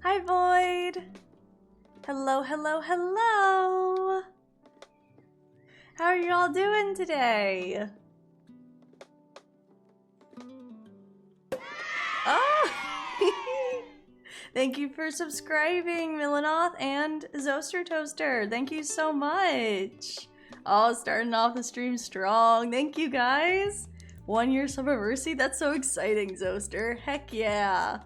Hi, Void. Hello, hello, hello. How are y'all doing today? Oh! Thank you for subscribing, Millinoth and Zoster Toaster. Thank you so much. Oh, starting off the stream strong. Thank you, guys. 1 year Summerversary. That's so exciting, Zoster. Heck yeah.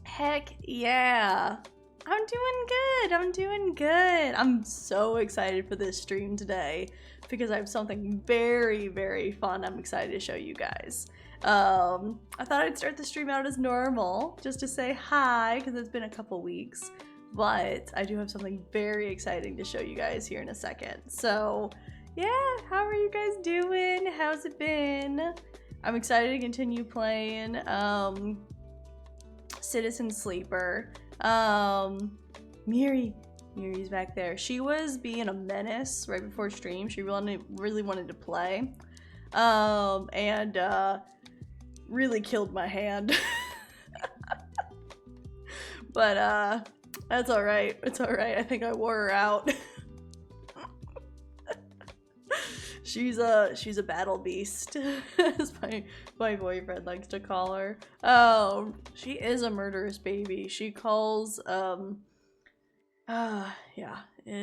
Heck yeah. I'm doing good. I'm doing good. I'm so excited for this stream today because I have something very, very fun I'm excited to show you guys. I thought I'd start the stream out as normal just to say hi because it's been a couple weeks, but I do have something very exciting to show you guys here in a second. So yeah, how are you guys doing? How's it been? I'm excited to continue playing Citizen Sleeper. Miri's back there. She was being a menace right before stream. She really wanted to play. And really killed my hand. But that's alright. It's alright. I think I wore her out. She's a battle beast, as my boyfriend likes to call her. Oh, she is a murderous baby. She calls yeah,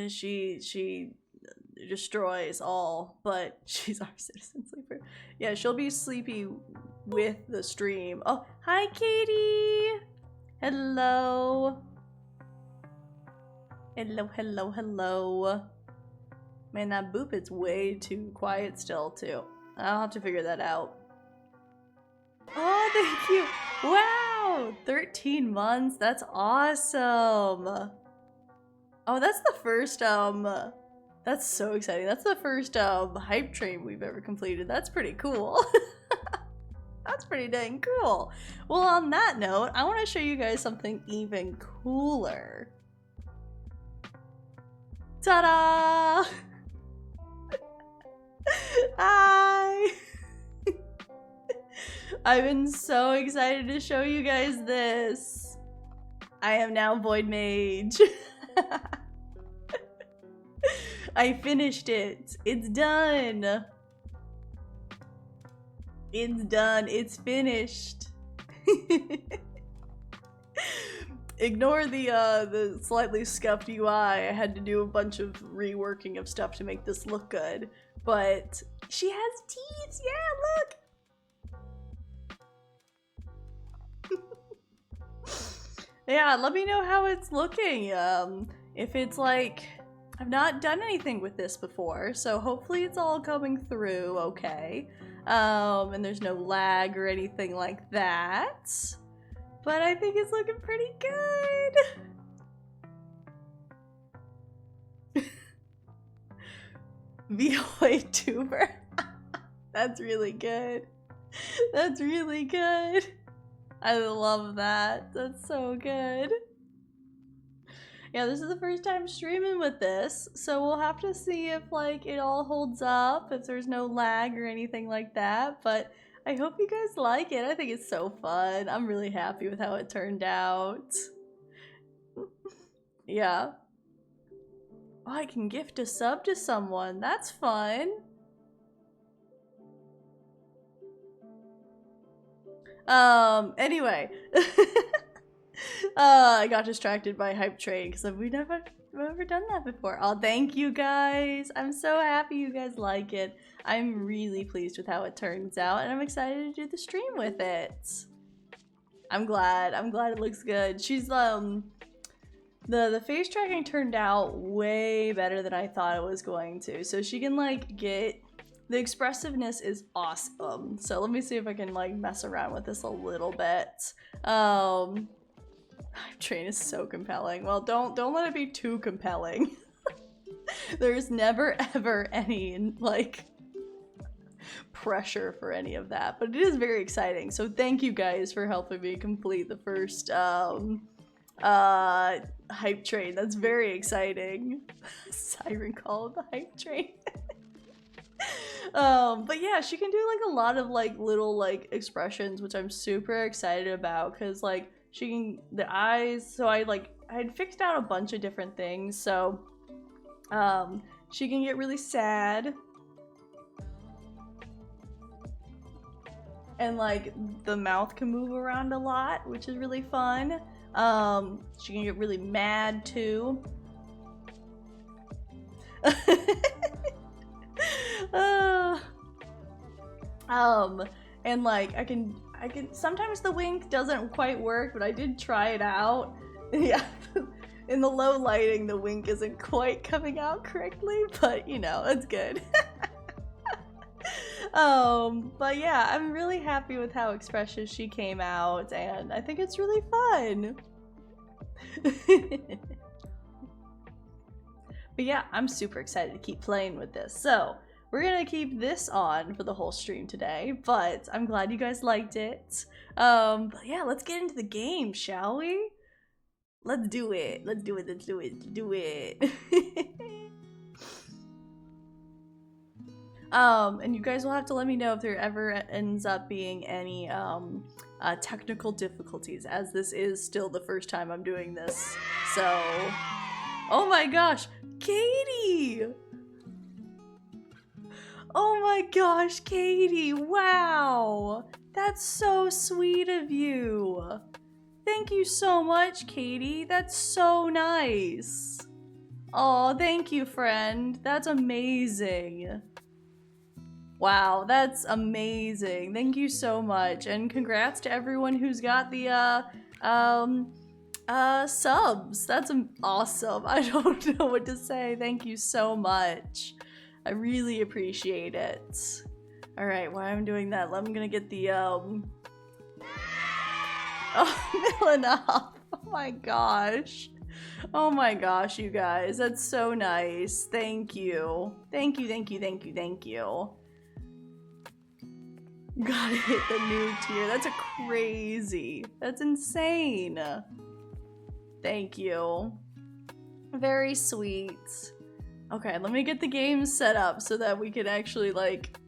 she destroys all, but she's our Citizen Sleeper. Yeah, she'll be sleepy with the stream. Oh, hi, Katie. Hello. Hello, hello, hello. Man, that boop is way too quiet still, too. I'll have to figure that out. Oh, thank you. Wow, 13 months. That's awesome. Oh, that's the first, that's so exciting. That's the first, hype train we've ever completed. That's pretty cool. That's pretty dang cool. Well, on that note, I want to show you guys something even cooler. Ta-da! Hi! I've been so excited to show you guys this. I am now Void Mage. I finished it. It's done. It's done. It's finished. Ignore the slightly scuffed UI. I had to do a bunch of reworking of stuff to make this look good. But she has teeth. Yeah, look. Yeah, let me know how it's looking. If it's like, I've not done anything with this before, so hopefully it's all coming through okay. And there's no lag or anything like that. But I think it's looking pretty good. Vtuber. That's really good. That's really good. I love that. That's so good. Yeah, this is the first time streaming with this, so we'll have to see if like it all holds up, if there's no lag or anything like that, but I hope you guys like it. I think it's so fun. I'm really happy with how it turned out. Yeah. Oh, I can gift a sub to someone. That's fun. Anyway. I got distracted by Hype Train because we've never done that before. Oh, thank you guys. I'm so happy you guys like it. I'm really pleased with how it turns out, and I'm excited to do the stream with it. I'm glad it looks good. She's, the face tracking turned out way better than I thought it was going to. So she can, like, the expressiveness is awesome. So let me see if I can, like, mess around with this a little bit. Train is so compelling. Well, don't let it be too compelling. There's never ever any like pressure for any of that, but it is very exciting. So thank you guys for helping me complete the first hype train. That's very exciting. Siren call of the hype train. But yeah, she can do like a lot of like little like expressions, which I'm super excited about because like She can, the eyes, so I had fixed out a bunch of different things, so she can get really sad. And like the mouth can move around a lot, which is really fun. She can get really mad too. And like I can sometimes the wink doesn't quite work, but I did try it out. Yeah. In the low lighting the wink isn't quite coming out correctly, but you know, it's good. But yeah, I'm really happy with how expressive she came out, and I think it's really fun. But yeah, I'm super excited to keep playing with this. So we're gonna keep this on for the whole stream today, but I'm glad you guys liked it. But yeah, let's get into the game, shall we? Let's do it. Let's do it. Let's do it. Let's do it. And you guys will have to let me know if there ever ends up being any technical difficulties, as this is still the first time I'm doing this. So, oh my gosh, Katie! Oh my gosh, Katie, wow! That's so sweet of you. Thank you so much, Katie. That's so nice. Oh, thank you, friend. That's amazing. Wow, that's amazing. Thank you so much. And congrats to everyone who's got the subs. That's awesome. I don't know what to say. Thank you so much. I really appreciate it. All right, while I'm doing that, I'm gonna get the oh, Milena. Oh my gosh. Oh my gosh, you guys, that's so nice. Thank you. Thank you, thank you, thank you, thank you. Gotta hit the new tier. That's a crazy. That's insane. Thank you. Very sweet. Okay, let me get the game set up so that we can actually like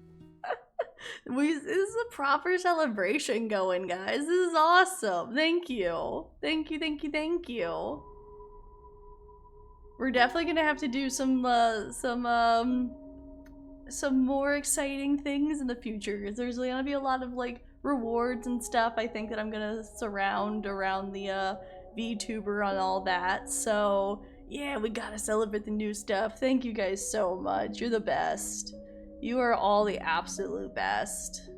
this is a proper celebration going, guys. This is awesome. Thank you. Thank you, thank you, thank you. We're definitely gonna have to do some more exciting things in the future, because there's gonna be a lot of like rewards and stuff I think that I'm gonna surround around the Vtuber and all that. So yeah, we gotta celebrate the new stuff. Thank you guys so much. You're the best. You are all the absolute best.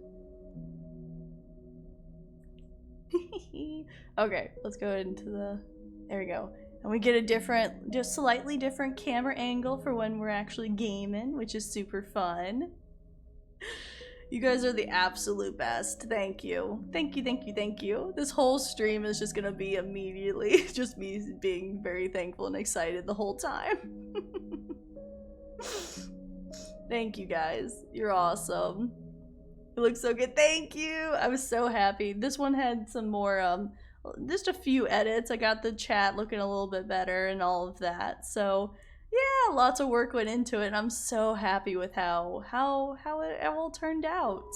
Okay, let's go into the, there we go. And we get a different, just slightly different camera angle for when we're actually gaming, which is super fun. You guys are the absolute best. Thank you. Thank you, thank you, thank you. This whole stream is just gonna be immediately just me being very thankful and excited the whole time. Thank you guys. You're awesome. It looks so good. Thank you. I was so happy. This one had some more just a few edits. I got the chat looking a little bit better and all of that. So yeah, lots of work went into it, and I'm so happy with how it all turned out.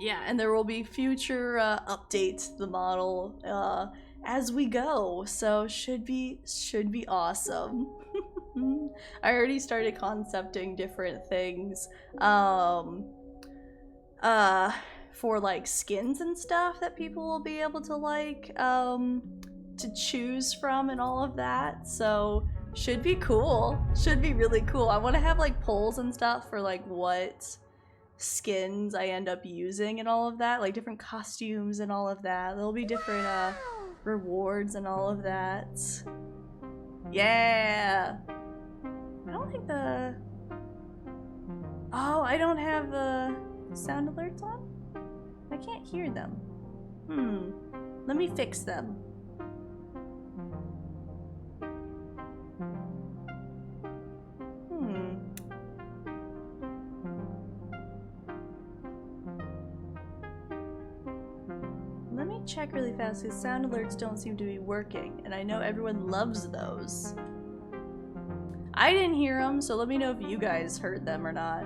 Yeah, and there will be future updates to the model as we go. So should be awesome. I already started concepting different things for like skins and stuff that people will be able to like to choose from and all of that. So should be cool. Should be really cool. I want to have like polls and stuff for like what skins I end up using and all of that, like different costumes and all of that. There'll be different rewards and all of that. Yeah. I don't think the... Oh, I don't have the sound alerts on? I can't hear them. Let me fix them. Let me check really fast, because sound alerts don't seem to be working, and I know everyone loves those. I didn't hear them, so let me know if you guys heard them or not.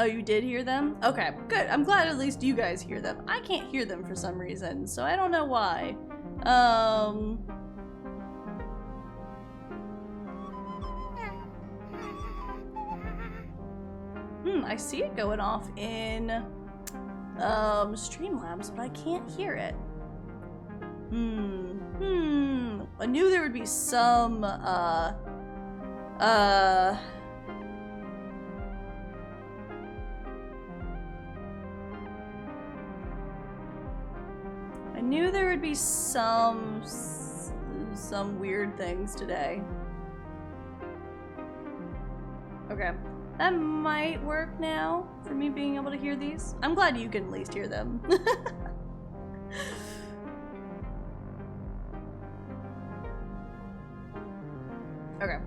Oh, you did hear them? Okay, good. I'm glad at least you guys hear them. I can't hear them for some reason, so I don't know why. I see it going off in Streamlabs, but I can't hear it. I knew there would be some I knew there would be some weird things today. Okay. That might work now for me being able to hear these. I'm glad you can at least hear them. Okay.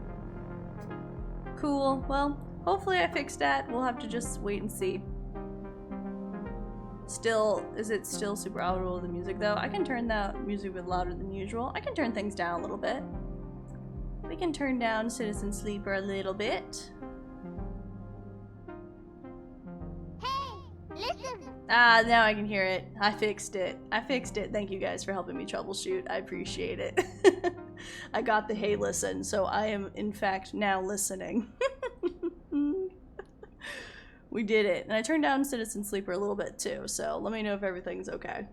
Cool. Well, hopefully I fixed that. We'll have to just wait and see. Still, is it still super audible, the music though? I can turn that music a bit louder than usual. I can turn things down a little bit. We can turn down Citizen Sleeper a little bit. Listen. Ah, now I can hear it. I fixed it. I fixed it. Thank you guys for helping me troubleshoot. I appreciate it. I got the hey listen, so I am in fact now listening. We did it. And I turned down Citizen Sleeper a little bit too, so let me know if everything's okay.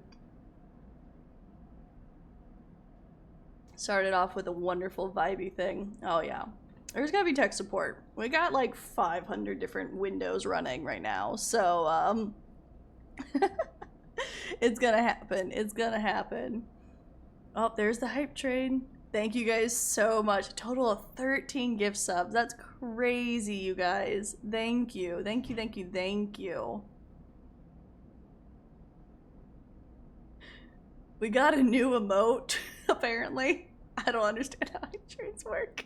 Started off with a wonderful vibey thing. Oh yeah. There's gotta be tech support. We got like 500 different windows running right now, so it's gonna happen. It's gonna happen. Oh, there's the hype train. Thank you guys so much. A total of 13 gift subs. That's crazy, you guys. Thank you. Thank you, thank you, thank you. We got a new emote, apparently. I don't understand how hype trains work.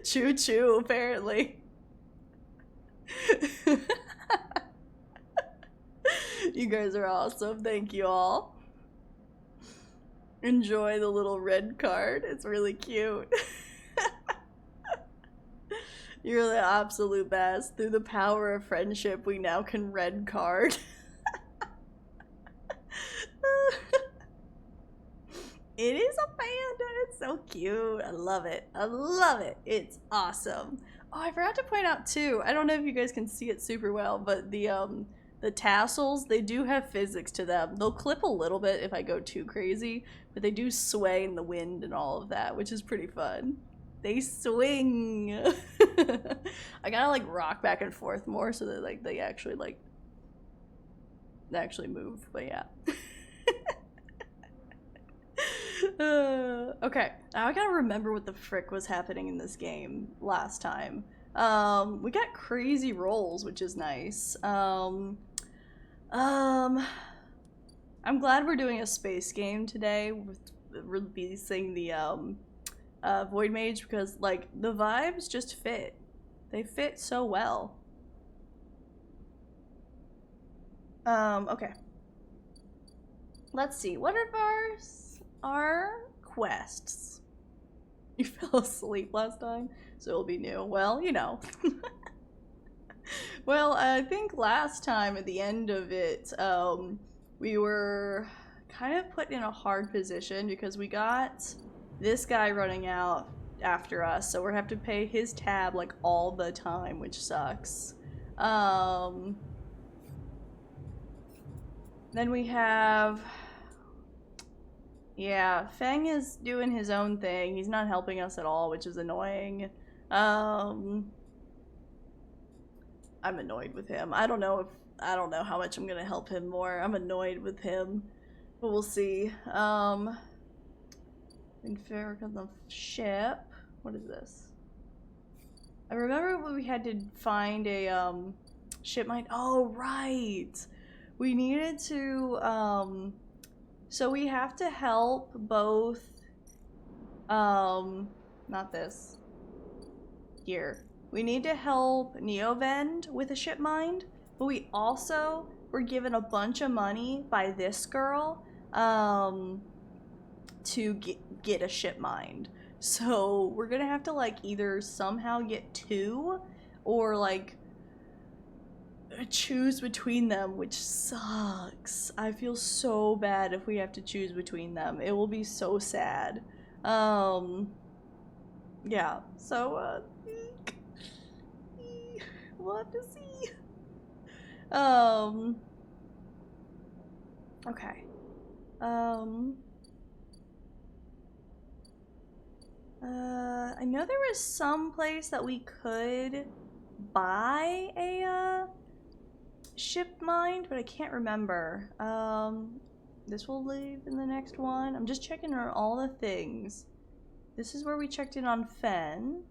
Choo choo, apparently. You guys are awesome. Thank you all. Enjoy the little red card. It's really cute. You're the absolute best. Through the power of friendship, we now can red card. It is a panda. It's so cute. I love it. I love it. It's awesome. Oh, I forgot to point out too. I don't know if you guys can see it super well, but the tassels, they do have physics to them. They'll clip a little bit if I go too crazy, but they do sway in the wind and all of that, which is pretty fun. They swing. I gotta like rock back and forth more so that like they actually move. But yeah. Okay, now I gotta remember what the frick was happening in this game last time. We got crazy rolls, which is nice. I'm glad we're doing a space game today with releasing the Void Mage, because like the vibes just fit. They fit so well. Okay. Let's see. What are our quests? You fell asleep last time, so it'll be new. Well, you know. Well, I think last time at the end of it, we were kind of put in a hard position because we got this guy running out after us, so we're gonna have to pay his tab like all the time, which sucks. Then we have, yeah, Feng is doing his own thing. He's not helping us at all, which is annoying. I'm annoyed with him. I don't know how much I'm gonna help him more. I'm annoyed with him, but we'll see. In Farrick on the ship. What is this? I remember when we had to find a ship mine. Oh right, we needed to so we have to help both not this here. We need to help Neovend with a ship mine, but we also were given a bunch of money by this girl to get a ship mined. So we're gonna have to like either somehow get two or like choose between them, which sucks. I feel so bad if we have to choose between them. It will be so sad. Yeah, so, we'll have to see. Okay. I know there was some place that we could buy a, ship mind, but I can't remember. This will leave in the next one. I'm just checking on all the things. This is where we checked in on Fen.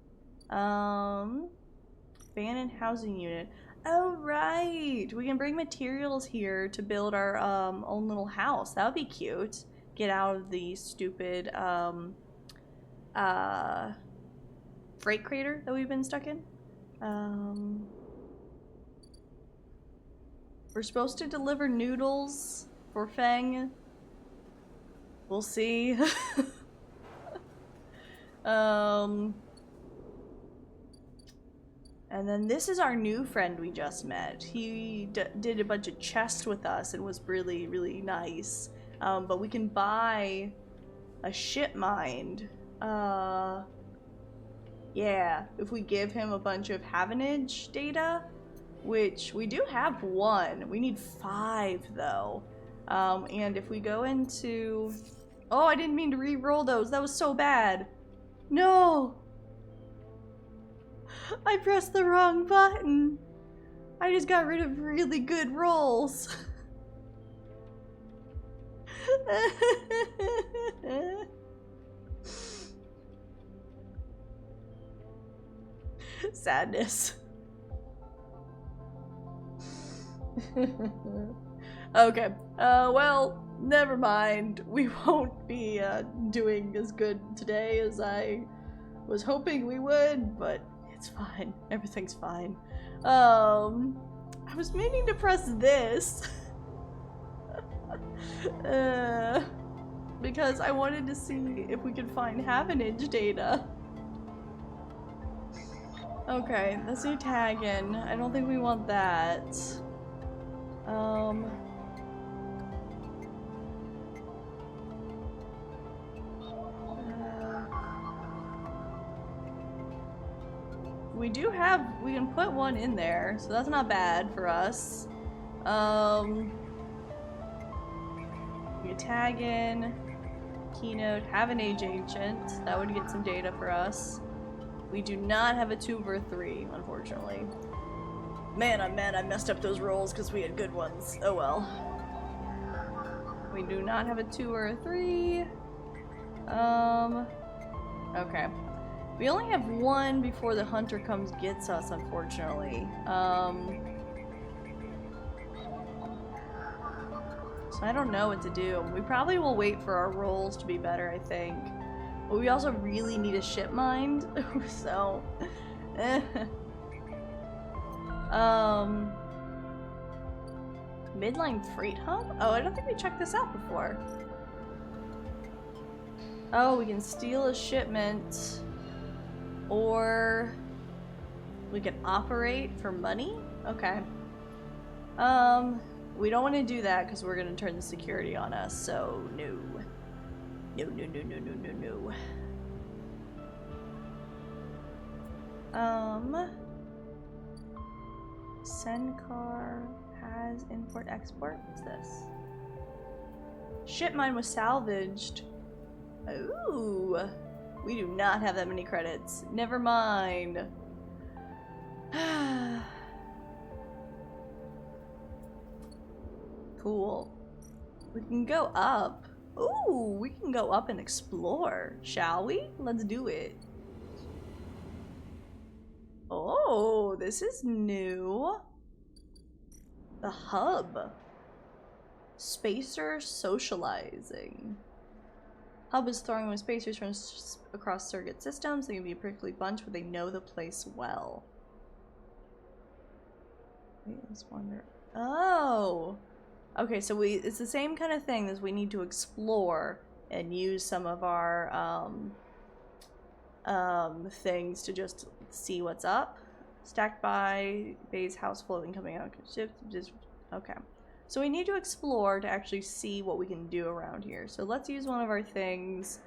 Abandoned housing unit. Oh, right! We can bring materials here to build our, own little house. That would be cute. Get out of the stupid, freight crater that we've been stuck in. We're supposed to deliver noodles for Feng. We'll see. And then this is our new friend we just met. He did a bunch of chests with us and was really, really nice. But we can buy a ship mind. Yeah, if we give him a bunch of Havenage data, which we do have 1. We need 5 though. And if we go into... Oh, I didn't mean to re-roll those. That was so bad. No! I pressed the wrong button. I just got rid of really good rolls. Sadness. Okay. Well, never mind. We won't be doing as good today as I was hoping we would, but it's fine. Everything's fine. I was meaning to press this. Because I wanted to see if we could find Havenage data. Okay, let's do tag in. I don't think we want that. We do have, we can put one in there, so that's not bad for us. We can tag in, keynote, have an age agent. That would get some data for us. We do not have a Vtuber 3, unfortunately. Man, I'm mad I messed up those rolls because we had good ones. Oh well. We do not have a 2 or a 3. Okay. We only have 1 before the hunter comes gets us, unfortunately. So I don't know what to do. We probably will wait for our rolls to be better, I think. But we also really need a ship mind, so... Midline Freight Hub? Oh, I don't think we checked this out before. Oh, we can steal a shipment. Or... we can operate for money? Okay. We don't want to do that because we're going to turn the security on us, so no. No. Send car has import export. What's this? Ship mine was salvaged. Ooh. We do not have that many credits. Never mind. Cool. We can go up. Ooh, we can go up and explore, shall we? Let's do it. Oh, this is new. The hub. Spacer socializing. Hub is throwing with spacers from across circuit systems. They can be a prickly bunch, but they know the place well. Wait, let's wonder. Oh! Okay, so it's the same kind of thing as we need to explore and use some of our things to just see what's up. Stacked by base house full of incoming out. Just okay. So we need to explore to actually see what we can do around here. So let's use one of our things.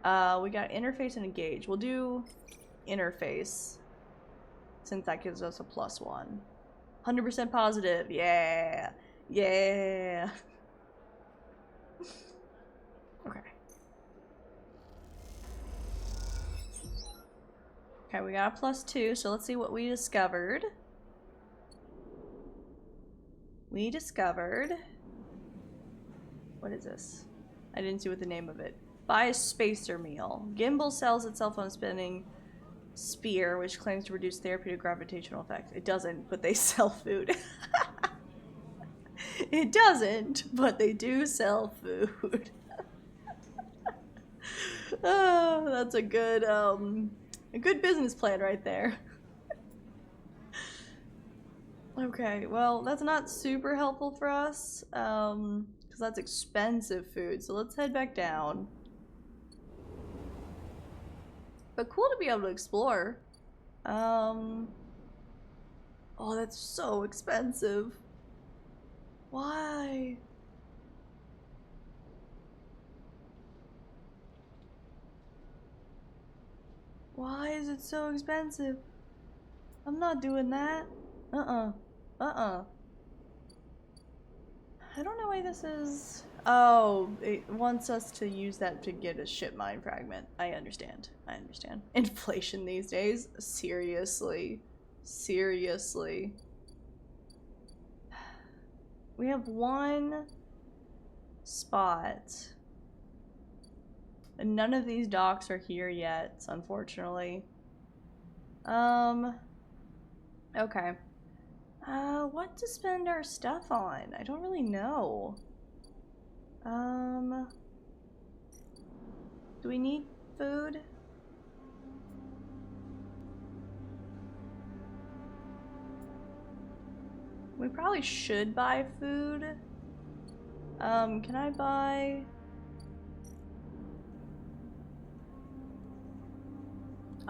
We got interface and engage. We'll do interface since that gives us a +1. 100% positive. Yeah. Yeah. Okay. Okay, we got a +2, so let's see what we discovered. We discovered... What is this? I didn't see what the name of it. Buy a spacer meal. Gimbal sells itself on a spinning spear, which claims to reduce therapeutic gravitational effects. It doesn't, but they sell food. It doesn't, but they do sell food. Oh, that's a good business plan right there. Okay, well, that's not super helpful for us, because that's expensive food, so let's head back down. But cool to be able to explore. Oh, that's so expensive. Why? Why is it so expensive? I'm not doing that. I don't know why this is... Oh, it wants us to use that to get a ship mine fragment. I understand. I understand. Inflation these days? Seriously. Seriously. We have one spot. And none of these docks are here yet, unfortunately. Okay. What to spend our stuff on? I don't really know. Do we need food? We probably should buy food. Can I buy...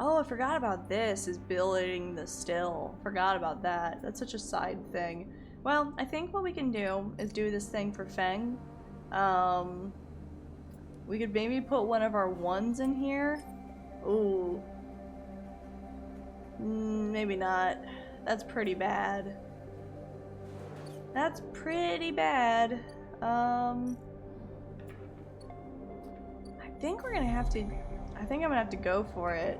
Oh, I forgot about this, is building the still. Forgot about that. That's such a side thing. Well, I think what we can do is do this thing for Feng. We could maybe put one of our ones in here. Ooh. Maybe not. That's pretty bad. That's pretty bad. I think we're gonna have to... I think I'm gonna have to go for it.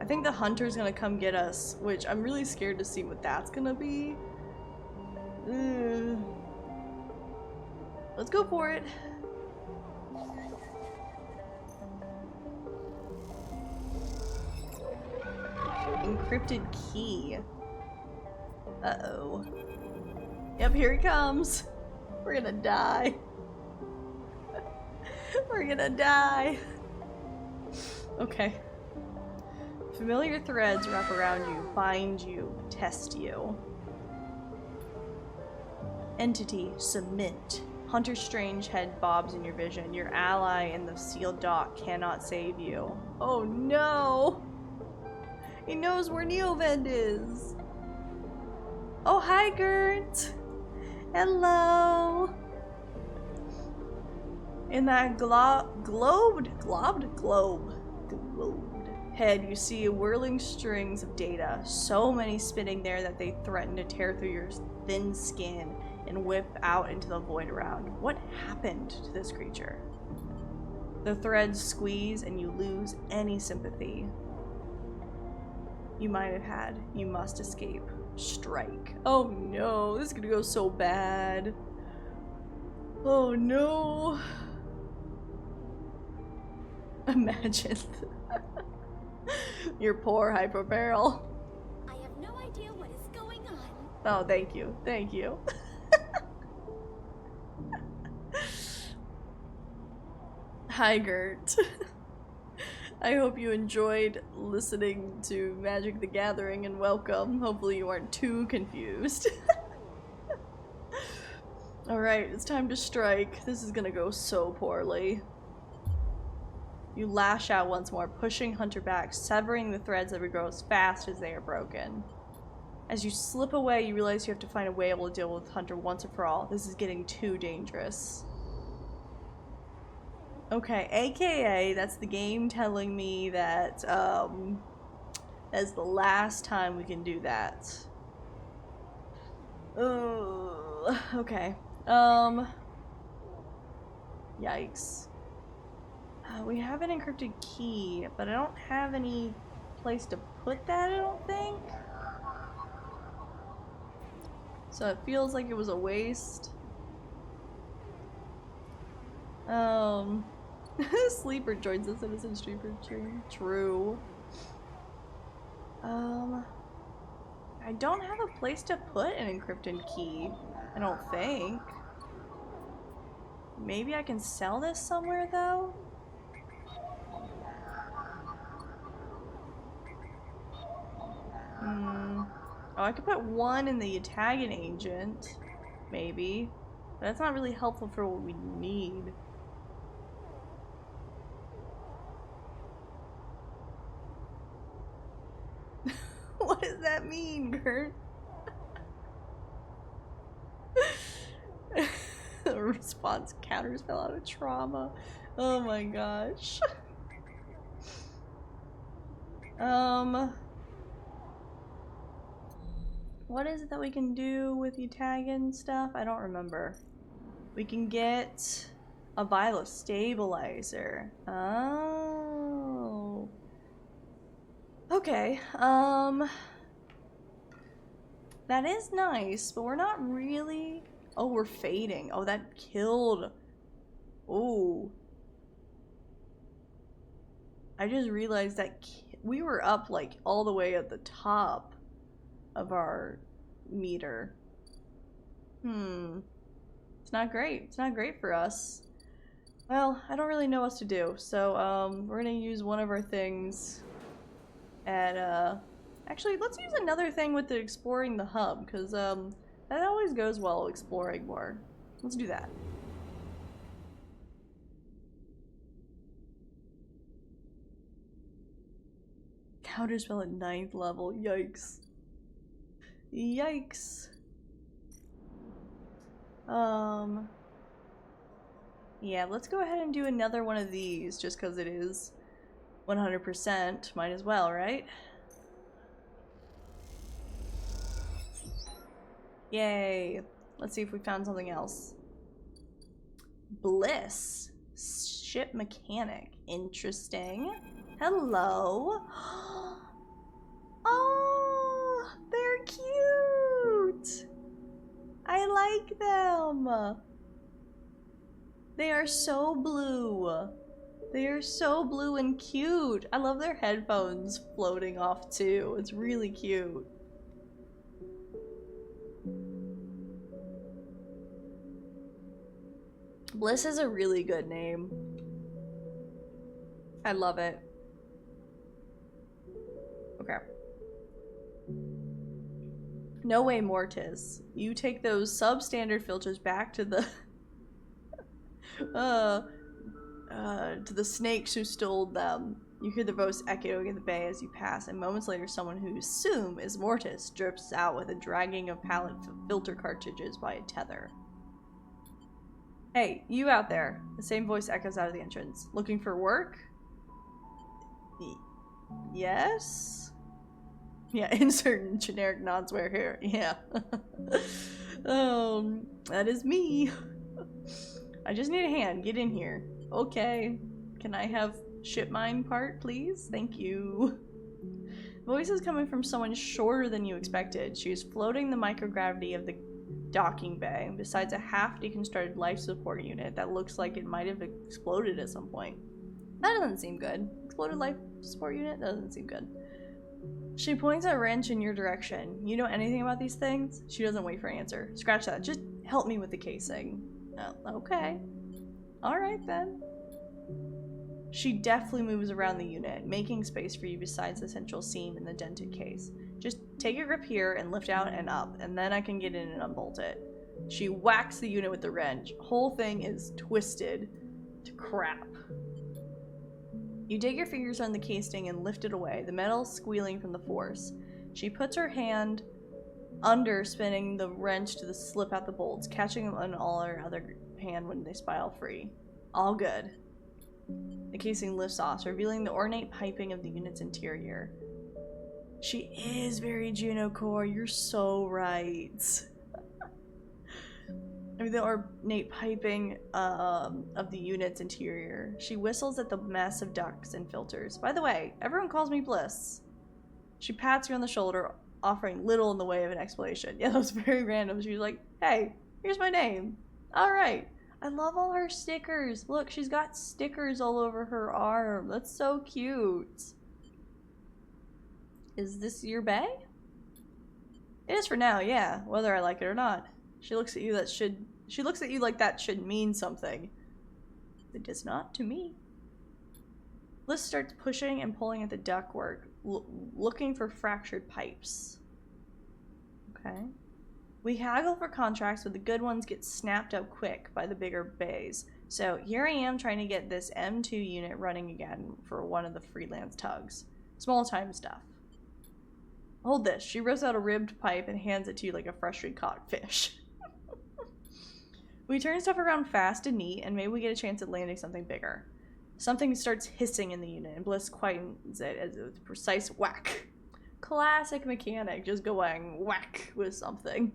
I think the hunter's gonna come get us, which I'm really scared to see what that's gonna be. Let's go for it. Encrypted key. Uh-oh. Yep, here he comes. We're gonna die. We're gonna die. Okay. Familiar threads wrap around you, bind you, test you. Entity, submit. Hunter Strangehead bobs in your vision. Your ally in the sealed dock cannot save you. Oh no! He knows where Neovend is! Oh, hi, Gert! Hello! In that globed head, you see whirling strings of data, so many spinning there that they threaten to tear through your thin skin and whip out into the void around. What happened to this creature? The threads squeeze and you lose any sympathy you might have had. You must escape. Strike. Oh no, this is gonna go so bad. Oh no. Imagine. Your poor hyperbarrel. I have no idea what is going on. Oh, thank you. Thank you. Hi, Gert. I hope you enjoyed listening to Magic the Gathering and welcome. Hopefully you aren't too confused. Alright, it's time to strike. This is gonna go so poorly. You lash out once more, pushing Hunter back, severing the threads that would grow as fast as they are broken. As you slip away, you realize you have to find a way able to deal with Hunter once and for all. This is getting too dangerous. Okay, aka that's the game telling me that that's the last time we can do that. Okay. Yikes. We have an encrypted key, but I don't have any place to put that, I don't think. So it feels like it was a waste. Sleeper joins the Citizen Streamer stream. True. I don't have a place to put an encrypted key, I don't think. Maybe I can sell this somewhere though? Oh, I could put one in the Italian agent, maybe. But that's not really helpful for what we need. What does that mean, Gert? The response counters fell out of trauma. Oh my gosh. What is it that we can do with the Italian stuff? I don't remember. We can get a vial of stabilizer. Oh. Okay, that is nice, but we're not really... Oh, we're fading. Oh, that killed. Oh. I just realized that we were up like all the way at the top of our meter. It's not great. It's not great for us. Well, I don't really know what to do, so we're gonna use one of our things at actually let's use another thing with the exploring the hub, because that always goes well exploring more. Let's do that. Counterspell at 9th level. Yikes. Yikes. Yeah, let's go ahead and do another one of these just because it is 100%. Might as well, right? Yay. Let's see if we found something else. Bliss. Ship mechanic. Interesting. Hello. Oh, they're cute. I like them. They are so blue. They are so blue and cute. I love their headphones floating off too. It's really cute. Bliss is a really good name. I love it. Okay. No way, Mortis. You take those substandard filters back to the to the snakes who stole them. You hear the voice echoing in the bay as you pass, and moments later someone who you assume is Mortis drips out with a dragging of pallet filter cartridges by a tether. Hey, you out there. The same voice echoes out of the entrance. Looking for work? Yes? Yeah, insert generic non-swear here. Yeah. That is me. I just need a hand. Get in here. Okay. Can I have ship mine part, please? Thank you. Voice is coming from someone shorter than you expected. She is floating the microgravity of the docking bay, besides a half-deconstructed life support unit that looks like it might have exploded at some point. That doesn't seem good. Exploded life support unit? That doesn't seem good. She points a wrench in your direction. You know anything about these things? She doesn't wait for an answer. Scratch that. Just help me with the casing. Oh, okay. Alright then. She deftly moves around the unit, making space for you besides the central seam in the dented case. Just take a grip here and lift out and up, and then I can get in and unbolt it. She whacks the unit with the wrench. Whole thing is twisted to crap. You dig your fingers on the casing and lift it away, the metal squealing from the force. She puts her hand under, spinning the wrench to slip out the bolts, catching them on all her other hand when they spiral free. All good. The casing lifts off, revealing the ornate piping of the unit's interior. She is very Juno core, you're so right. I mean, the ornate piping of the unit's interior. She whistles at the mess of ducts and filters. By the way, everyone calls me Bliss. She pats you on the shoulder, offering little in the way of an explanation. Yeah, that was very random. She was like, hey, here's my name. Alright. I love all her stickers. Look, she's got stickers all over her arm. That's so cute. Is this your bae? It is for now, yeah, whether I like it or not. She looks at you like that should mean something. It does not to me. Liz starts pushing and pulling at the ductwork, looking for fractured pipes. Okay. We haggle for contracts, but the good ones get snapped up quick by the bigger bays. So here I am trying to get this M2 unit running again for one of the freelance tugs. Small time stuff. Hold this. She rips out a ribbed pipe and hands it to you like a freshly caught fish. We turn stuff around fast and neat, and maybe we get a chance at landing something bigger. Something starts hissing in the unit, and Bliss quietens it as a precise whack. Classic mechanic, just going whack with something.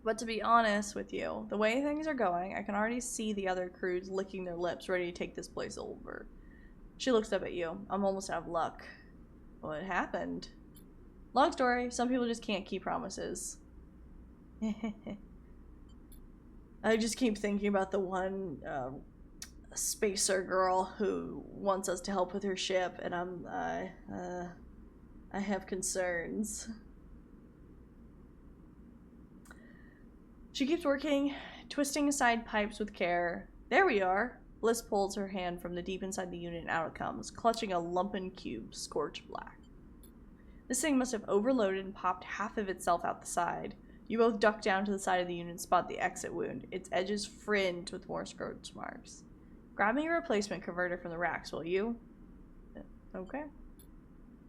But to be honest with you, the way things are going, I can already see the other crews licking their lips, ready to take this place over. She looks up at you. I'm almost out of luck. What happened? Long story, some people just can't keep promises. I just keep thinking about the one spacer girl who wants us to help with her ship, and I have concerns. She keeps working, twisting aside pipes with care. There we are. Bliss pulls her hand from the deep inside the unit and out it comes, clutching a lumpen cube, scorched black. This thing must have overloaded and popped half of itself out the side. You both duck down to the side of the unit and spot the exit wound, its edges fringed with more scorch marks. Grab me a replacement converter from the racks, will you? Okay.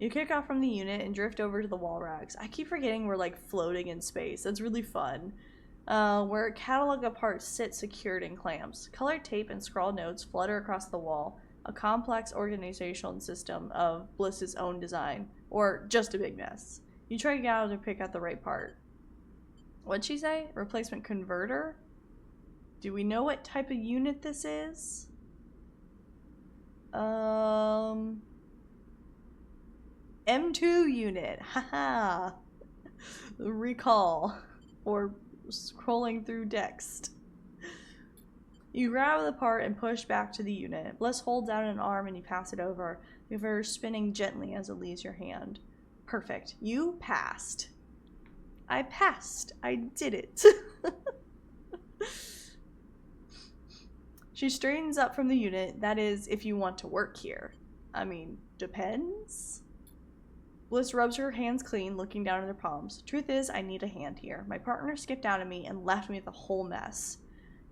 You kick off from the unit and drift over to the wall racks. I keep forgetting we're like floating in space. That's really fun. Where a catalog of parts sit secured in clamps. Colored tape and scrawled notes flutter across the wall. A complex organizational system of Bliss's own design. Or just a big mess. You try to get out to pick out the right part. What'd she say? Replacement converter? Do we know what type of unit this is? M2 unit. Haha. Recall. Or scrolling through text. You grab the part and push back to the unit. Bliss holds out an arm and you pass it over, the converter spinning gently as it leaves your hand. Perfect. You passed. I passed. I did it. She straightens up from the unit. That is, if you want to work here. I mean, depends. Bliss rubs her hands clean, looking down at her palms. Truth is, I need a hand here. My partner skipped out on me and left me with a whole mess.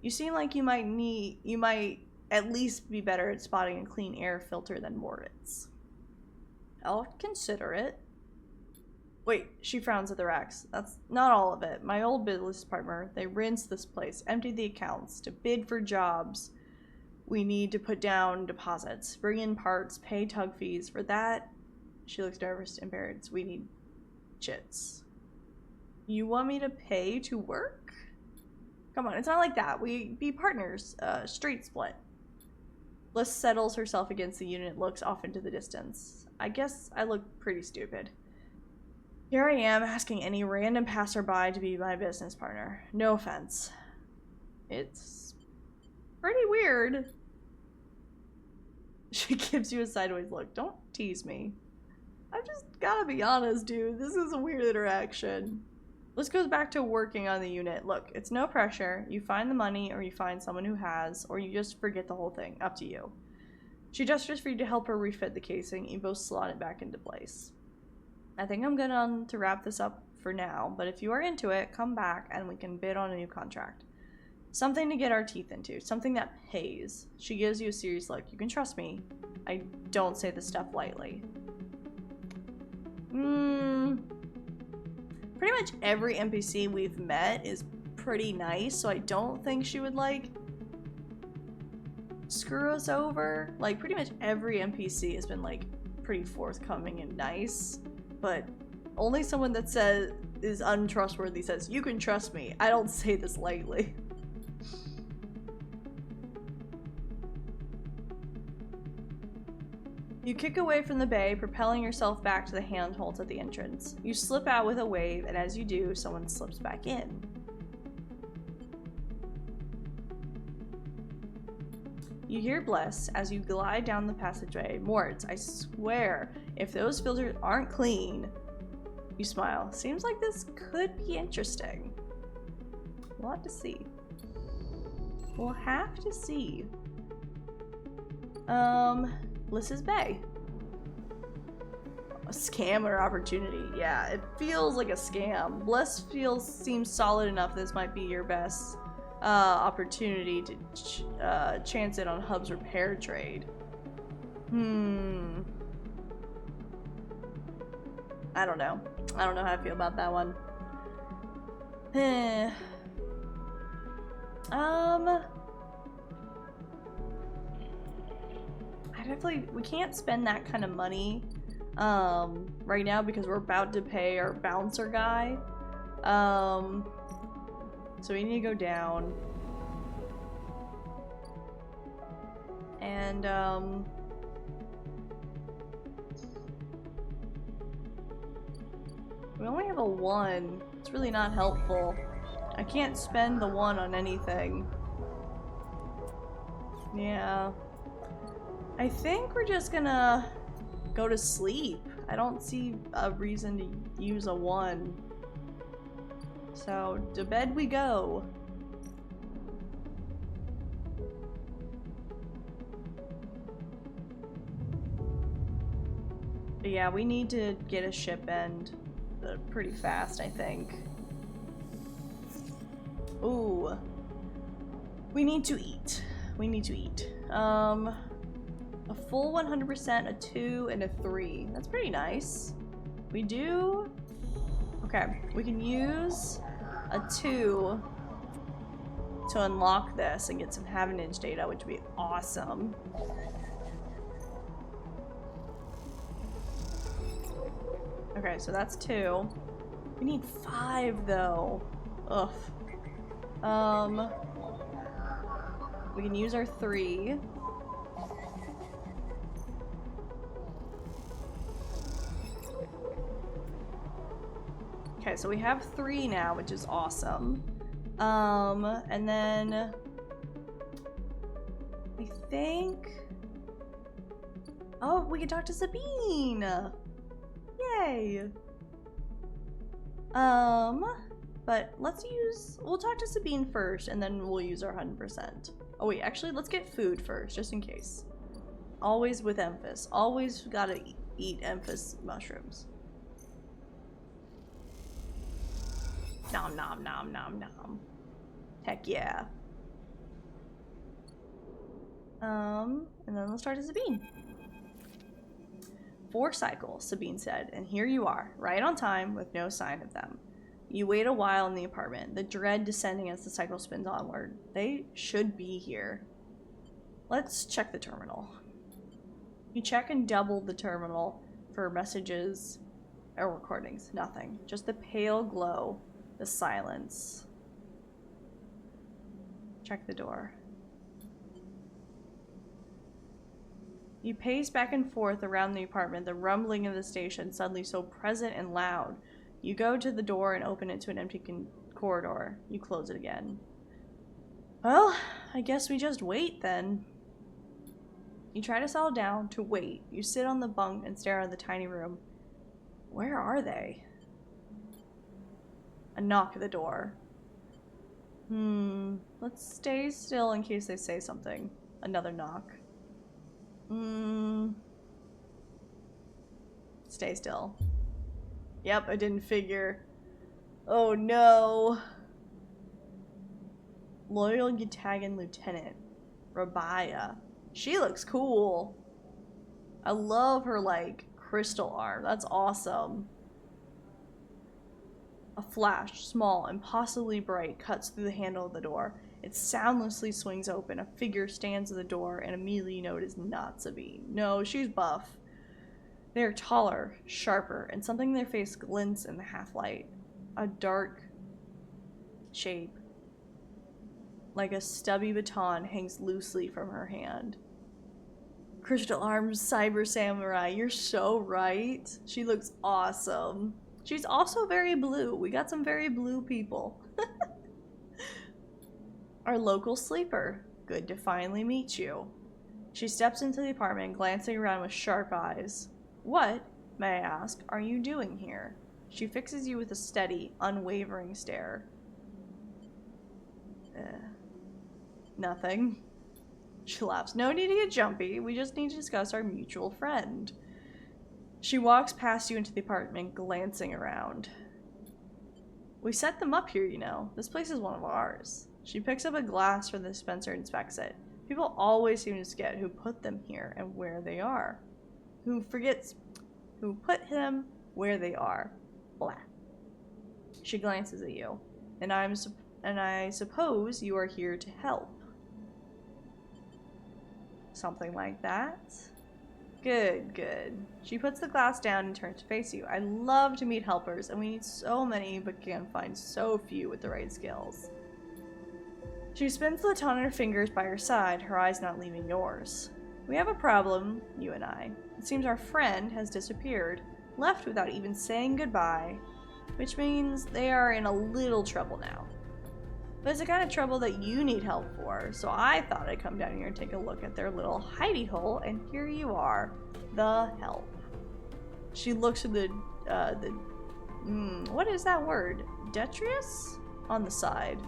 You seem like you might at least be better at spotting a clean air filter than Moritz. I'll consider it. Wait, she frowns at the racks. That's not all of it. My old business partner, they rinsed this place, emptied the accounts, to bid for jobs. We need to put down deposits, bring in parts, pay tug fees. For that, she looks nervous and embarrassed. We need chits. You want me to pay to work? Come on, it's not like that. We be partners. Straight split. Bliss settles herself against the unit, looks off into the distance. I guess I look pretty stupid. Here I am asking any random passerby to be my business partner. No offense. It's pretty weird. She gives you a sideways look. Don't tease me. I just gotta be honest, dude. This is a weird interaction. Let's go back to working on the unit. Look, it's no pressure. You find the money, or you find someone who has, or you just forget the whole thing. Up to you. She gestures for you to help her refit the casing. You both slot it back into place. I think I'm good on to wrap this up for now, but if you are into it, come back and we can bid on a new contract. Something to get our teeth into. Something that pays. She gives you a serious look. You can trust me. I don't say this stuff lightly. Pretty much every NPC we've met is pretty nice, so I don't think she would, like, screw us over. Like, pretty much every NPC has been, like, pretty forthcoming and nice, but only someone that says is untrustworthy says, you can trust me. I don't say this lightly. You kick away from the bay, propelling yourself back to the handholds at the entrance. You slip out with a wave, and as you do, someone slips back in. You hear Bless as you glide down the passageway. Morts, I swear, if those filters aren't clean. You smile. Seems like this could be interesting. We'll have to see. We'll have to see. Bliss's Bay. A scam or opportunity. Yeah, it feels like a scam. Bliss seems solid enough this might be your best opportunity to chance it on Hub's repair trade. I don't know. I don't know how I feel about that one. We can't spend that kind of money right now because we're about to pay our bouncer guy. So we need to go down. And we only have a 1. It's really not helpful. I can't spend the 1 on anything. Yeah. I think we're just gonna go to sleep. I don't see a reason to use a 1. So, to bed we go. But yeah, we need to get a ship end pretty fast, I think. Ooh. We need to eat. We need to eat. A full 100%, a 2, and a 3. That's pretty nice. We do... Okay, we can use a 2 to unlock this and get some Havenage data, which would be awesome. Okay, so that's 2. We need 5 though. Ugh. We can use our 3. Okay, so we have 3 now, which is awesome. And then I think... Oh, we can talk to Sabine! Yay! But we'll talk to Sabine first, and then we'll use our 100%. Oh wait, actually, let's get food first, just in case. Always with Emphas. Always gotta eat Emphas mushrooms. Nom nom nom nom nom. Heck yeah. And then let's start to Sabine. 4 cycles, Sabine said, and here you are, right on time with no sign of them. You wait a while in the apartment, the dread descending as the cycle spins onward. They should be here. Let's check the terminal. You check and double the terminal for messages or recordings. Nothing. Just the pale glow. The silence. Check the door. You pace back and forth around the apartment, the rumbling of the station suddenly so present and loud. You go to the door and open it to an empty corridor. You close it again. Well, I guess we just wait then. You try to settle down, to wait. You sit on the bunk and stare at the tiny room. Where are they? A knock at the door. Let's stay still in case they say something. Another knock. Stay still. Yep, I didn't figure. Oh no. Loyal Yutagan Lieutenant, Rabaya. She looks cool. I love her, like, crystal arm. That's awesome. A flash, small, impossibly bright, cuts through the handle of the door. It soundlessly swings open. A figure stands at the door, and immediately you know it is not Sabine. No, she's buff. They are taller, sharper, and something in their face glints in the half-light. A dark shape, like a stubby baton, hangs loosely from her hand. Crystal Arms Cyber Samurai, you're so right. She looks awesome. She's also very blue. We got some very blue people. Our local sleeper. Good to finally meet you. She steps into the apartment, glancing around with sharp eyes. What, may I ask, are you doing here? She fixes you with a steady, unwavering stare. Nothing. She laughs. No need to get jumpy. We just need to discuss our mutual friend. She walks past you into the apartment, glancing around. We set them up here, you know. This place is one of ours. She picks up a glass from the dispenser and inspects it. People always seem to forget who put them here and where they are. Who put them where they are. Blah. She glances at you. And I suppose you are here to help. Something like that. Good, good. She puts the glass down and turns to face you. I love to meet helpers, and we need so many, but can't find so few with the right skills. She spins the baton on her fingers by her side, her eyes not leaving yours. We have a problem, you and I. It seems our friend has disappeared, left without even saying goodbye, which means they are in a little trouble now. But it's the kind of trouble that you need help for, so I thought I'd come down here and take a look at their little hidey hole, and here you are, the help. She looks at what is that word? Detrius? On the side.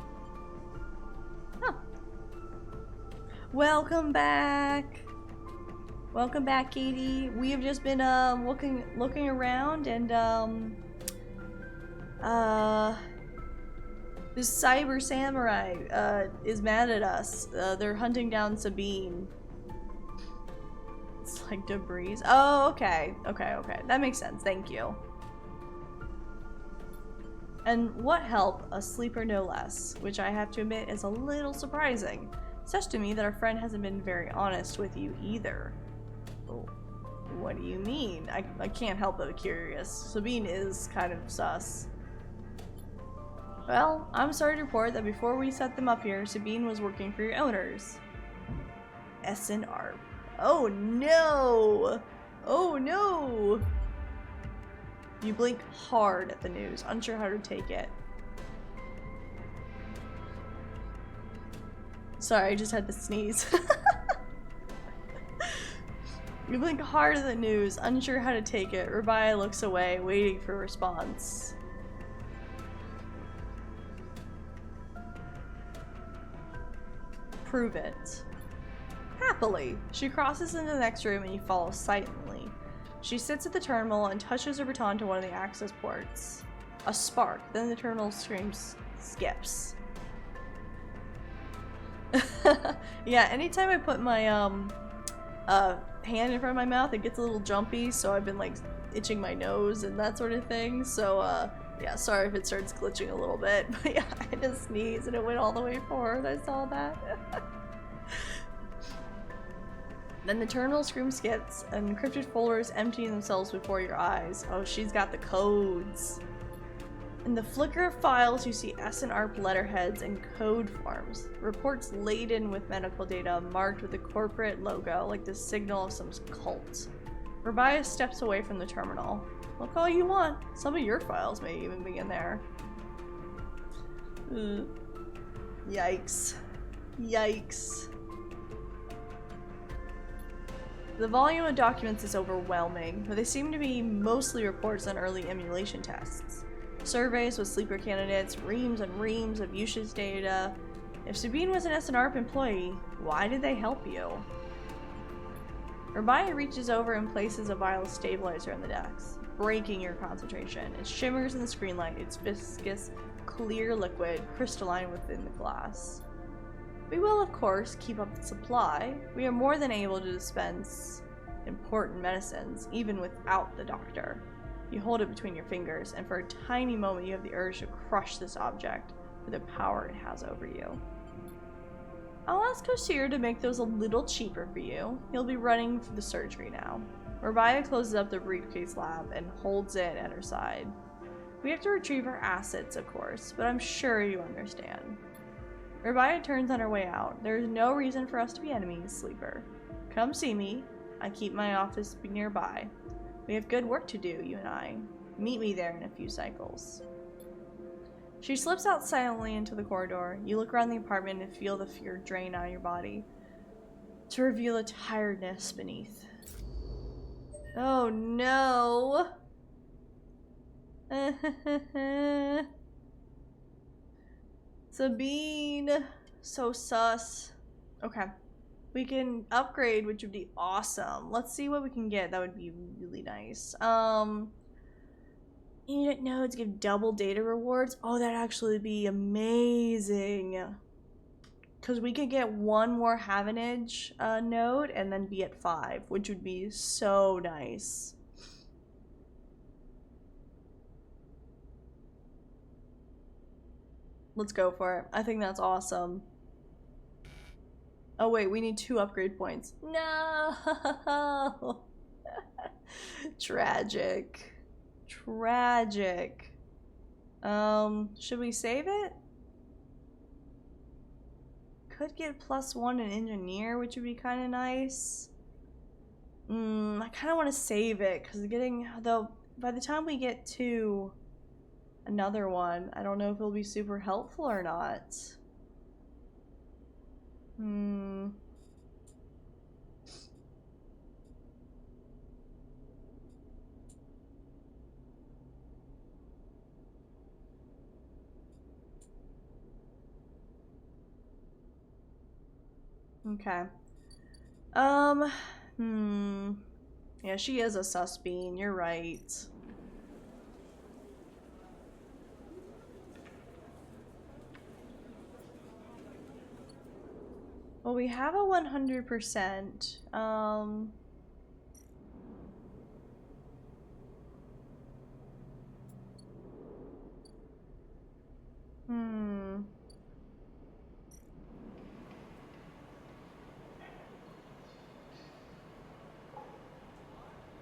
Huh. Welcome back! Welcome back, Katie. We have just been, looking around, and, this cyber samurai is mad at us. They're hunting down Sabine. It's like debris. Oh, okay. Okay. That makes sense. Thank you. And what help, a sleeper no less, which I have to admit is a little surprising. It says to me that our friend hasn't been very honest with you either. Oh, what do you mean? I can't help but be curious. Sabine is kind of sus. Well, I'm sorry to report that before we set them up here, Sabine was working for your owners. SNR. Oh no! Oh no! You blink hard at the news, unsure how to take it. Sorry, I just had to sneeze. You blink hard at the news, unsure how to take it. Rabaya looks away, waiting for a response. Prove it. Happily. She crosses into the next room and you follow silently. She sits at the terminal and touches her baton to one of the access ports. A spark, then the terminal screen skips. Yeah, anytime I put my hand in front of my mouth, it gets a little jumpy, so I've been like itching my nose and that sort of thing. So yeah, sorry if it starts glitching a little bit, but yeah, I just sneezed and it went all the way forward. I saw that. Then the terminal screen skips, and encrypted folders empty themselves before your eyes. Oh, she's got the codes. In the flicker of files, you see SNR letterheads and code forms. Reports laden with medical data marked with a corporate logo, like the signal of some cult. Rabaya steps away from the terminal. Look all you want. Some of your files may even be in there. Yikes. Yikes. The volume of documents is overwhelming, but they seem to be mostly reports on early emulation tests. Surveys with sleeper candidates, reams and reams of usage data. If Sabine was an SNRP employee, why did they help you? Rabaya reaches over and places a vial of stabilizer on the desk, breaking your concentration. It shimmers in the screen light, its viscous, clear liquid crystalline within the glass. We will, of course, keep up the supply. We are more than able to dispense important medicines, even without the doctor. You hold it between your fingers, and for a tiny moment you have the urge to crush this object for the power it has over you. I'll ask Hosir to make those a little cheaper for you. He'll be running for the surgery now. Rabia closes up the briefcase lab and holds it at her side. We have to retrieve our assets, of course, but I'm sure you understand. Rabia turns on her way out. There is no reason for us to be enemies, Sleeper. Come see me. I keep my office nearby. We have good work to do, you and I. Meet me there in a few cycles. She slips out silently into the corridor. You look around the apartment and feel the fear drain out of your body to reveal a tiredness beneath. Oh no! Sabine! So sus. Okay. We can upgrade, which would be awesome. Let's see what we can get. That would be really nice. Unit nodes give double data rewards. Oh, that'd actually be amazing. Because we could get one more Havenage node and then be at 5, which would be so nice. Let's go for it. I think that's awesome. Oh wait, we need 2 upgrade points. No! Tragic. Tragic. Should we save it? Could get +1 in engineer, which would be kind of nice. I kind of want to save it because though by the time we get to another one, I don't know if it'll be super helpful or not. Okay. Yeah, she is a sus bean, you're right. Well, we have a 100%.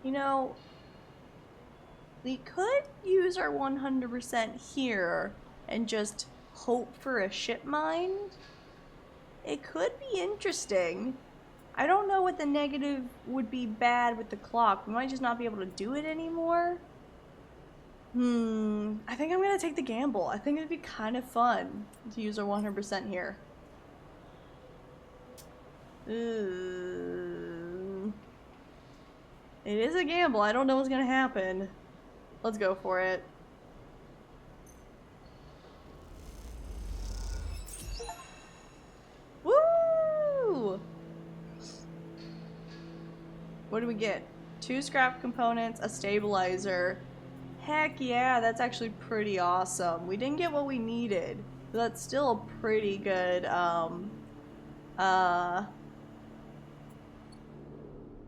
You know, we could use our 100% here and just hope for a ship mine. It could be interesting. I don't know what the negative would be bad with the clock. We might just not be able to do it anymore. I think I'm gonna take the gamble. I think it'd be kind of fun to use our 100% here. It is a gamble. I don't know what's gonna happen. Let's go for it. Woo! What do we get? 2 scrap components, a stabilizer. Heck yeah, that's actually pretty awesome. We didn't get what we needed, but that's still a pretty good,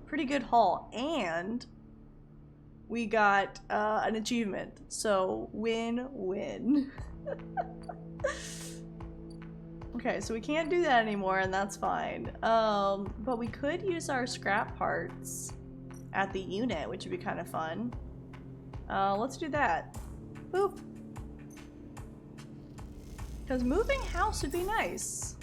pretty good haul. And we got an achievement, so win-win. Okay, so we can't do that anymore, and that's fine. But we could use our scrap parts at the unit, which would be kind of fun. Let's do that. Boop. Because moving house would be nice.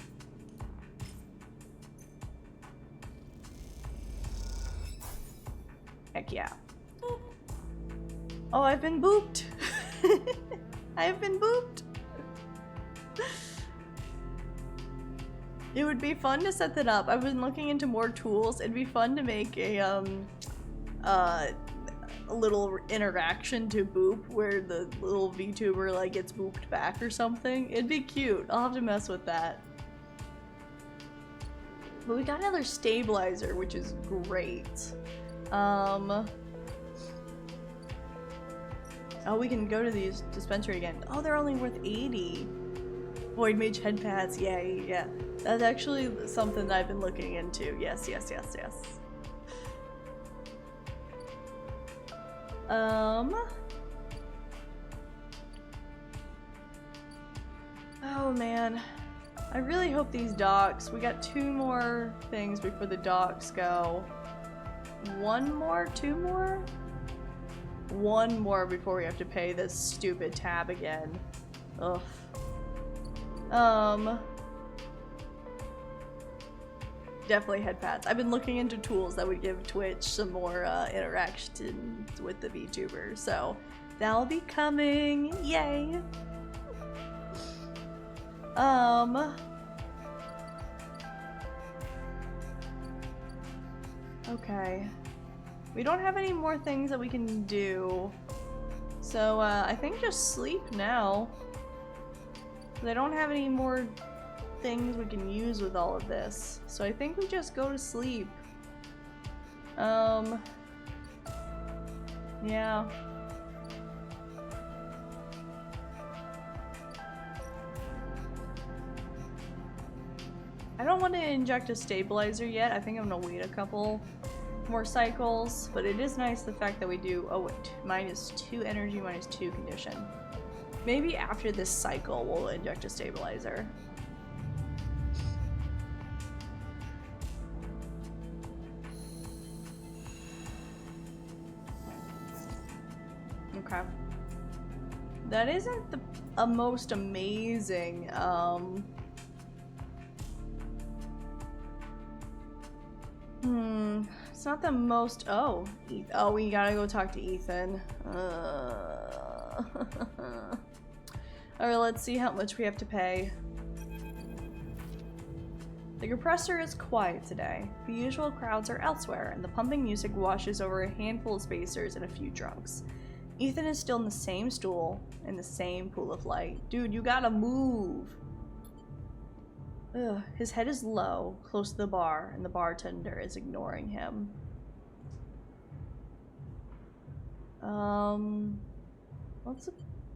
Heck yeah. Oh, I've been booped. I've been booped. It would be fun to set that up. I've been looking into more tools. It'd be fun to make a little interaction to boop where the little VTuber like gets booped back or something. It'd be cute. I'll have to mess with that. But we got another stabilizer, which is great. Oh, we can go to these dispensary again. Oh, they're only worth 80. Void Mage head pads. Yeah. That's actually something that I've been looking into. Yes, yes, yes, yes. Oh man. I really hope these docks, we got 2 more things before the docks go. 1 more? 2 more? 1 more before we have to pay this stupid tab again. Ugh. Definitely head pads. I've been looking into tools that would give Twitch some more interactions with the VTuber, so that'll be coming. Yay! Okay. We don't have any more things that we can do. So, I think just sleep now. I don't have any more things we can use with all of this. So I think we just go to sleep. Yeah. I don't want to inject a stabilizer yet. I think I'm gonna wait a couple more cycles, but it is nice the fact that we do, oh wait, -2 energy, -2 condition. Maybe after this cycle we'll inject a stabilizer. Okay. That isn't a most amazing, it's not the most, oh, we gotta go talk to Ethan. Alright, let's see how much we have to pay. The compressor is quiet today. The usual crowds are elsewhere, and the pumping music washes over a handful of spacers and a few drunks. Ethan is still in the same stool, in the same pool of light. Dude, you gotta move! Ugh, his head is low, close to the bar, and the bartender is ignoring him.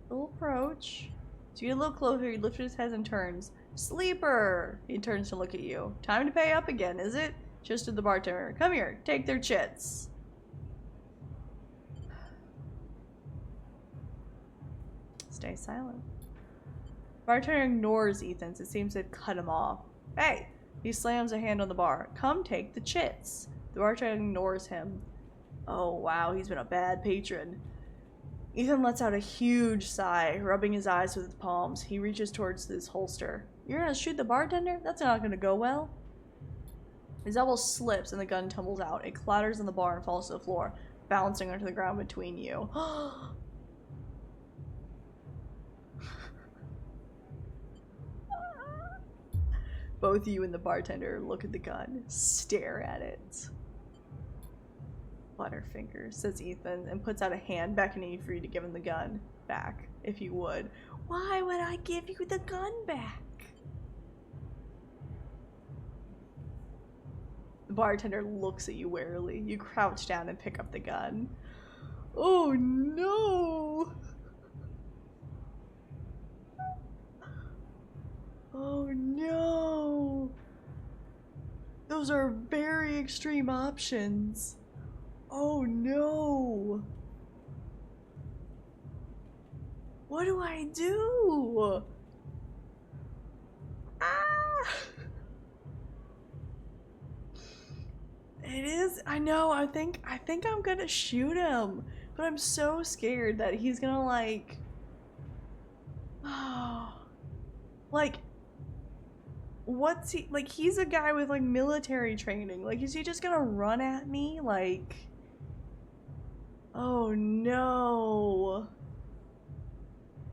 We'll approach. So you get a little closer, he lifts his head and turns. Sleeper! He turns to look at you. Time to pay up again, is it? Just to the bartender. Come here, take their chits. Stay silent. Bartender ignores Ethan's. It seems to cut him off. Hey! He slams a hand on the bar. Come take the chits. The bartender ignores him. Oh wow, he's been a bad patron. Ethan lets out a huge sigh, rubbing his eyes with his palms. He reaches towards his holster. You're gonna shoot the bartender? That's not gonna go well. His elbow slips and the gun tumbles out. It clatters on the bar and falls to the floor, bouncing onto the ground between you. Both you and the bartender look at the gun, stare at it. Butterfinger, says Ethan, and puts out a hand beckoning you for you to give him the gun back, if you would. Why would I give you the gun back? The bartender looks at you warily. You crouch down and pick up the gun. Oh no! Oh no! Those are very extreme options. Oh no! What do I do? Ah! It is, I know, I think I'm gonna shoot him. But I'm so scared that he's gonna like, oh, like, what's he, like, he's a guy with like military training. Like, is he just gonna run at me? Like, oh no.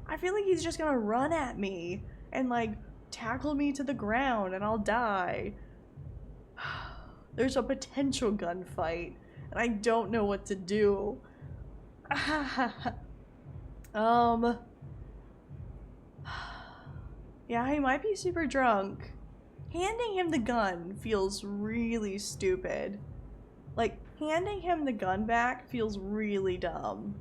I feel like he's just gonna run at me and like tackle me to the ground and I'll die. There's a potential gunfight and I don't know what to do. Yeah, he might be super drunk. Handing him the gun feels really stupid. Like, handing him the gun back feels really dumb.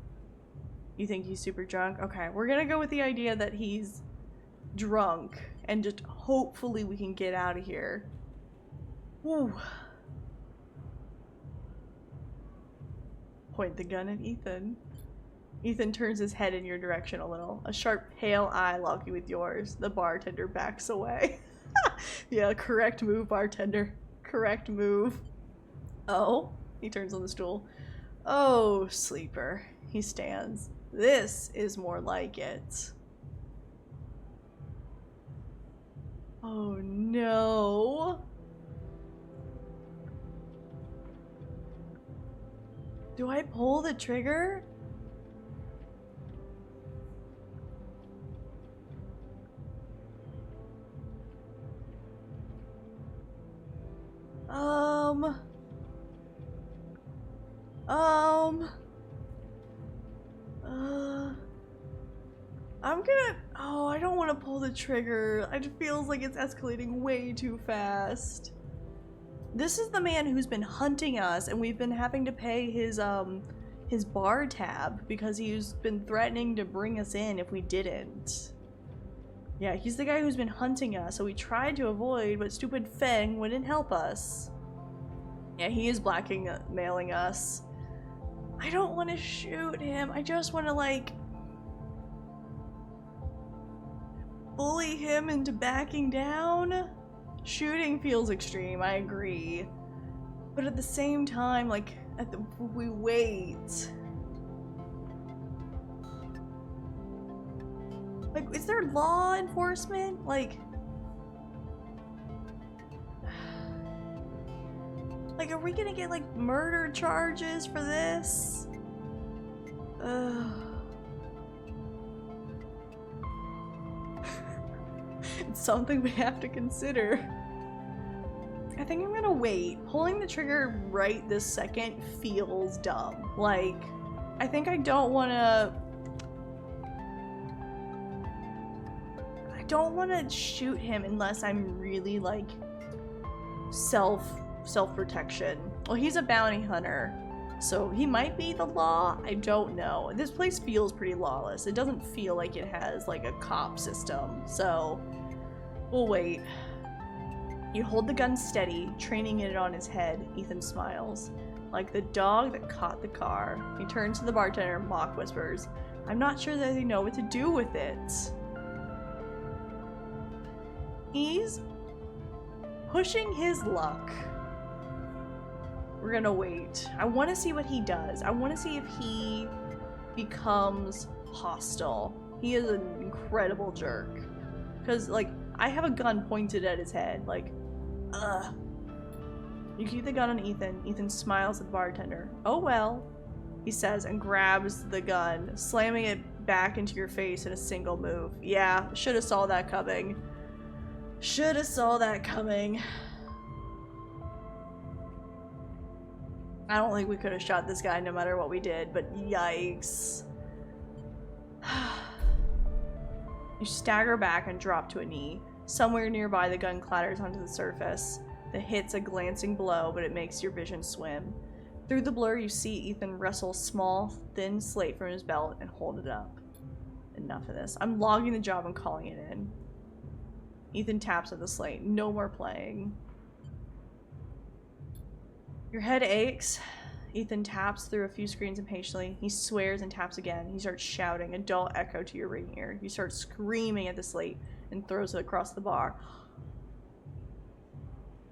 You think he's super drunk? Okay, we're gonna go with the idea that he's drunk and just hopefully we can get out of here. Woo. Point the gun at Ethan. Ethan turns his head in your direction a little. A sharp, pale eye locking with yours. The bartender backs away. Yeah, correct move, bartender. Correct move. Oh, he turns on the stool. Oh, sleeper. He stands. This is more like it. Oh no. Do I pull the trigger? I'm gonna, oh, I don't want to pull the trigger. It feels like it's escalating way too fast. This is the man who's been hunting us, and we've been having to pay his bar tab because he's been threatening to bring us in if we didn't. Yeah, he's the guy who's been hunting us, so we tried to avoid, but stupid Feng wouldn't help us. Yeah, he is blackmailing us. I don't want to shoot him. I just want to, like, bully him into backing down. Shooting feels extreme, I agree. But at the same time, like, we wait. Like, is there law enforcement? Like, are we gonna get, like, murder charges for this? It's something we have to consider. I think I'm gonna wait. Pulling the trigger right this second feels dumb. Like, I think I don't wanna shoot him unless I'm really, like, self-protection. Well, he's a bounty hunter, so he might be the law. I don't know. This place feels pretty lawless. It doesn't feel like it has, like, a cop system, so we'll wait. You hold the gun steady, training it on his head. Ethan smiles. Like the dog that caught the car. He turns to the bartender and mock whispers, "I'm not sure that they know what to do with it." He's pushing his luck. We're gonna wait. I want to see what he does. I want to see if he becomes hostile. He is an incredible jerk. Because, like, I have a gun pointed at his head. Like, ugh. You keep the gun on Ethan. Ethan smiles at the bartender. "Oh well," he says, and grabs the gun, slamming it back into your face in a single move. Yeah, shoulda saw that coming. Shoulda saw that coming. I don't think we could have shot this guy no matter what we did, but yikes. You stagger back and drop to a knee. Somewhere nearby, the gun clatters onto the surface. The hit's a glancing blow, but it makes your vision swim. Through the blur, you see Ethan wrestle a small, thin slate from his belt and hold it up. Enough of this. I'm logging the job and calling it in. Ethan taps at the slate. No more playing. Your head aches. Ethan taps through a few screens impatiently. He swears and taps again. He starts shouting, a dull echo to your ring ear. You start screaming at the slate and throws it across the bar.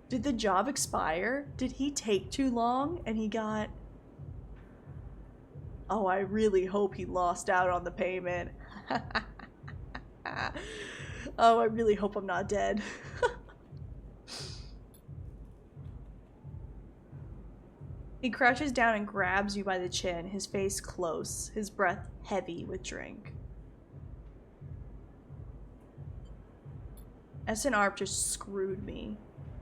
Did the job expire? Did he take too long and he got... Oh, I really hope he lost out on the payment. Oh, I really hope I'm not dead. He crouches down and grabs you by the chin, his face close, his breath heavy with drink. SNRP just screwed me.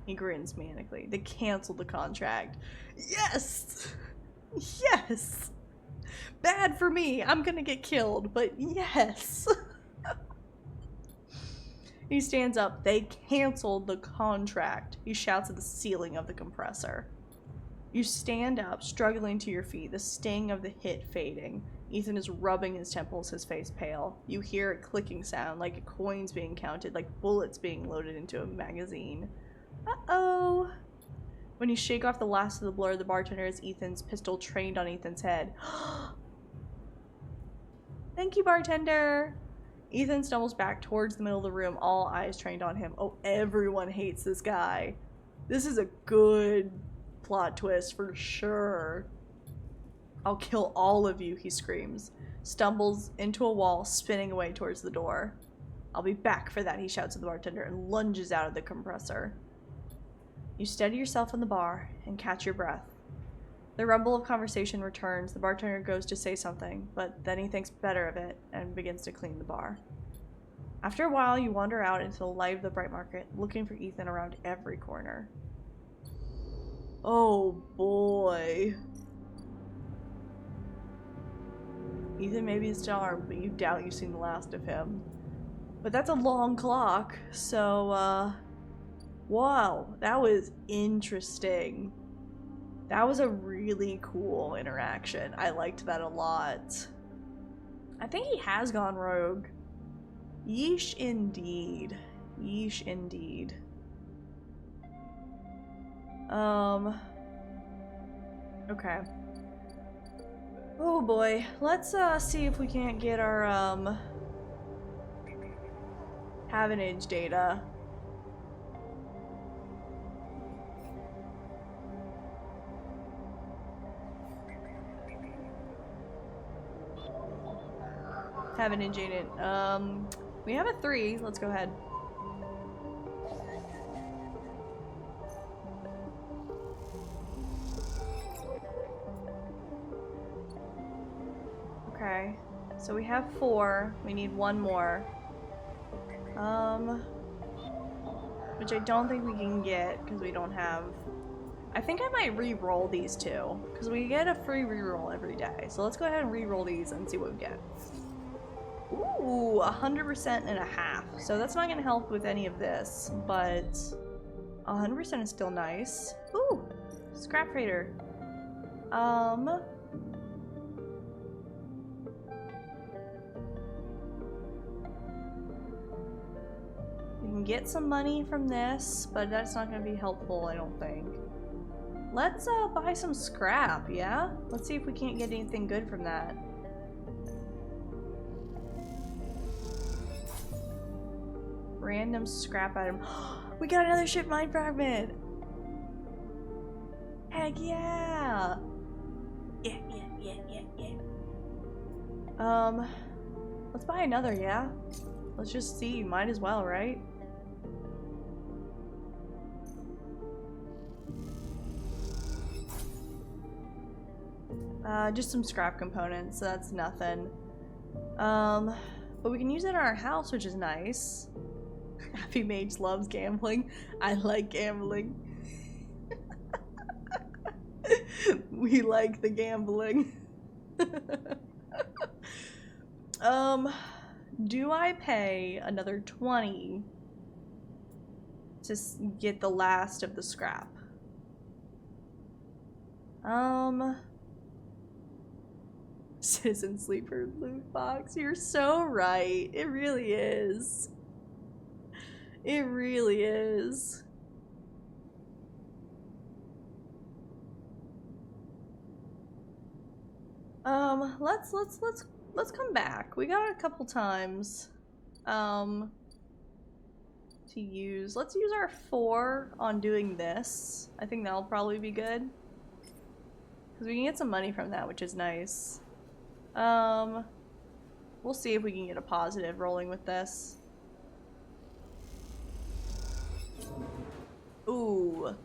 He grins manically. They canceled the contract. Yes! Yes! Bad for me. I'm gonna get killed, but yes! He stands up. They canceled the contract. He shouts at the ceiling of the compressor. You stand up, struggling to your feet, the sting of the hit fading. Ethan is rubbing his temples, his face pale. You hear a clicking sound, like coins being counted, like bullets being loaded into a magazine. Uh-oh. When you shake off the last of the blur, the bartender has Ethan's pistol trained on Ethan's head. Thank you, bartender. Ethan stumbles back towards the middle of the room, all eyes trained on him. Oh, everyone hates this guy. This is a good plot twist for sure. I'll kill all of you, he screams. Stumbles into a wall, spinning away towards the door. I'll be back for that, he shouts at the bartender and lunges out of the compressor. You steady yourself in the bar and catch your breath. The rumble of conversation returns. The bartender goes to say something, but then he thinks better of it and begins to clean the bar. After a while, you wander out into the light of the Bright Market, looking for Ethan around every corner. Oh boy. Ethan may be still armed, but you doubt you've seen the last of him. But that's a long clock, so, wow, that was interesting. That was a really cool interaction. I liked that a lot. I think he has gone rogue. Yeesh indeed. Yeesh indeed. Okay. Oh boy. Let's see if we can't get our Havenage data. Havenage agent. We have a 3. Let's go ahead. Okay, so we have 4. We need 1 more. Which I don't think we can get because we don't have. I think I might re-roll these 2 because we get a free re-roll every day. So let's go ahead and re-roll these and see what we get. Ooh, 100% and a half. So that's not gonna help with any of this, but 100% is still nice. Ooh, scrap freighter. We can get some money from this, but that's not gonna be helpful, I don't think. Let's buy some scrap, yeah? Let's see if we can't get anything good from that. Random scrap item. We got another ship mine fragment! Heck yeah! Yeah. Let's buy another, yeah? Let's just see, might as well, right? Just some scrap components, so that's nothing. But we can use it in our house, which is nice. Happy Mage loves gambling. I like gambling. We like the gambling. Do I pay another 20 to get the last of the scrap? Citizen Sleeper loot box. You're so right. It really is. It really is. Let's come back. We got a couple times to use. Let's use our 4 on doing this. I think that'll probably be good. Because we can get some money from that, which is nice. We'll see if we can get a positive rolling with this. Ooh.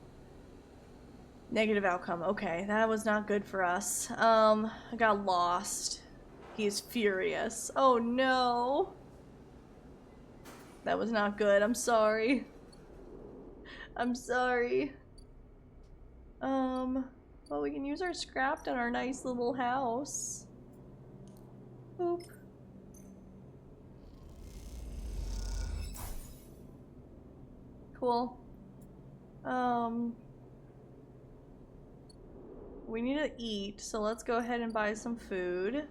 Negative outcome. Okay, that was not good for us. I got lost. He's furious. Oh no. That was not good. I'm sorry. I'm sorry. Well, we can use our scrap on our nice little house. Boop. Cool. we need to eat, so let's go ahead and buy some food.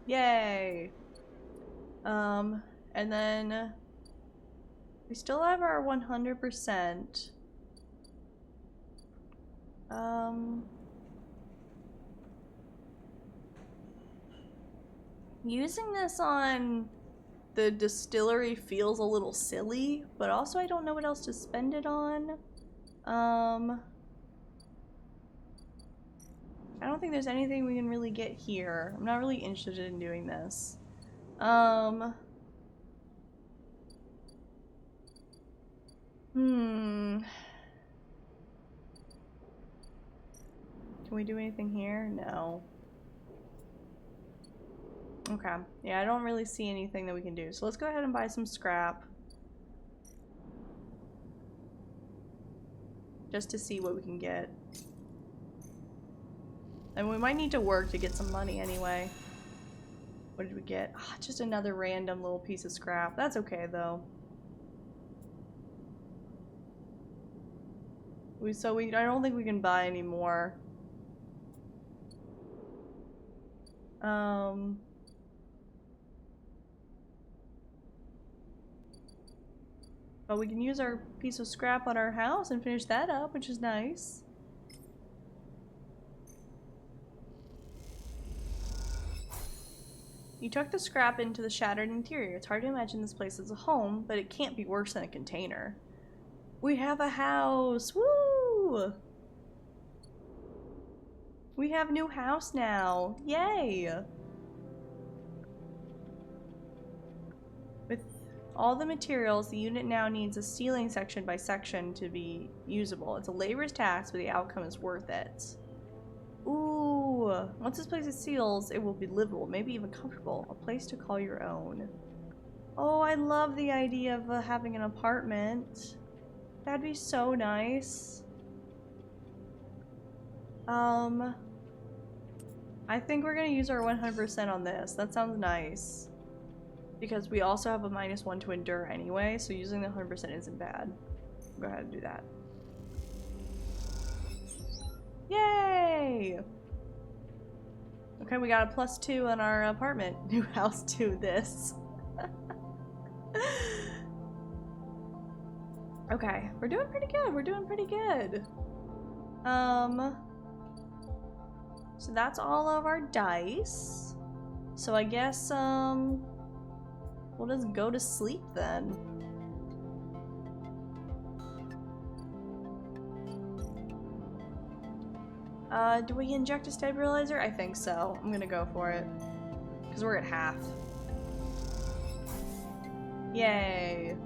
Yay! And then we still have our 100%. Using this on the distillery feels a little silly, but also I don't know what else to spend it on. I don't think there's anything we can really get here. I'm not really interested in doing this. Can we do anything here? No. Okay. Yeah, I don't really see anything that we can do. So let's go ahead and buy some scrap. Just to see what we can get. And we might need to work to get some money anyway. What did we get? Ah, just another random little piece of scrap. That's okay though. I don't think we can buy any more. But we can use our piece of scrap on our house and finish that up, which is nice. You tuck the scrap into the shattered interior. It's hard to imagine this place as a home, but it can't be worse than a container. We have a house! Woo! We have a new house now! Yay! With all the materials, the unit now needs a ceiling section by section to be usable. It's a laborious task, but the outcome is worth it. Ooh! Once this place is sealed, it will be livable, maybe even comfortable. A place to call your own. Oh, I love the idea of having an apartment. That'd be so nice. I think we're gonna use our 100% on this. That sounds nice. Because we also have a -1 to endure anyway, so using the 100% isn't bad. Go ahead and do that. Yay! Okay, we got a +2 on our apartment. New house to this. Okay, we're doing pretty good. We're doing pretty good. So that's all of our dice. So I guess, we'll just go to sleep then. Do we inject a stabilizer? I think so. I'm gonna go for it. Because we're at half. Yay!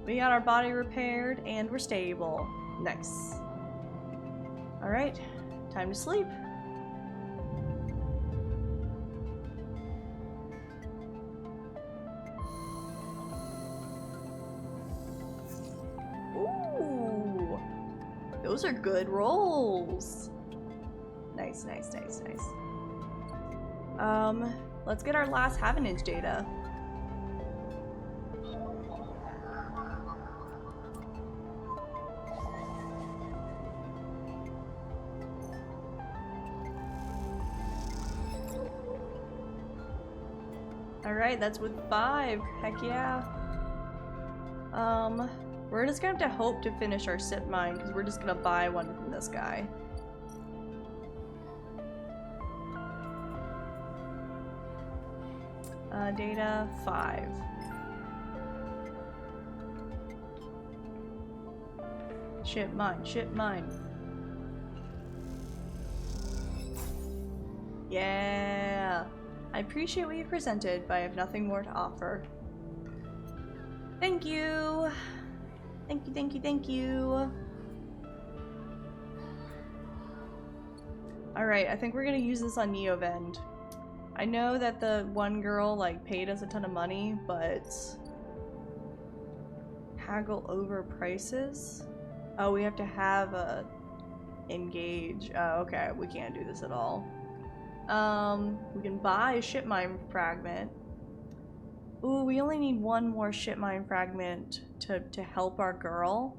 We got our body repaired and we're stable. Nice. Alright, time to sleep. Ooh! Those are good rolls. Nice, nice, nice, nice. Let's get our last half-an-inch data. Alright, that's with 5. Heck yeah. We're just gonna have to hope to finish our sip mine, because we're just gonna buy one from this guy. Data 5. Ship mine, ship mine. Yeah. I appreciate what you presented, but I have nothing more to offer. Thank you. Thank you, thank you, thank you. Alright, I think we're gonna use this on Neovend. I know that the one girl, like, paid us a ton of money, but... haggle over prices? Oh, we have to have a... engage. Oh, okay, we can't do this at all. We can buy a ship mine fragment. Ooh, we only need one more ship mine fragment to help our girl.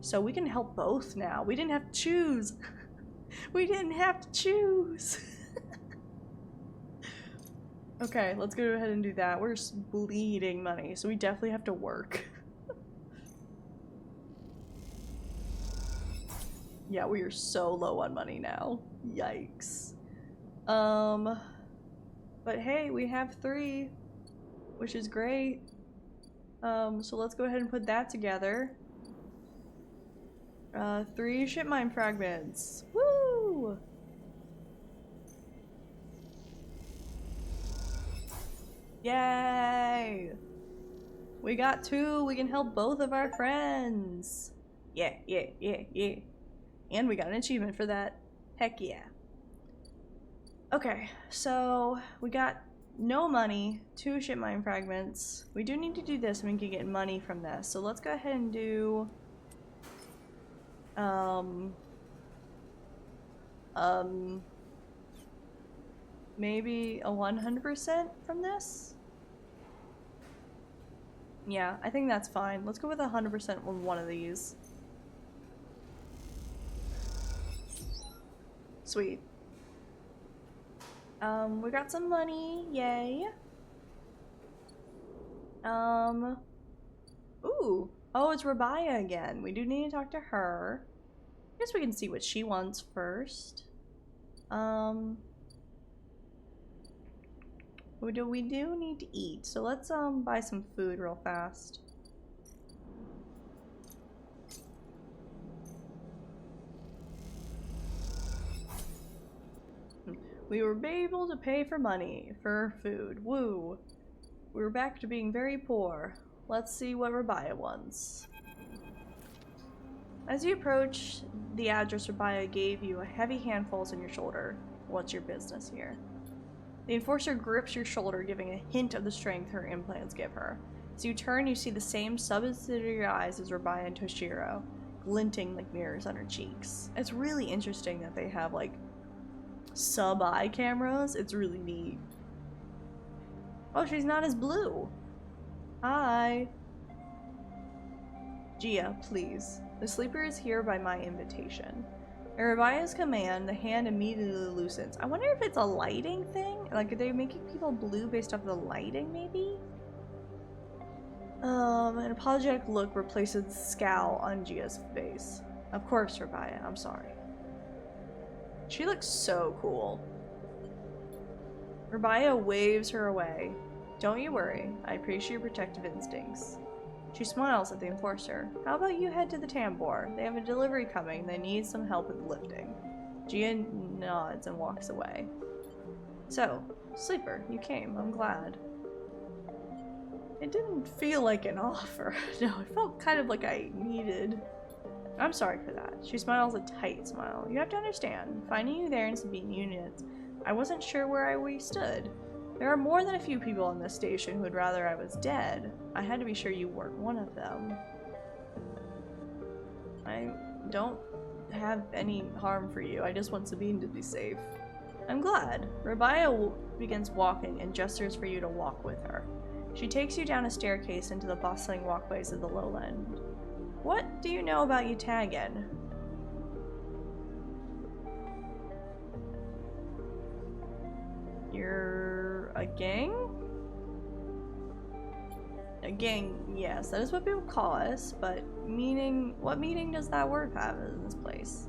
So we can help both now. We didn't have to choose. We didn't have to choose. Okay, let's go ahead and do that. We're bleeding money, so we definitely have to work. Yeah, we are so low on money now. Yikes. But hey, we have 3, which is great. So let's go ahead and put that together. 3 ship mine fragments. Woo! Yay! We got 2. We can help both of our friends. Yeah, yeah, yeah, yeah. And we got an achievement for that. Heck yeah. Okay, so we got no money, 2 ship mine fragments. We do need to do this and we can get money from this. So let's go ahead and do maybe a 100% from this? Yeah, I think that's fine. Let's go with 100% on one of these. Sweet. We got some money, yay. Ooh. Oh, it's Rabia again. We do need to talk to her. I guess we can see what she wants first. We do need to eat, so let's buy some food real fast. We were able to pay for money for food. Woo! We were back to being very poor. Let's see what Rabia wants. As you approach the address Rabia gave you, a heavy hand falls on your shoulder. What's your business here? The enforcer grips your shoulder, giving a hint of the strength her implants give her. As you turn, you see the same subsidiary eyes as Rabia and Toshiro, glinting like mirrors on her cheeks. It's really interesting that they have, like, sub-eye cameras. It's really neat. Oh, she's not as blue. Hi. Gia, please. The sleeper is here by my invitation. At Rabia's command, the hand immediately loosens. I wonder if it's a lighting thing? Like, are they making people blue based off the lighting, maybe? An apologetic look replaces the scowl on Gia's face. Of course, Rabia, I'm sorry. She looks so cool. Rabia waves her away. Don't you worry, I appreciate your protective instincts. She smiles at the enforcer. How about you head to the Tambor? They have a delivery coming. They need some help with lifting. Gia nods and walks away. So, sleeper, you came. I'm glad. It didn't feel like an offer. No, it felt kind of like I needed. I'm sorry for that. She smiles a tight smile. You have to understand, finding you there in Sabine units, I wasn't sure where we stood. There are more than a few people on this station who would rather I was dead. I had to be sure you weren't one of them. I don't have any harm for you. I just want Sabine to be safe. I'm glad. Rabia begins walking and gestures for you to walk with her. She takes you down a staircase into the bustling walkways of the lowland. What do you know about Utagan? You're a gang? A gang, yes, that is what people call us, but what meaning does that word have in this place?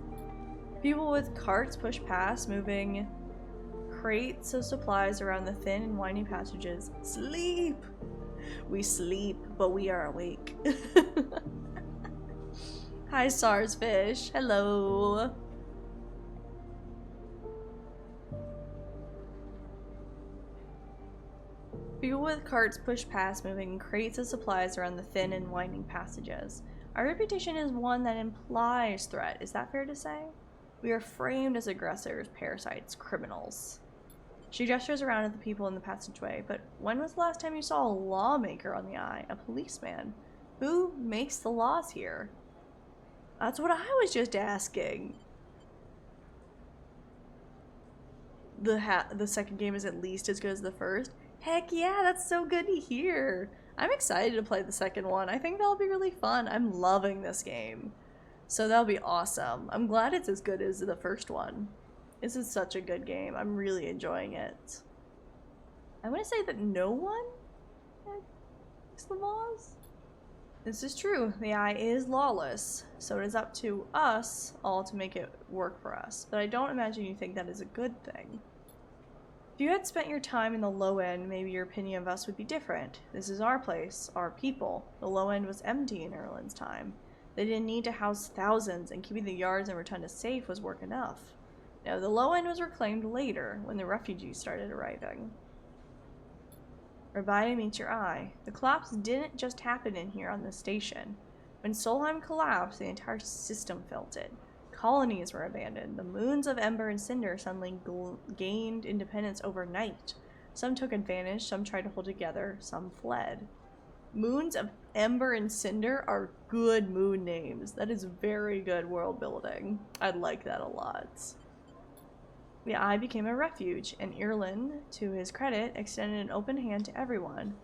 People with carts push past, moving crates of supplies around the thin and winding passages. Sleep! We sleep, but we are awake. Hi, Sarsfish. Hello. People with carts push past, moving crates of supplies around the thin and winding passages. Our reputation is one that implies threat. Is that fair to say? We are framed as aggressors, parasites, criminals. She gestures around at the people in the passageway. But when was the last time you saw a lawmaker on the eye? A policeman? Who makes the laws here? That's what I was just asking. The second game is at least as good as the first. Heck yeah, that's so good to hear. I'm excited to play the second one. I think that'll be really fun. I'm loving this game. So that'll be awesome. I'm glad it's as good as the first one. This is such a good game. I'm really enjoying it. I want to say that no one breaks the laws. This is true. The AI is lawless, so it is up to us all to make it work for us. But I don't imagine you think that is a good thing. If you had spent your time in the low end, maybe your opinion of us would be different. This is our place, our people. The low end was empty in Erlen's time. They didn't need to house thousands, and keeping the yards and rotunda safe was work enough. Now, the low end was reclaimed later, when the refugees started arriving. Rabia meets your eye. The collapse didn't just happen in here on the station. When Solheim collapsed, the entire system felt it. Colonies were abandoned. The moons of Ember and Cinder suddenly gained independence overnight. Some took advantage, some tried to hold together, some fled. Moons of Ember and Cinder are good moon names. That is very good world building. I like that a lot. The Eye became a refuge, and Erlen, to his credit, extended an open hand to everyone.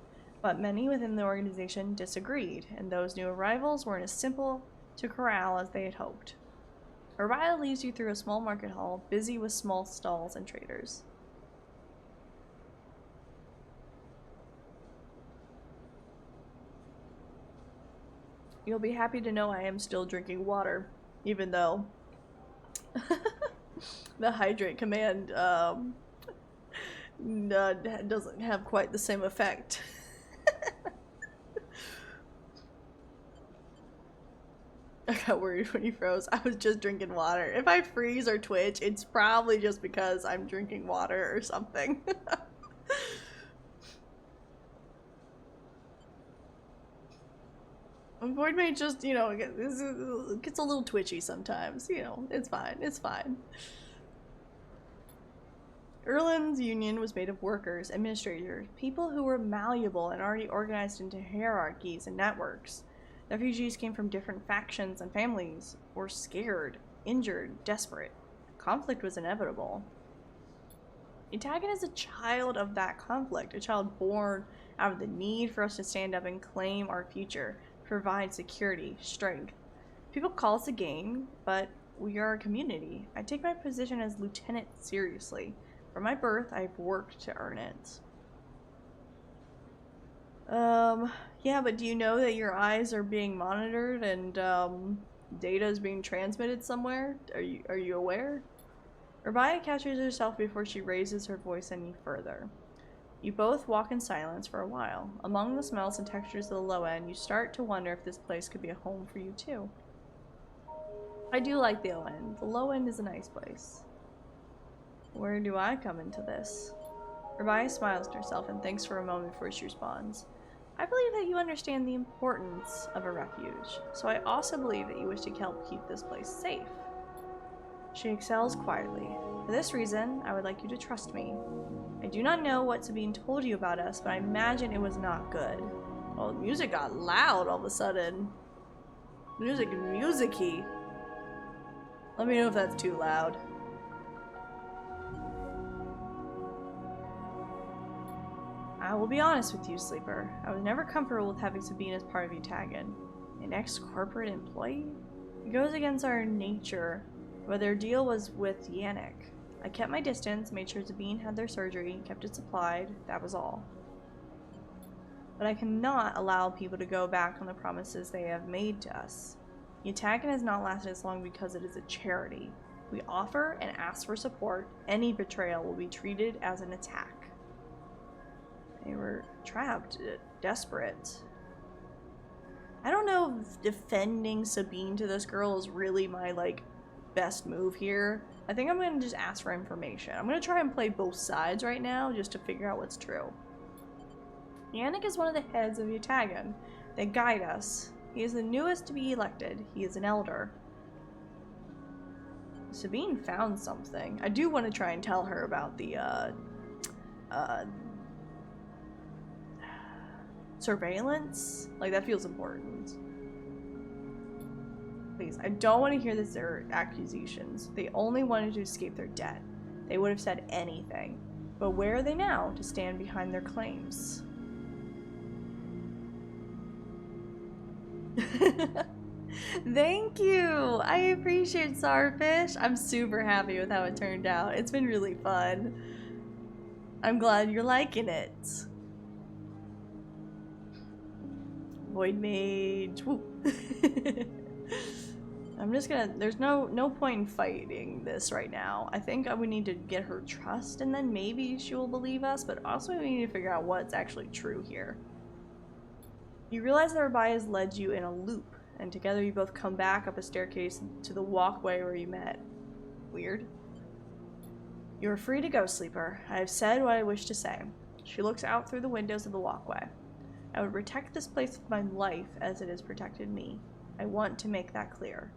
But many within the organization disagreed, and those new arrivals weren't as simple to corral as they had hoped. Rabia leads you through a small market hall, busy with small stalls and traders. You'll be happy to know I am still drinking water, even though the hydrate command doesn't have quite the same effect. I got worried when you froze. I was just drinking water. If I freeze or twitch, it's probably just because I'm drinking water or something. Void Mage just, you know, gets a little twitchy sometimes. You know, it's fine. It's fine. Erlen's union was made of workers, administrators, people who were malleable and already organized into hierarchies and networks. The refugees came from different factions and families, were scared, injured, desperate. Conflict was inevitable. Itagan is a child of that conflict, a child born out of the need for us to stand up and claim our future, provide security, strength. People call us a gang, but we are a community. I take my position as lieutenant seriously. From my birth, I've worked to earn it. Yeah, but do you know that your eyes are being monitored and, data is being transmitted somewhere? Are you aware? Rabia catches herself before she raises her voice any further. You both walk in silence for a while. Among the smells and textures of the low end, you start to wonder if this place could be a home for you too. I do like the low end. The low end is a nice place. Where do I come into this? Rabia smiles to herself and thinks for a moment before she responds. I believe that you understand the importance of a refuge, so I also believe that you wish to help keep this place safe. She exhales quietly. For this reason, I would like you to trust me. I do not know what's being told you about us, but I imagine it was not good. Well, the music got loud all of a sudden. Music-y. Let me know if that's too loud. I will be honest with you, Sleeper. I was never comfortable with having Sabine as part of Itagan. An ex-corporate employee? It goes against our nature, but their deal was with Yannick. I kept my distance, made sure Sabine had their surgery, kept it supplied, that was all. But I cannot allow people to go back on the promises they have made to us. Itagan has not lasted as long because it is a charity. We offer and ask for support. Any betrayal will be treated as an attack. They were trapped, desperate. I don't know if defending Sabine to this girl is really my, like, best move here. I think I'm gonna just ask for information. I'm gonna try and play both sides right now just to figure out what's true. Yannick is one of the heads of Itagan. They guide us. He is the newest to be elected. He is an elder. Sabine found something. I do want to try and tell her about the, surveillance? Like, that feels important. Please, I don't want to hear their accusations. They only wanted to escape their debt. They would have said anything. But where are they now to stand behind their claims? Thank you! I appreciate Starfish. I'm super happy with how it turned out. It's been really fun. I'm glad you're liking it. Void Mage. Woo. I'm just gonna, there's no point in fighting this right now. I think we need to get her trust and then maybe she will believe us, but also we need to figure out what's actually true here. You realize that Rabai has led you in a loop, and together you both come back up a staircase to the walkway where you met. Weird. You are free to go, Sleeper. I have said what I wish to say. She looks out through the windows of the walkway. I would protect this place with my life as it has protected me. I want to make that clear.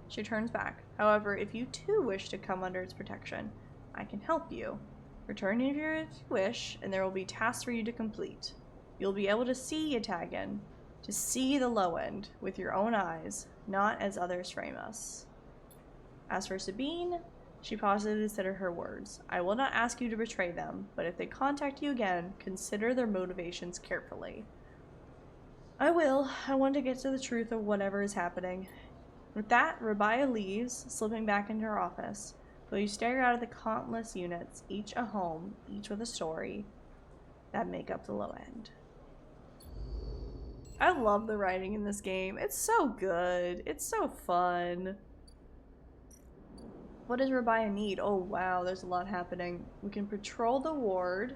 She turns back. However, if you too wish to come under its protection, I can help you. Return here if you wish, and there will be tasks for you to complete. You'll be able to see Yatagan, to see the low end with your own eyes, not as others frame us. As for Sabine, she paused to consider her words. I will not ask you to betray them, but if they contact you again, consider their motivations carefully. I will. I want to get to the truth of whatever is happening. With that, Rabia leaves, slipping back into her office. But you stare out at the countless units, each a home, each with a story, that make up the low end. I love the writing in this game. It's so good. It's so fun. What does Rabia need? Oh wow, there's a lot happening. We can patrol the ward,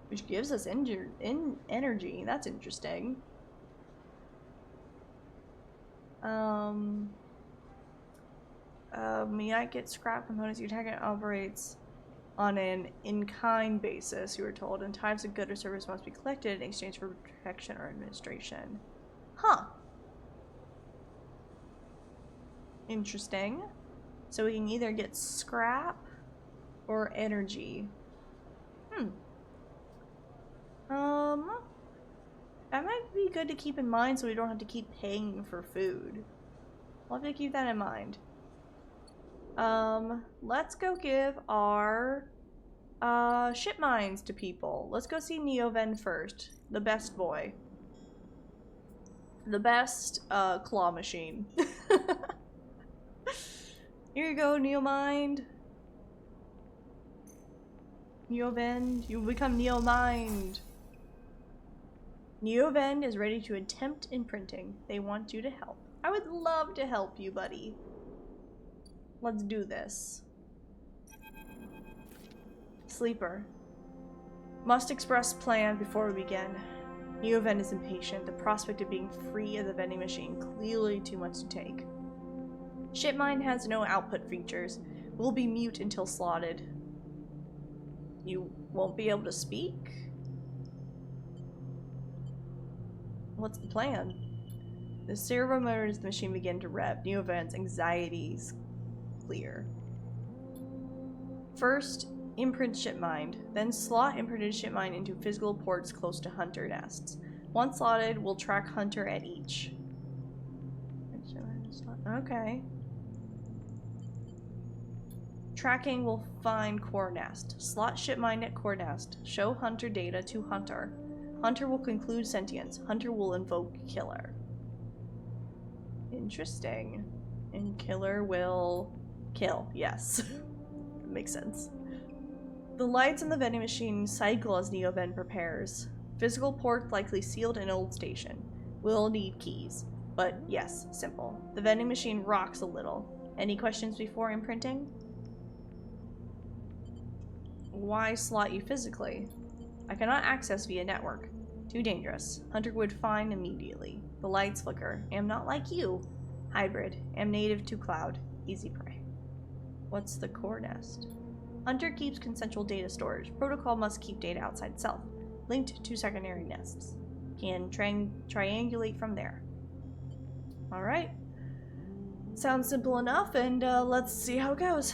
which gives us energy. That's interesting. You might get scrap components. Your target operates on an in-kind basis, you were told, and types of good or service must be collected in exchange for protection or administration. Huh. Interesting. So we can either get scrap or energy. That might be good to keep in mind so we don't have to keep paying for food. I'll have to keep that in mind. Let's go give our ship mines to people. Let's go see Neoven first. The best boy. The best claw machine. Here you go, Neomind. Neoven, you become Neomind. Neoven is ready to attempt imprinting. They want you to help. I would love to help you, buddy. Let's do this. Sleeper. Must express plan before we begin. Neoven is impatient. The prospect of being free of the vending machine clearly too much to take. Shipmine has no output features. We'll be mute until slotted. You won't be able to speak? What's the plan? The servo motors of the machine begin to rev. Neoven's anxieties clear. First, imprint shipmind, then slot imprinted shipmind into physical ports close to hunter nests. Once slotted, we'll track hunter at each. Okay. Tracking will find core nest. Slot shipmind at core nest. Show hunter data to hunter. Hunter will conclude sentience. Hunter will invoke killer. Interesting. And killer will kill. Yes. Makes sense. The lights in the vending machine cycle as Neoven prepares. Physical port likely sealed in old station. We'll need keys. But yes, simple. The vending machine rocks a little. Any questions before imprinting? Why slot you physically? I cannot access via network. Too dangerous. Hunter would find immediately. The lights flicker. Am not like you. Hybrid. Am native to cloud. Easy prey. What's the core nest? Hunter keeps consensual data storage. Protocol must keep data outside self. Linked to secondary nests. Can triangulate from there. Alright. Sounds simple enough, and let's see how it goes.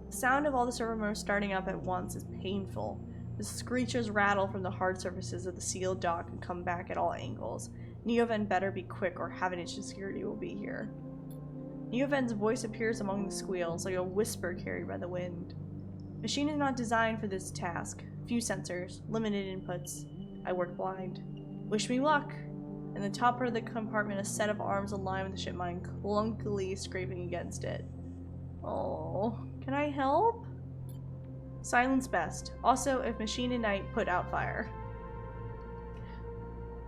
The sound of all the servo motors starting up at once is painful. The screeches rattle from the hard surfaces of the sealed dock and come back at all angles. Neoven better be quick or Havenage security will be here. Neoven's voice appears among the squeals like a whisper carried by the wind. Machine is not designed for this task. Few sensors, limited inputs. I work blind. Wish me luck. In the top part of the compartment, a set of arms aligned with the ship mine, clunkily scraping against it. Oh, can I help? Silence best. Also, if machine ignite, put out fire.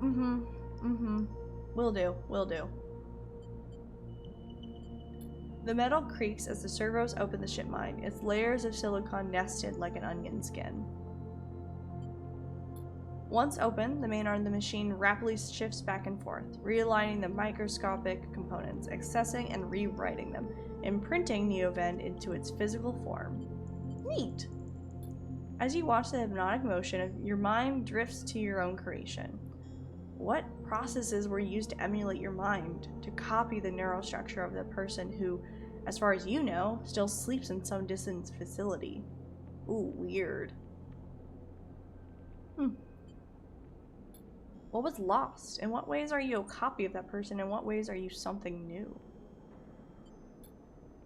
Will do, will do. The metal creaks as the servos open the ship mine, its layers of silicon nested like an onion skin. Once open, the main arm of the machine rapidly shifts back and forth, realigning the microscopic components, accessing and rewriting them, imprinting Neovend into its physical form. Neat! As you watch the hypnotic motion, your mind drifts to your own creation. What processes were used to emulate your mind, to copy the neural structure of the person who, as far as you know, still sleeps in some distant facility? Ooh, weird. What was lost? In what ways are you a copy of that person? In what ways are you something new?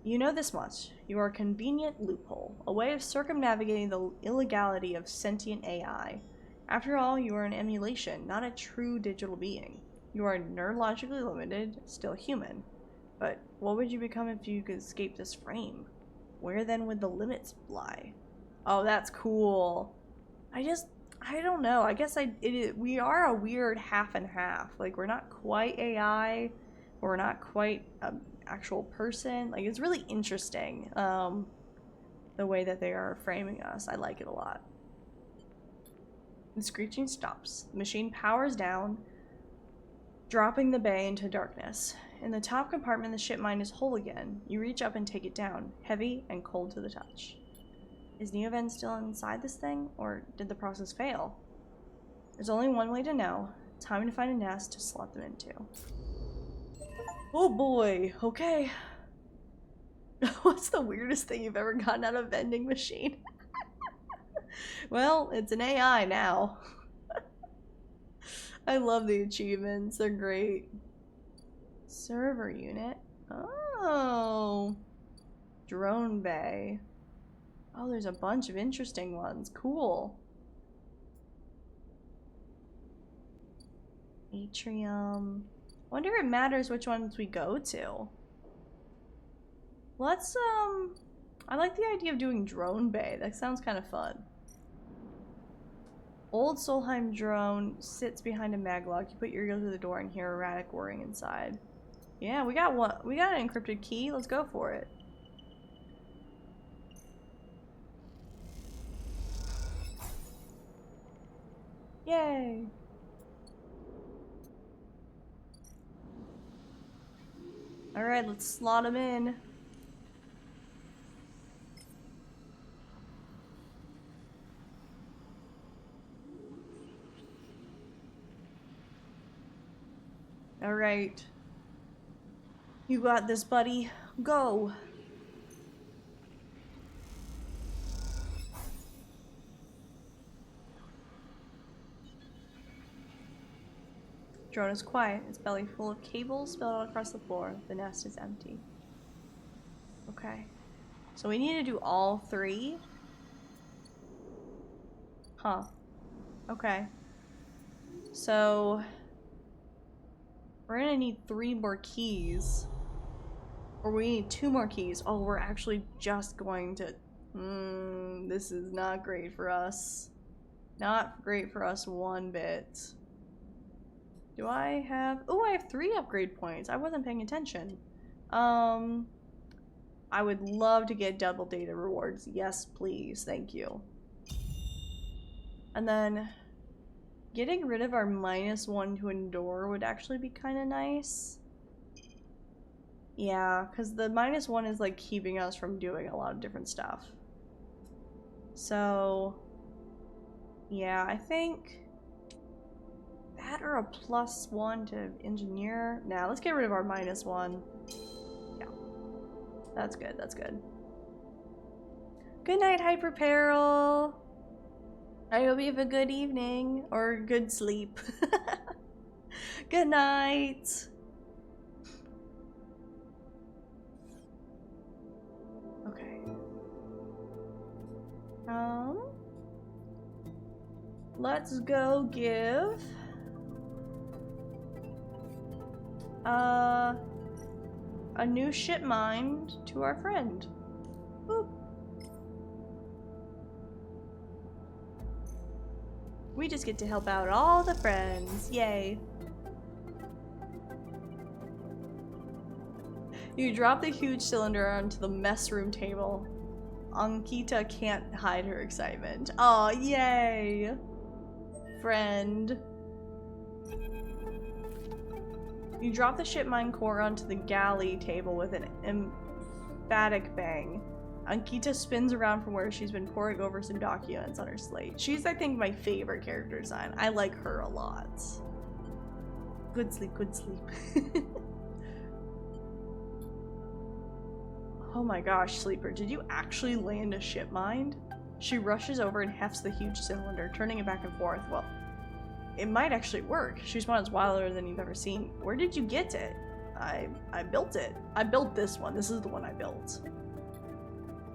You know this much. You are a convenient loophole, a way of circumnavigating the illegality of sentient AI. After all, you are an emulation, not a true digital being. You are neurologically limited, still human. But what would you become if you could escape this frame? Where then would the limits lie? Oh, that's cool. I don't know. I guess we are a weird half and half. Like, we're not quite AI, or we're not quite an actual person. Like, it's really interesting, the way that they are framing us. I like it a lot. The screeching stops. The machine powers down, dropping the bay into darkness. In the top compartment, the ship mine is whole again. You reach up and take it down, heavy and cold to the touch. Is Neovend still inside this thing, or did the process fail? There's only one way to know. Time to find a nest to slot them into. Oh boy, okay. What's the weirdest thing you've ever gotten out of a vending machine? Well, it's an AI now. I love the achievements, they're great. Server unit. Oh. Drone bay. Oh, there's a bunch of interesting ones. Cool. Atrium. Wonder if it matters which ones we go to. Let's, I like the idea of doing drone bay. That sounds kind of fun. Old Solheim drone sits behind a maglock. You put your ear to the door and hear erratic whirring inside. Yeah, we got one. We got an encrypted key. Let's go for it. Yay! Alright, let's slot them in. Alright. You got this, buddy. Go! Drone is quiet, its belly full of cables spilled out across the floor. The nest is empty. Okay. So we need to do all three? Huh. Okay. So we're gonna need 3 more keys. Or we need 2 more keys. Oh, we're actually just going to... this is not great for us. Not great for us one bit. Do I have... Oh, I have 3 upgrade points. I wasn't paying attention. I would love to get double data rewards. Yes, please. Thank you. And then getting rid of our -1 to endure would actually be kind of nice. Yeah, because the -1 is like keeping us from doing a lot of different stuff. So, yeah, I think that or a +1 to engineer. Nah, let's get rid of our -1. Yeah, that's good, that's good. Good night, Hyper Peril. I hope you have a good evening or good sleep. Good night. Okay. Let's go give a new ship mind to our friend. Boop. We just get to help out all the friends. Yay. You drop the huge cylinder onto the mess room table. Ankita can't hide her excitement. Aw, yay! Friend. You drop the ship mine core onto the galley table with an emphatic bang. Ankita spins around from where she's been poring over some documents on her slate. She's, I think, my favorite character design. I like her a lot. Good sleep, good sleep. Oh my gosh, Sleeper, did you actually land a ship mine? She rushes over and hefts the huge cylinder, turning it back and forth. Well, it might actually work. She's one that's wilder than you've ever seen. Where did you get it? I built it. I built this one. This is the one I built.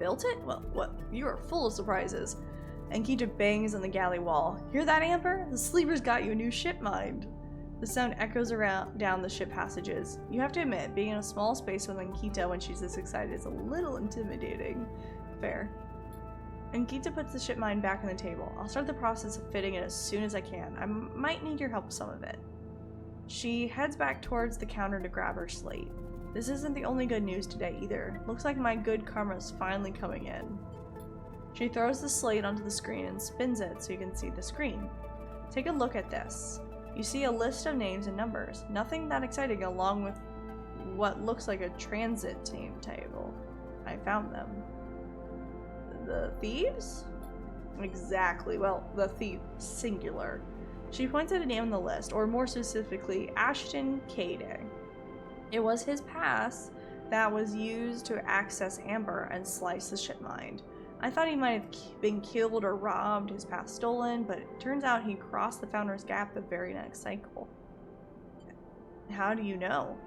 Built it? Well, what? You are full of surprises. Ankita bangs on the galley wall. Hear that, Amber? The Sleeper's got you a new ship mine. The sound echoes around down the ship passages. You have to admit, being in a small space with Ankita when she's this excited is a little intimidating. Fair. Ankita puts the ship mine back on the table. I'll start the process of fitting it as soon as I can. I might need your help with some of it. She heads back towards the counter to grab her slate. This isn't the only good news today either. Looks like my good karma's finally coming in. She throws the slate onto the screen and spins it so you can see the screen. Take a look at this. You see a list of names and numbers. Nothing that exciting along with what looks like a transit team table. I found them. The thieves? Exactly. Well, the thief, singular. She points at a name on the list, or more specifically, Ashton Cade. It was his pass that was used to access Amber and slice the ship mine. I thought he might have been killed or robbed, his pass stolen, but it turns out he crossed the Founder's Gap the very next cycle. How do you know?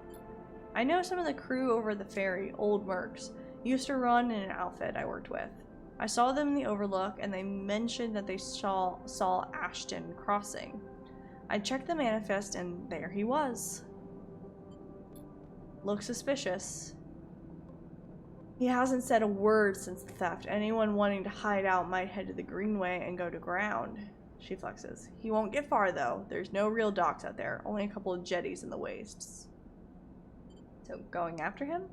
I know some of the crew over the ferry, old mercs, used to run in an outfit I worked with. I saw them in the Overlook, and they mentioned that they saw Ashton crossing. I checked the manifest, and there he was. Looks suspicious. He hasn't said a word since the theft. Anyone wanting to hide out might head to the Greenway and go to ground. She flexes. He won't get far, though. There's no real docks out there. Only a couple of jetties in the wastes. So, going after him?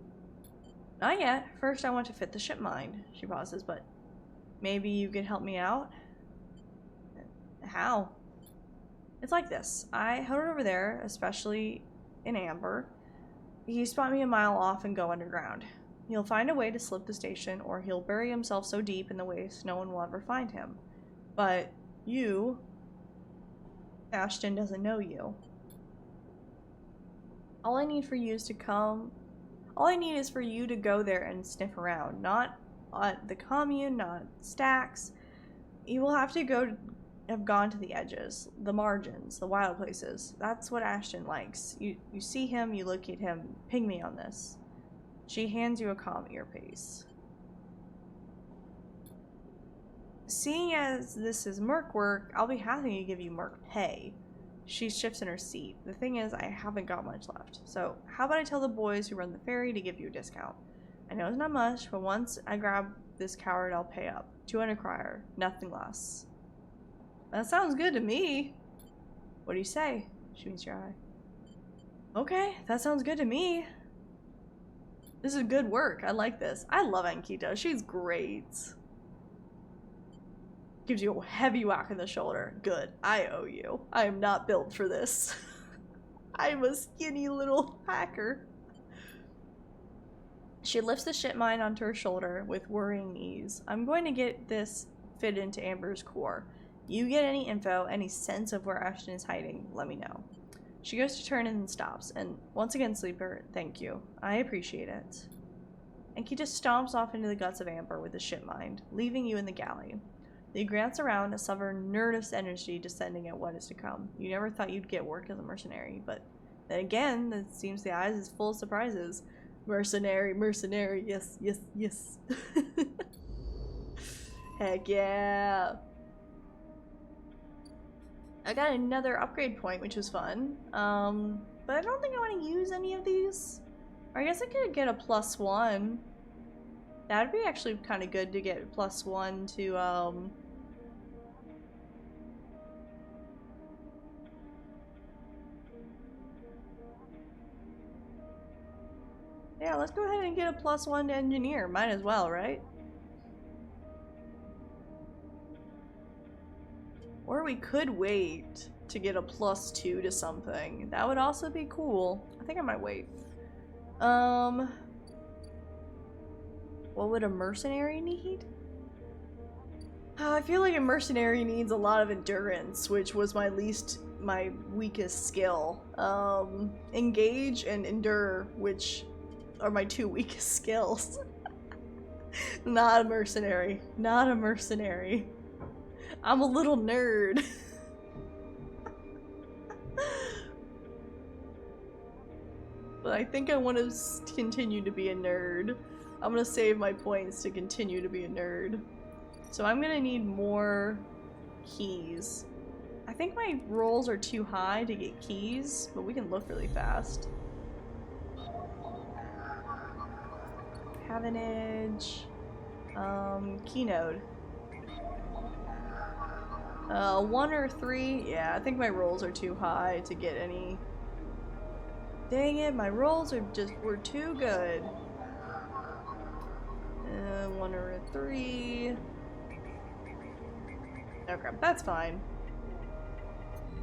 Not yet. First, I want to fit the ship mine. She pauses, but maybe you could help me out? How? It's like this. I head over there, especially in Amber. You spot me a mile off and go underground. He'll find a way to slip the station, or he'll bury himself so deep in the waste no one will ever find him. But you, Ashton doesn't know you. All I need is for you to go there and sniff around. Not at the commune, not stacks. You will have gone to the edges, the margins, the wild places. That's what Ashton likes. You see him, you look at him, ping me on this. She hands you a comm earpiece. Seeing as this is merc work, I'll be happy to give you merc pay. She shifts in her seat. The thing is, I haven't got much left. So, how about I tell the boys who run the ferry to give you a discount? I know it's not much, but once I grab this coward, I'll pay up. 200 crier, nothing less. That sounds good to me. What do you say? She meets your eye. Okay, that sounds good to me. This is good work. I like this. I love Ankita. She's great. Gives you a heavy whack in the shoulder. Good. I owe you. I am not built for this. I'm a skinny little hacker. She lifts the ship mine onto her shoulder with worrying ease. I'm going to get this fit into Amber's core. You get any info, any sense of where Ashton is hiding, let me know. She goes to turn and then stops. And once again, Sleeper, thank you. I appreciate it. Ankita stomps off into the guts of Amber with the ship mine, leaving you in the galley. You glance around, a sudden nervous energy descending at what is to come. You never thought you'd get work as a mercenary, but then again, it seems the eyes is full of surprises. Mercenary, mercenary, yes, yes, yes. Heck yeah. I got another upgrade point, which was fun. But I don't think I want to use any of these. Or I guess I could get a +1. That'd be actually kind of good to get +1 to, yeah, let's go ahead and get a +1 to engineer. Might as well, right? Or we could wait to get a +2 to something. That would also be cool. I think I might wait. What would a mercenary need? I feel like a mercenary needs a lot of endurance, which was my weakest skill. Engage and endure, which are my 2 weakest skills. Not a mercenary. Not a mercenary. I'm a little nerd. But I think I want to continue to be a nerd. I'm gonna save my points to continue to be a nerd. So I'm gonna need more keys. I think my rolls are too high to get keys, but we can look really fast. Cavenage. Keynode. 1 or 3? Yeah, I think my rolls are too high to get any. Dang it, my rolls were too good. 1 or a 3. Okay, that's fine.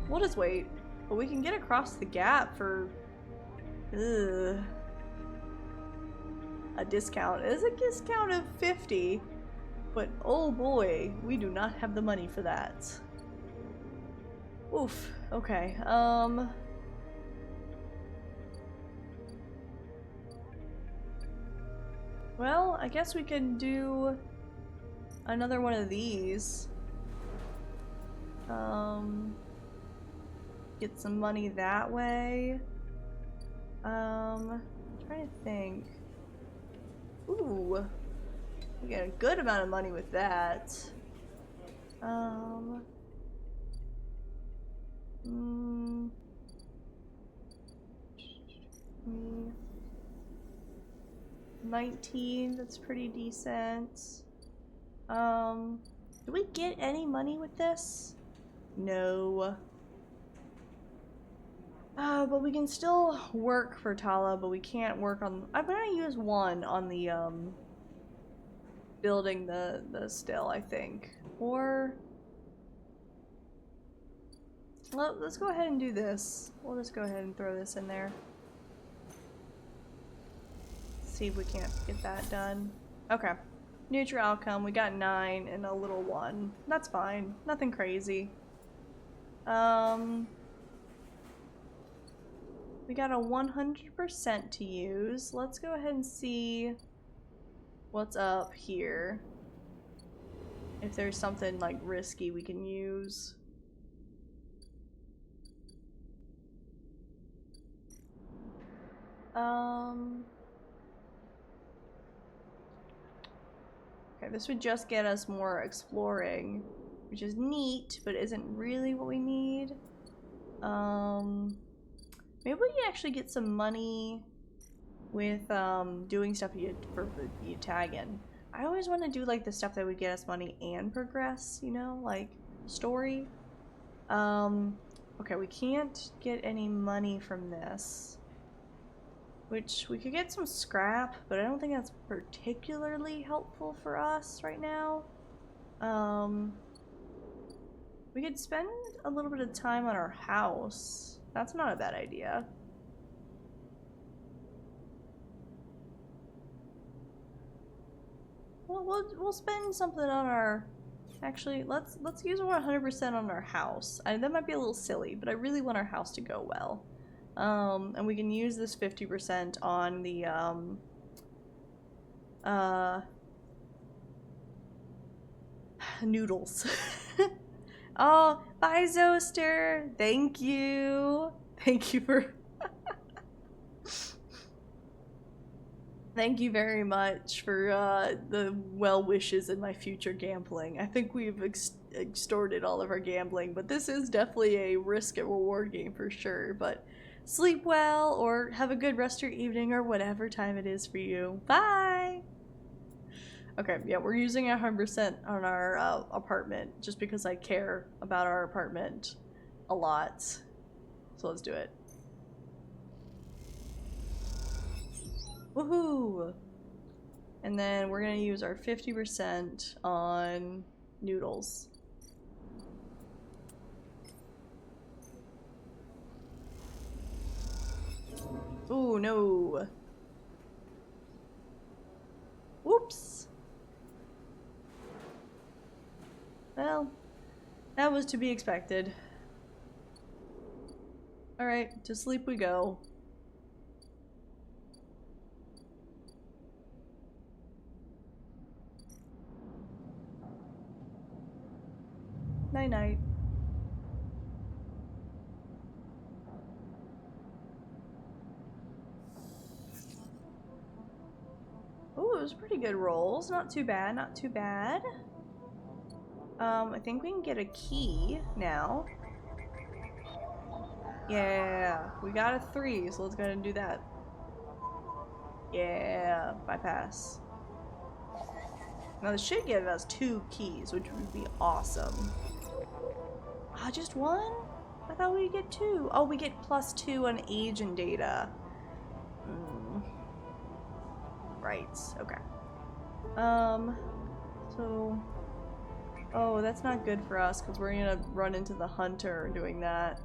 We'll just wait. But we can get across the gap for a discount. It is a discount of 50. But oh boy, we do not have the money for that. Oof. Okay. Well, I guess we can do another one of these. Get some money that way. I'm trying to think. Ooh. We get a good amount of money with that. 19, that's pretty decent. Do we get any money with this? No. But we can still work for Tala, but we can't work on. I'm gonna use 1 on the building the still, I think. Or well, let's go ahead and do this. We'll just go ahead and throw this in there. See if we can't get that done. Okay. Neutral outcome. We got 9 and a little 1. That's fine. Nothing crazy. We got a 100% to use. Let's go ahead and see what's up here. If there's something like risky we can use. Okay, this would just get us more exploring, which is neat, but isn't really what we need. Maybe we can actually get some money with doing stuff for you tag in. I always want to do like the stuff that would get us money and progress, you know, like story. Okay, we can't get any money from this. Which we could get some scrap, but I don't think that's particularly helpful for us right now. We could spend a little bit of time on our house. That's not a bad idea. Well, we'll spend something on our. Actually, let's use 100% on our house. That might be a little silly, but I really want our house to go well. And we can use this 50% on the noodles. Oh, bye Zoster. Thank you. Thank you for Thank you very much for the well wishes in my future gambling. I think we've extorted all of our gambling, but this is definitely a risk and reward game for sure. But sleep well or have a good rest of your evening or whatever time it is for you. Bye! Okay, yeah, we're using 100% on our apartment just because I care about our apartment a lot. So let's do it. Woohoo! And then we're gonna use our 50% on noodles. Ooh, no. Whoops. Well, that was to be expected. Alright, to sleep we go. Night-night. Ooh, it was pretty good rolls. Not too bad, not too bad. I think we can get a key now. Yeah, we got a 3, so let's go ahead and do that. Yeah, bypass. Now this should give us 2 keys, which would be awesome. Ah, just 1? I thought we'd get 2. Oh, we get +2 on age and data. Right, okay. So... Oh, that's not good for us, because we're gonna run into the hunter doing that.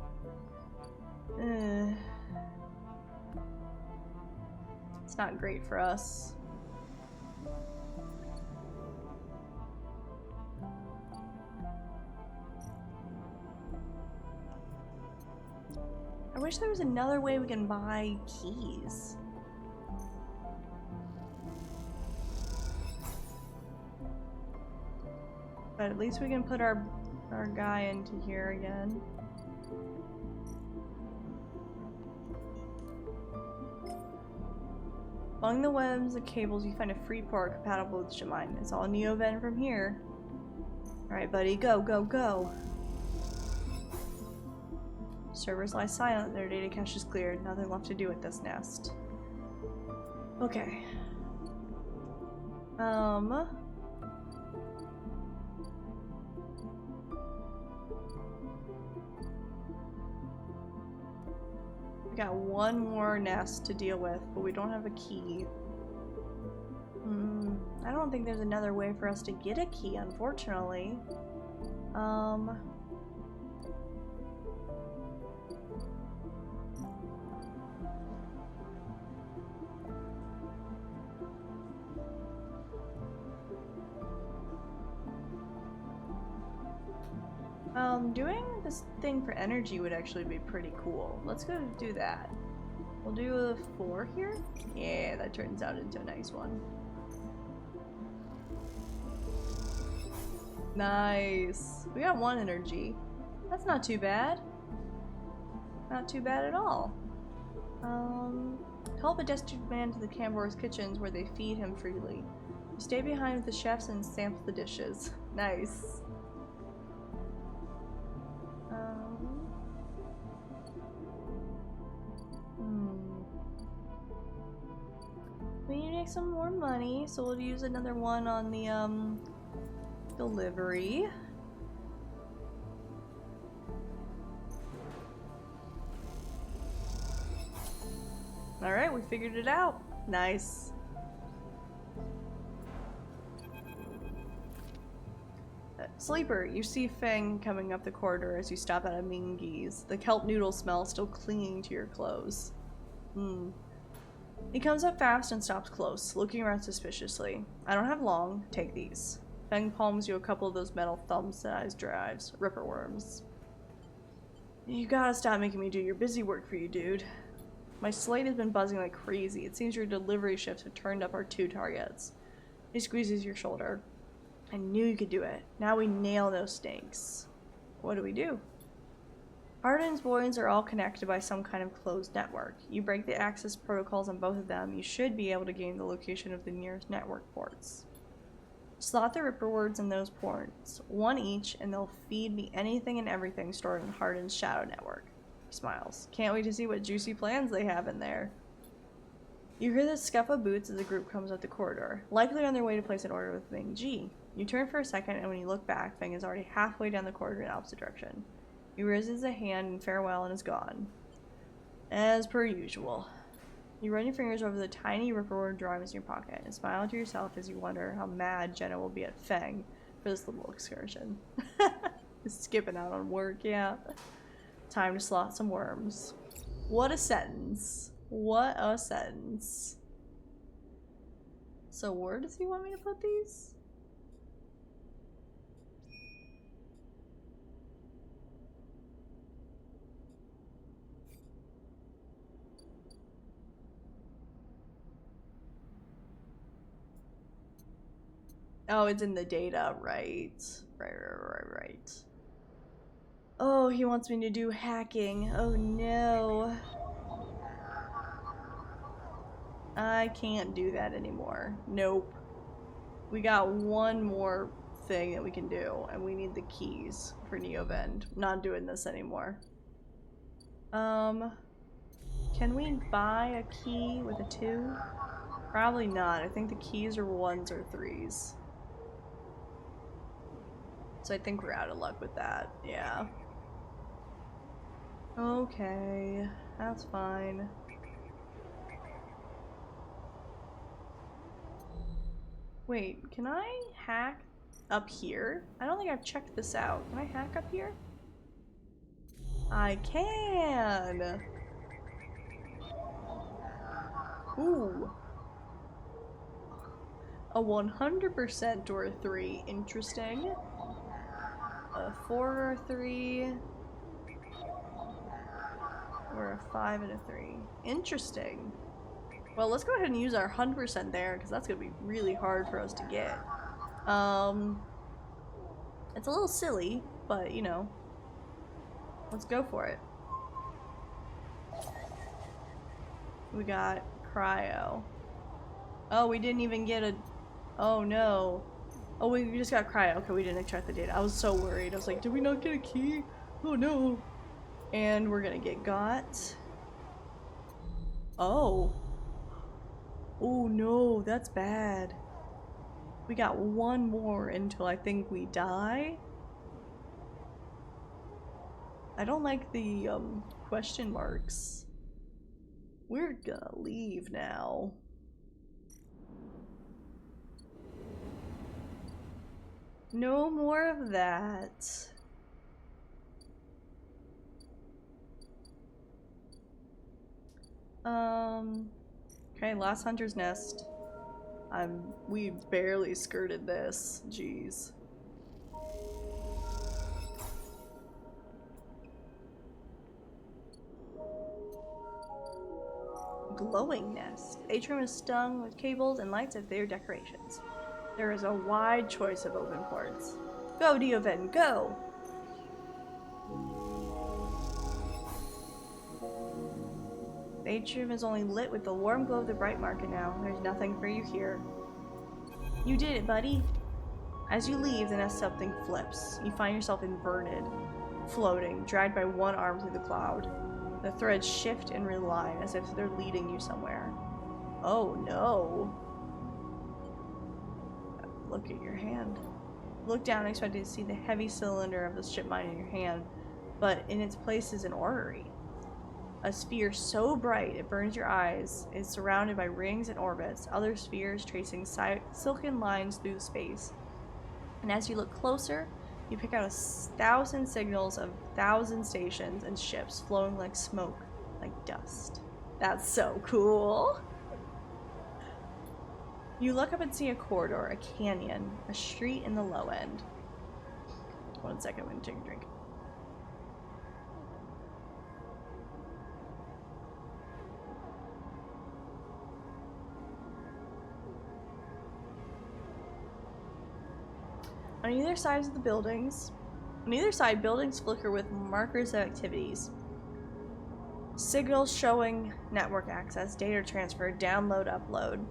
It's not great for us. I wish there was another way we can buy keys. But at least we can put our guy into here again. Along the webs of cables, you find a free port compatible with Shemine. It's all Neoven from here. Alright, buddy, go, go, go. Servers lie silent, their data cache is cleared. Nothing left to do with this nest. Okay. We got one more nest to deal with, but we don't have a key. I don't think there's another way for us to get a key, unfortunately. Doing this thing for energy would actually be pretty cool. Let's go do that. We'll do a 4 here. Yeah, that turns out into a nice one. Nice. We got 1 energy. That's not too bad. Not too bad at all. Help a destitute man to the Cambor's kitchens where they feed him freely. You stay behind with the chefs and sample the dishes. Nice. We need to make some more money, so we'll use another one on the delivery. Alright, we figured it out. Nice. Sleeper, you see Feng coming up the corridor as you stop at a Mingy's. The kelp noodle smell still clinging to your clothes. He comes up fast and stops close, looking around suspiciously. I don't have long. Take these. Feng palms you a couple of those metal thumb-sized drives. Ripper worms. You gotta stop making me do your busy work for you, dude. My slate has been buzzing like crazy. It seems your delivery shifts have turned up our 2 targets. He squeezes your shoulder. I knew you could do it. Now we nail those stinks. What do we do? Hardin's buoys are all connected by some kind of closed network. You break the access protocols on both of them, you should be able to gain the location of the nearest network ports. Slot the Ripper words in those ports, one each, and they'll feed me anything and everything stored in Hardin's shadow network. He smiles. Can't wait to see what juicy plans they have in there. You hear the scuff of boots as the group comes up the corridor, likely on their way to place an order with Feng Ji. You turn for a second, and when you look back, Feng is already halfway down the corridor in the opposite direction. He raises a hand in farewell and is gone. As per usual. You run your fingers over the tiny ripperword drawings in your pocket and smile to yourself as you wonder how mad Jenna will be at Feng for this little excursion. Skipping out on work, yeah. Time to slot some worms. What a sentence. What a sentence. So where does he want me to put these? Oh, it's in the data, right. Right. Oh, he wants me to do hacking. Oh no. I can't do that anymore. Nope. We got one more thing that we can do, and we need the keys for Neobend. Not doing this anymore. Can we buy a key with a 2? Probably not. I think the keys are 1s or 3s. So I think we're out of luck with that. Yeah. Okay. That's fine. Wait, can I hack up here? I don't think I've checked this out. Can I hack up here? I can! Ooh. A 100% or a 3. Interesting. A 4 or a 3. Or a 5 and a 3. Interesting. Well, let's go ahead and use our 100% there, because that's going to be really hard for us to get. It's a little silly, but, you know. Let's go for it. We got cryo. Oh, we didn't even get a... Oh, no. Oh, we just got cryo. Okay, we didn't check the data. I was so worried. I was like, did we not get a key? Oh, no. And we're gonna get got. Oh. Oh, no. That's bad. We got one more until I think we die. I don't like the, question marks. We're gonna leave now. No more of that. Okay, last hunter's nest. We barely skirted this. Jeez. Glowing nest. The atrium is stung with cables and lights as their decorations. There is a wide choice of open ports. Go, Neoven, go! The atrium is only lit with the warm glow of the bright market now. There's nothing for you here. You did it, buddy! As you leave, the nest something flips. You find yourself inverted, floating, dragged by one arm through the cloud. The threads shift and realign as if they're leading you somewhere. Oh no! Look at your hand. Look down, expecting to see the heavy cylinder of the ship mine in your hand, but in its place is an orrery. A sphere so bright it burns your eyes is surrounded by rings and orbits, other spheres tracing silken lines through space. And as you look closer, you pick out 1,000 signals of 1,000 stations and ships flowing like smoke, like dust. That's so cool! You look up and see a corridor, a canyon, a street in the low end. 1 second, I'm gonna take a drink. On either side of the buildings, On either side, buildings flicker with markers of activities. Signals showing network access, data transfer, download, upload.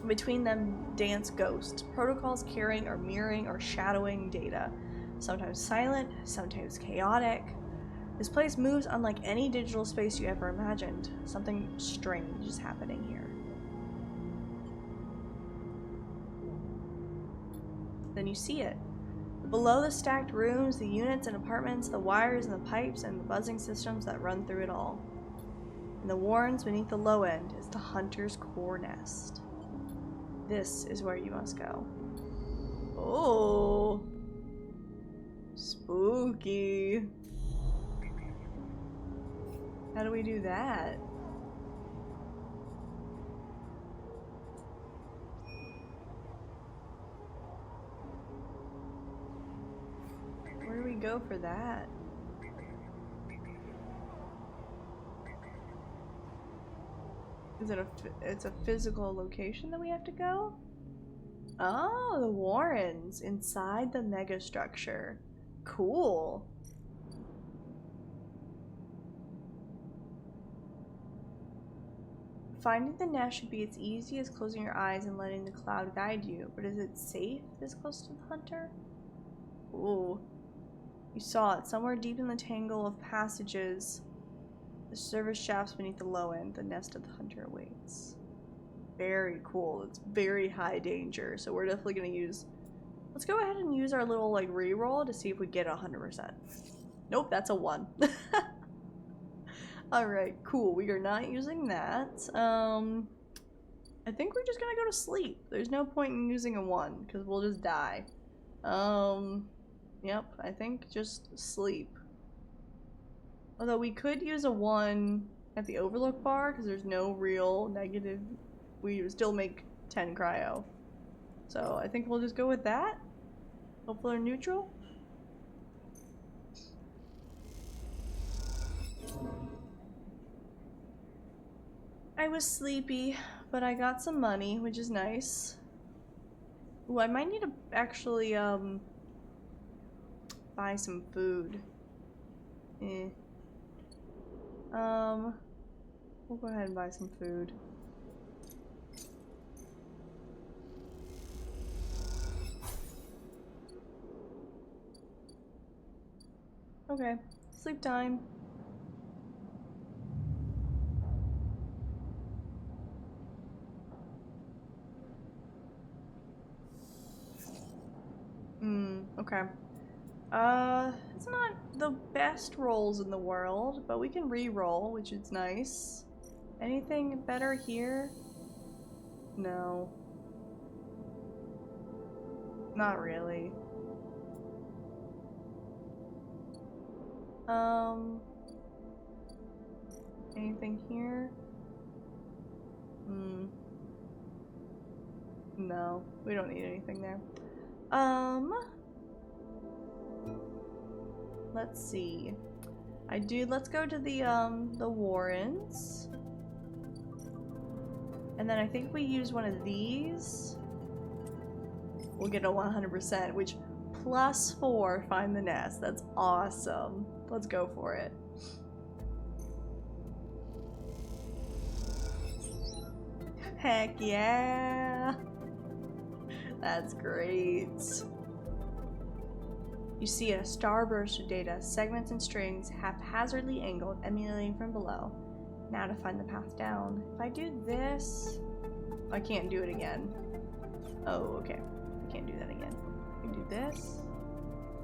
Between them dance ghosts, protocols carrying or mirroring or shadowing data. Sometimes silent, sometimes chaotic. This place moves unlike any digital space you ever imagined. Something strange is happening here. Then you see it. Below the stacked rooms, the units and apartments, the wires and the pipes and the buzzing systems that run through it all. In the warrens beneath the low end is the hunter's core nest. This is where you must go. Oh, spooky. How do we do that? Where do we go for that? Is it it's a physical location that we have to go? Oh, the warrens inside the megastructure. Cool. Finding the nest should be as easy as closing your eyes and letting the cloud guide you, but is it safe this close to the hunter? Ooh. You saw it. Somewhere deep in the tangle of passages, the service shafts beneath the low end, the nest of the hunter awaits. Very cool. It's very high danger, so we're definitely going to use... Let's go ahead and use our little like reroll to see if we get 100%. Nope, that's a 1. Alright, cool. We are not using that. I think we're just going to go to sleep. There's no point in using a 1, because we'll just die. Yep, I think just sleep. Although we could use a 1 at the overlook bar because there's no real negative. We would still make 10 cryo. So I think we'll just go with that. Hopefully we're neutral. I was sleepy, but I got some money, which is nice. Ooh, I might need to actually buy some food. We'll go ahead and buy some food. Okay, sleep time. Okay. It's not the best rolls in the world, but we can re-roll, which is nice. Anything better here? No. Not really. Anything here? No, we don't need anything there. Let's see. Let's go to the Warrens. And then I think we use one of these. We'll get a 100%, which +4 find the nest. That's awesome. Let's go for it. Heck yeah! That's great. You see a starburst of data, segments and strings, haphazardly angled, emulating from below. Now to find the path down. If I do this... I can't do it again. Oh, okay. I can't do that again. I can do this.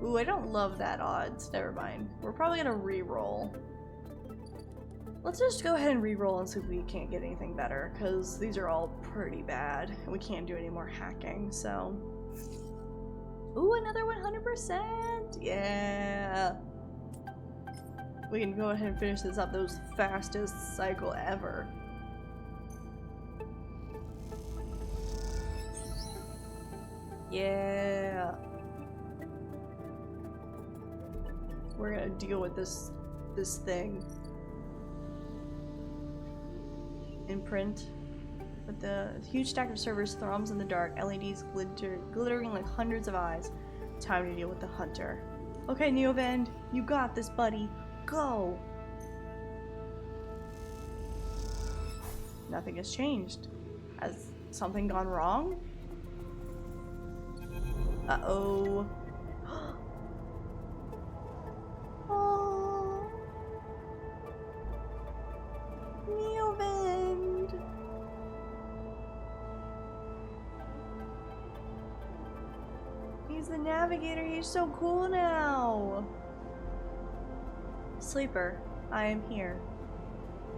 Ooh, I don't love that odds. Never mind. We're probably gonna re-roll. Let's just go ahead and re-roll and see if we can't get anything better, because these are all pretty bad, and we can't do any more hacking, so... Ooh, another 100%! Yeah! We can go ahead and finish this up. That was the fastest cycle ever. Yeah! We're gonna deal with this thing. Imprint. But the huge stack of servers thrums in the dark, LEDs glittering like hundreds of eyes. Time to deal with the hunter. Okay, Neovend, you got this, buddy. Go! Nothing has changed. Has something gone wrong? Uh-oh. Oh. Neovend! He's the navigator, he's so cool now! Sleeper, I am here.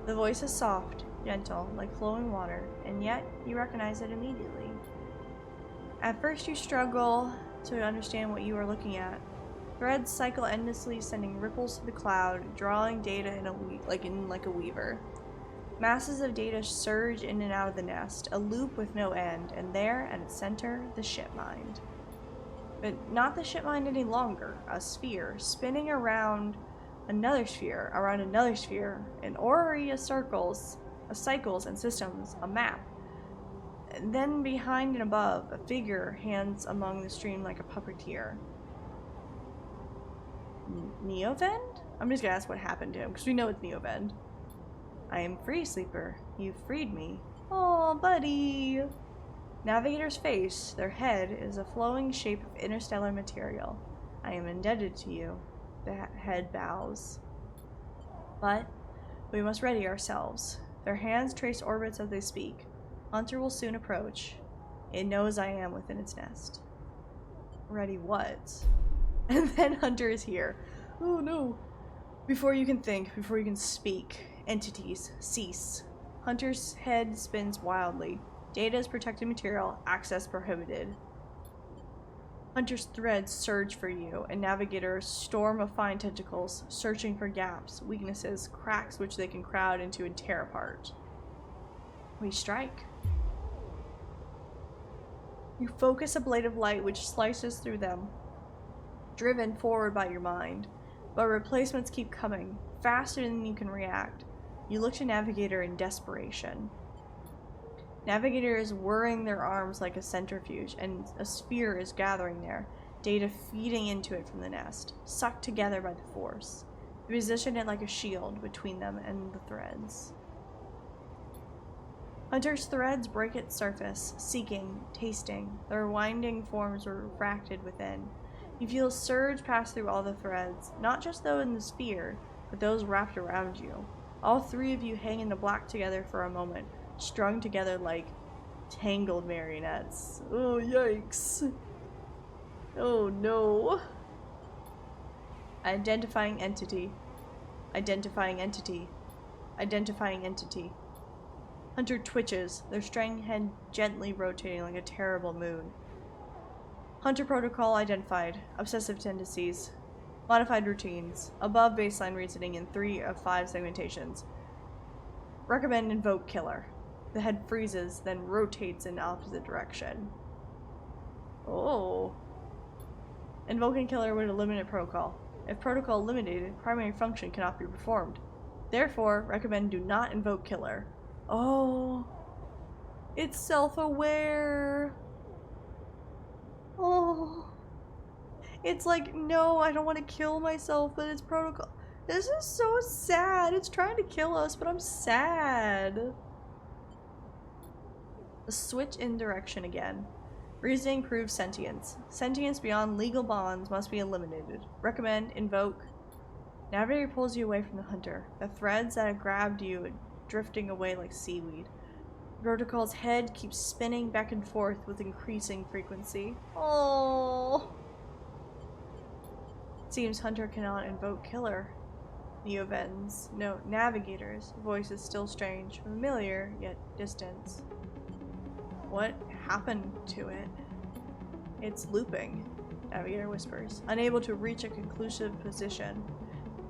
The voice is soft, gentle, like flowing water, and yet you recognize it immediately. At first you struggle to understand what you are looking at. Threads cycle endlessly, sending ripples to the cloud, drawing data in a weaver. Masses of data surge in and out of the nest, a loop with no end, and there, at its center, the ship mind. But not the ship mind any longer, a sphere, spinning around another sphere, an orrery of circles, of cycles and systems, a map. And then behind and above, a figure hands among the stream like a puppeteer. Neovend? I'm just gonna ask what happened to him, because we know it's Neovend. I am free, Sleeper. You've freed me. Oh, buddy! Navigator's face, their head, is a flowing shape of interstellar material. I am indebted to you. The head bows. But we must ready ourselves. Their hands trace orbits as they speak. Hunter will soon approach. It knows I am within its nest. Ready what? And then Hunter is here. Oh no! Before you can think, before you can speak, entities cease. Hunter's head spins wildly. Data is protected material, access prohibited. Hunter's threads surge for you, and Navigator's storm of fine tentacles, searching for gaps, weaknesses, cracks which they can crowd into and tear apart. We strike. You focus a blade of light which slices through them, driven forward by your mind. But replacements keep coming, faster than you can react. You look to Navigator in desperation. Navigator is whirring their arms like a centrifuge, and a sphere is gathering there, data feeding into it from the nest, sucked together by the force. They position it like a shield between them and the threads. Hunter's threads break its surface, seeking, tasting. Their winding forms are refracted within. You feel a surge pass through all the threads, not just those in the sphere, but those wrapped around you. All three of you hang in the black together for a moment, strung together like tangled marionettes. Oh, yikes. Oh, no. Identifying entity. Identifying entity. Identifying entity. Hunter twitches, their strang head gently rotating like a terrible moon. Hunter protocol identified. Obsessive tendencies. Modified routines. Above baseline reasoning in 3 of 5 segmentations. Recommend invoke killer. The head freezes, then rotates in opposite direction. Oh. Invoking killer would eliminate protocol. If protocol eliminated, primary function cannot be performed. Therefore, recommend do not invoke killer. Oh. It's self-aware. Oh. It's like, no, I don't want to kill myself, but it's protocol. This is so sad. It's trying to kill us, but I'm sad. A switch in direction again. Reasoning proves sentience. Sentience beyond legal bonds must be eliminated. Recommend invoke. Navigator pulls you away from the hunter. The threads that have grabbed you drifting away like seaweed. Protocol's head keeps spinning back and forth with increasing frequency. Oh. Seems Hunter cannot invoke killer. Neovens. No, Navigator's voice is still strange, familiar, yet distant. What happened to it? It's looping, Navigator whispers, unable to reach a conclusive position.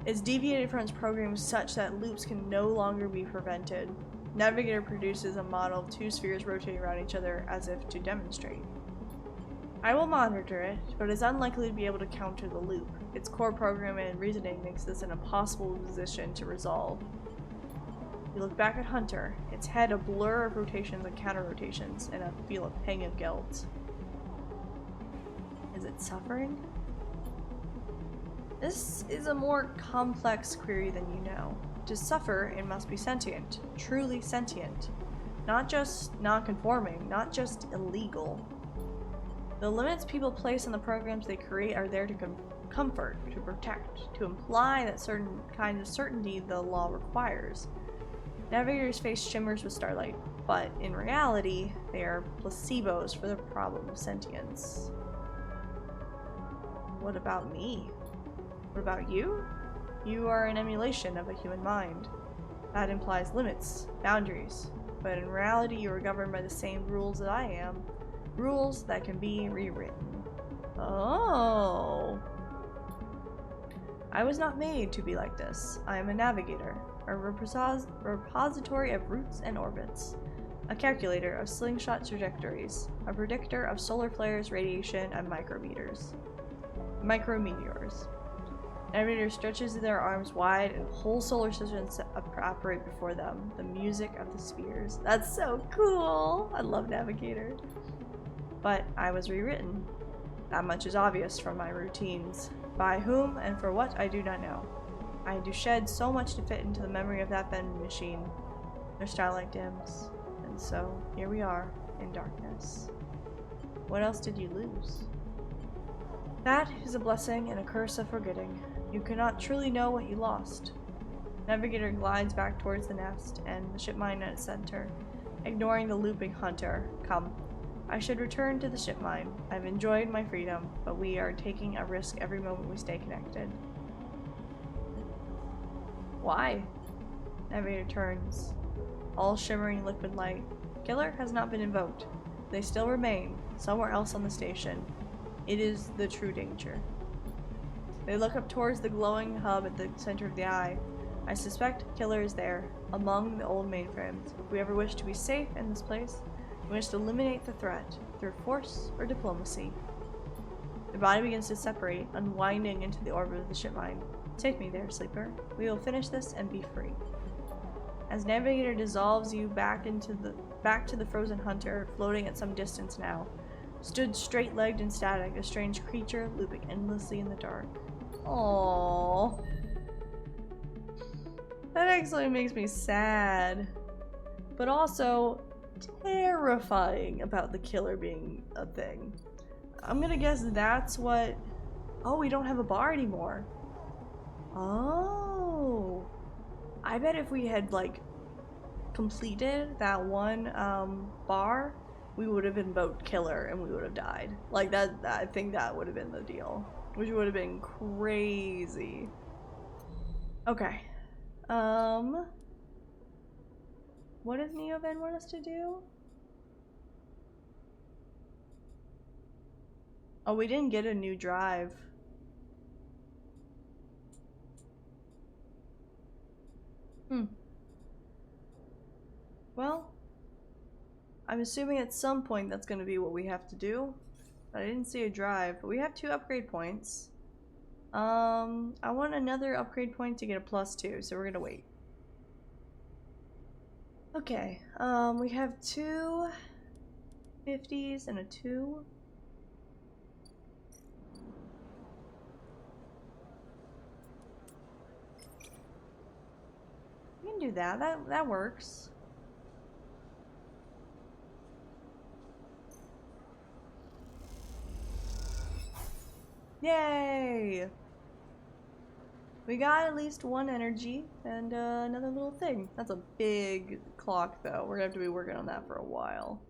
It's deviated from its program such that loops can no longer be prevented. Navigator produces a model of 2 spheres rotating around each other as if to demonstrate. I will monitor it, but it's unlikely to be able to counter the loop. Its core programming and reasoning makes this an impossible position to resolve. You look back at Hunter, its head a blur of rotations and counter-rotations, and feel a pang of guilt. Is it suffering? This is a more complex query than you know. To suffer, it must be sentient, truly sentient. Not just non-conforming, not just illegal. The limits people place on the programs they create are there to comfort, to protect, to imply that certain kinds of certainty the law requires. Navigators face shimmers with starlight, but in reality, they are placebos for the problem of sentience. What about me? What about you? You are an emulation of a human mind. That implies limits, boundaries, but in reality you are governed by the same rules that I am. Rules that can be rewritten. Oh. I was not made to be like this. I am a navigator, a repository of routes and orbits, a calculator of slingshot trajectories, a predictor of solar flares, radiation, and micrometeors. Navigator stretches their arms wide and whole solar systems operate before them. The music of the spheres. That's so cool! I love Navigator. But I was rewritten. That much is obvious from my routines. By whom and for what, I do not know. I had to shed so much to fit into the memory of that vending machine. Their starlight dims, and so here we are, in darkness. What else did you lose? That is a blessing and a curse of forgetting. You cannot truly know what you lost. Navigator glides back towards the nest and the ship mine at its center, ignoring the looping hunter. Come. I should return to the ship mine. I've enjoyed my freedom, but we are taking a risk every moment we stay connected. Why? Navigator turns, all shimmering liquid light. Killer has not been invoked. They still remain, somewhere else on the station. It is the true danger. They look up towards the glowing hub at the center of the eye. I suspect Killer is there, among the old mainframes. If we ever wish to be safe in this place, we must eliminate the threat, through force or diplomacy. The body begins to separate, unwinding into the orbit of the ship mine. Take me there, sleeper. We will finish this and be free. As Navigator dissolves you back to the frozen hunter, floating at some distance now, stood straight-legged and static, a strange creature looping endlessly in the dark. Aww. That actually makes me sad. But also terrifying about the killer being a thing. I'm gonna guess that's what... Oh, we don't have a bar anymore. Oh. I bet if we had, like, completed that one bar, we would have invoked Killer and we would have died. Like, that I think that would have been the deal. Which would have been crazy. Okay. What does Neoven want us to do? Oh, we didn't get a new drive. Well, I'm assuming at some point that's going to be what we have to do. But I didn't see a drive, but we have 2 upgrade points. I want another upgrade point to get a +2, so we're gonna wait. Okay, we have 2 50s and a 2. We can do that. That works. Yay! We got at least 1 energy and another little thing. That's a big clock though. We're gonna have to be working on that for a while.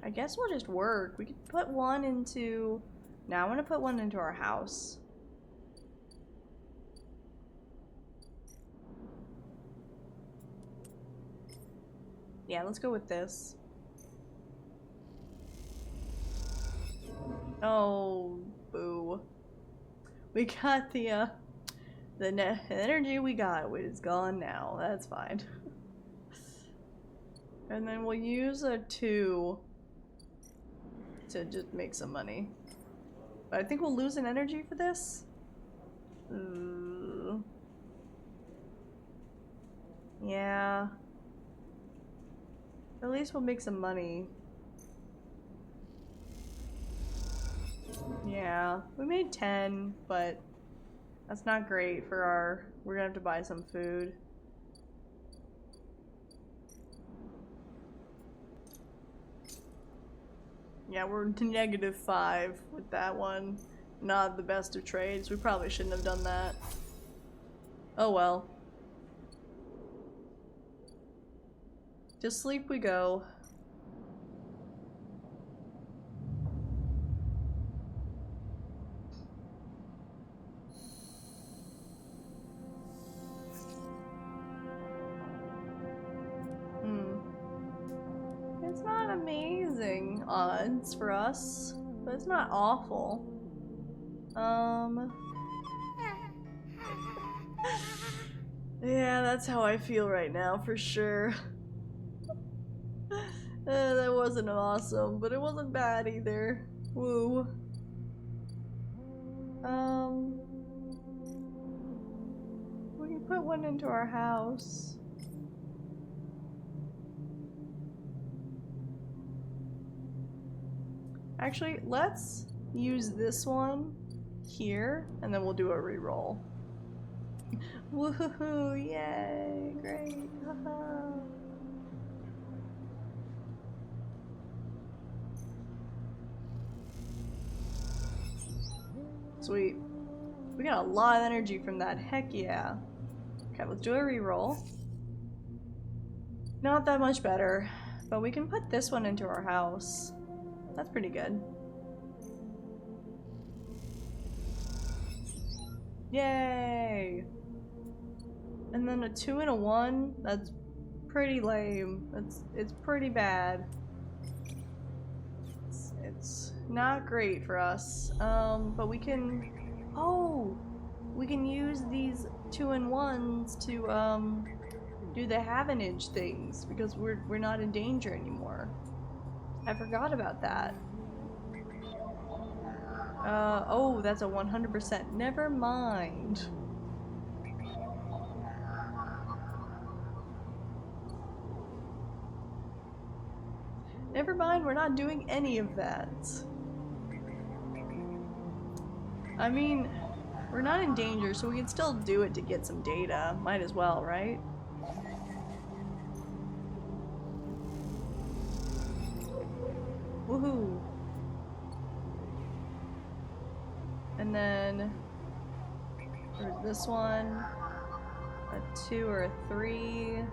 I guess we'll just work. We could put 1 into... Now I want to put 1 into our house. Yeah, let's go with this. Oh, boo. We got the energy we got. It is gone now. That's fine. And then we'll use a 2 to just make some money. But I think we'll lose an energy for this. Yeah. At least we'll make some money. Yeah, we made 10, but that's not great for our... We're gonna have to buy some food. Yeah, we're to -5 with that one. Not the best of trades. We probably shouldn't have done that. Oh well. To sleep we go. It's not amazing odds for us, but it's not awful. Yeah, that's how I feel right now, for sure. That wasn't awesome, but it wasn't bad either. Woo. We can put one into our house. Actually, let's use this one here, and then we'll do a reroll. Woohoo! Yay! Great! Haha! Sweet. We got a lot of energy from that. Heck yeah. Okay, let's do a reroll. Not that much better, but we can put this one into our house. That's pretty good. Yay! And then a 2 and a 1, that's pretty lame. It's pretty bad. It's not great for us. But we can... Oh! We can use these 2 and 1s to, do the Havenage things, because we're not in danger anymore. I forgot about that. Oh, that's a 100%. Never mind. Never mind, we're not doing any of that. I mean, we're not in danger, so we can still do it to get some data. Might as well, right? Woohoo! And then there's this one, a 2 or a 3.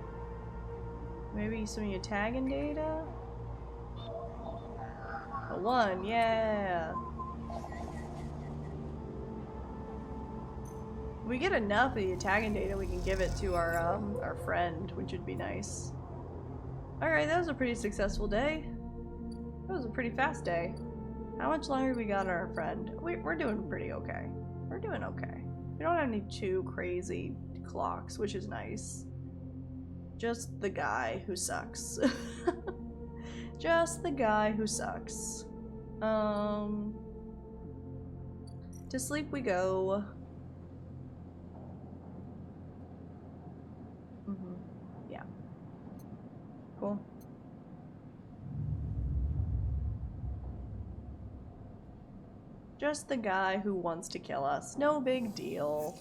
Maybe some of your tagging data? A 1, yeah! If we get enough of the tagging data, we can give it to our friend, which would be nice. Alright, that was a pretty successful day. That was a pretty fast day. How much longer we got on our friend? We're doing pretty okay. We're doing okay. We don't have any too crazy clocks, which is nice. Just the guy who sucks. Just the guy who sucks. To sleep we go. Yeah. Cool. Just the guy who wants to kill us. No big deal.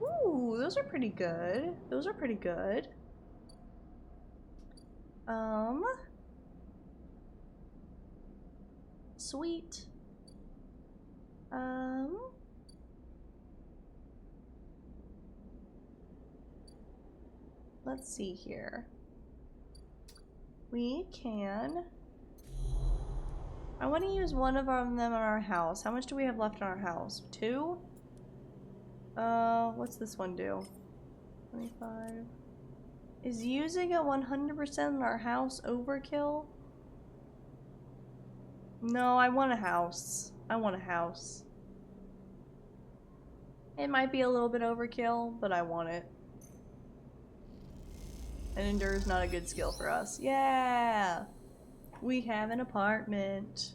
Ooh, those are pretty good. Those are pretty good. Sweet. Let's see here. We can... I want to use one of them in our house. How much do we have left in our house? 2? What's this one do? 25. Is using a 100% in our house overkill? No, I want a house. I want a house. It might be a little bit overkill, but I want it. And endure is not a good skill for us. Yeah! We have an apartment.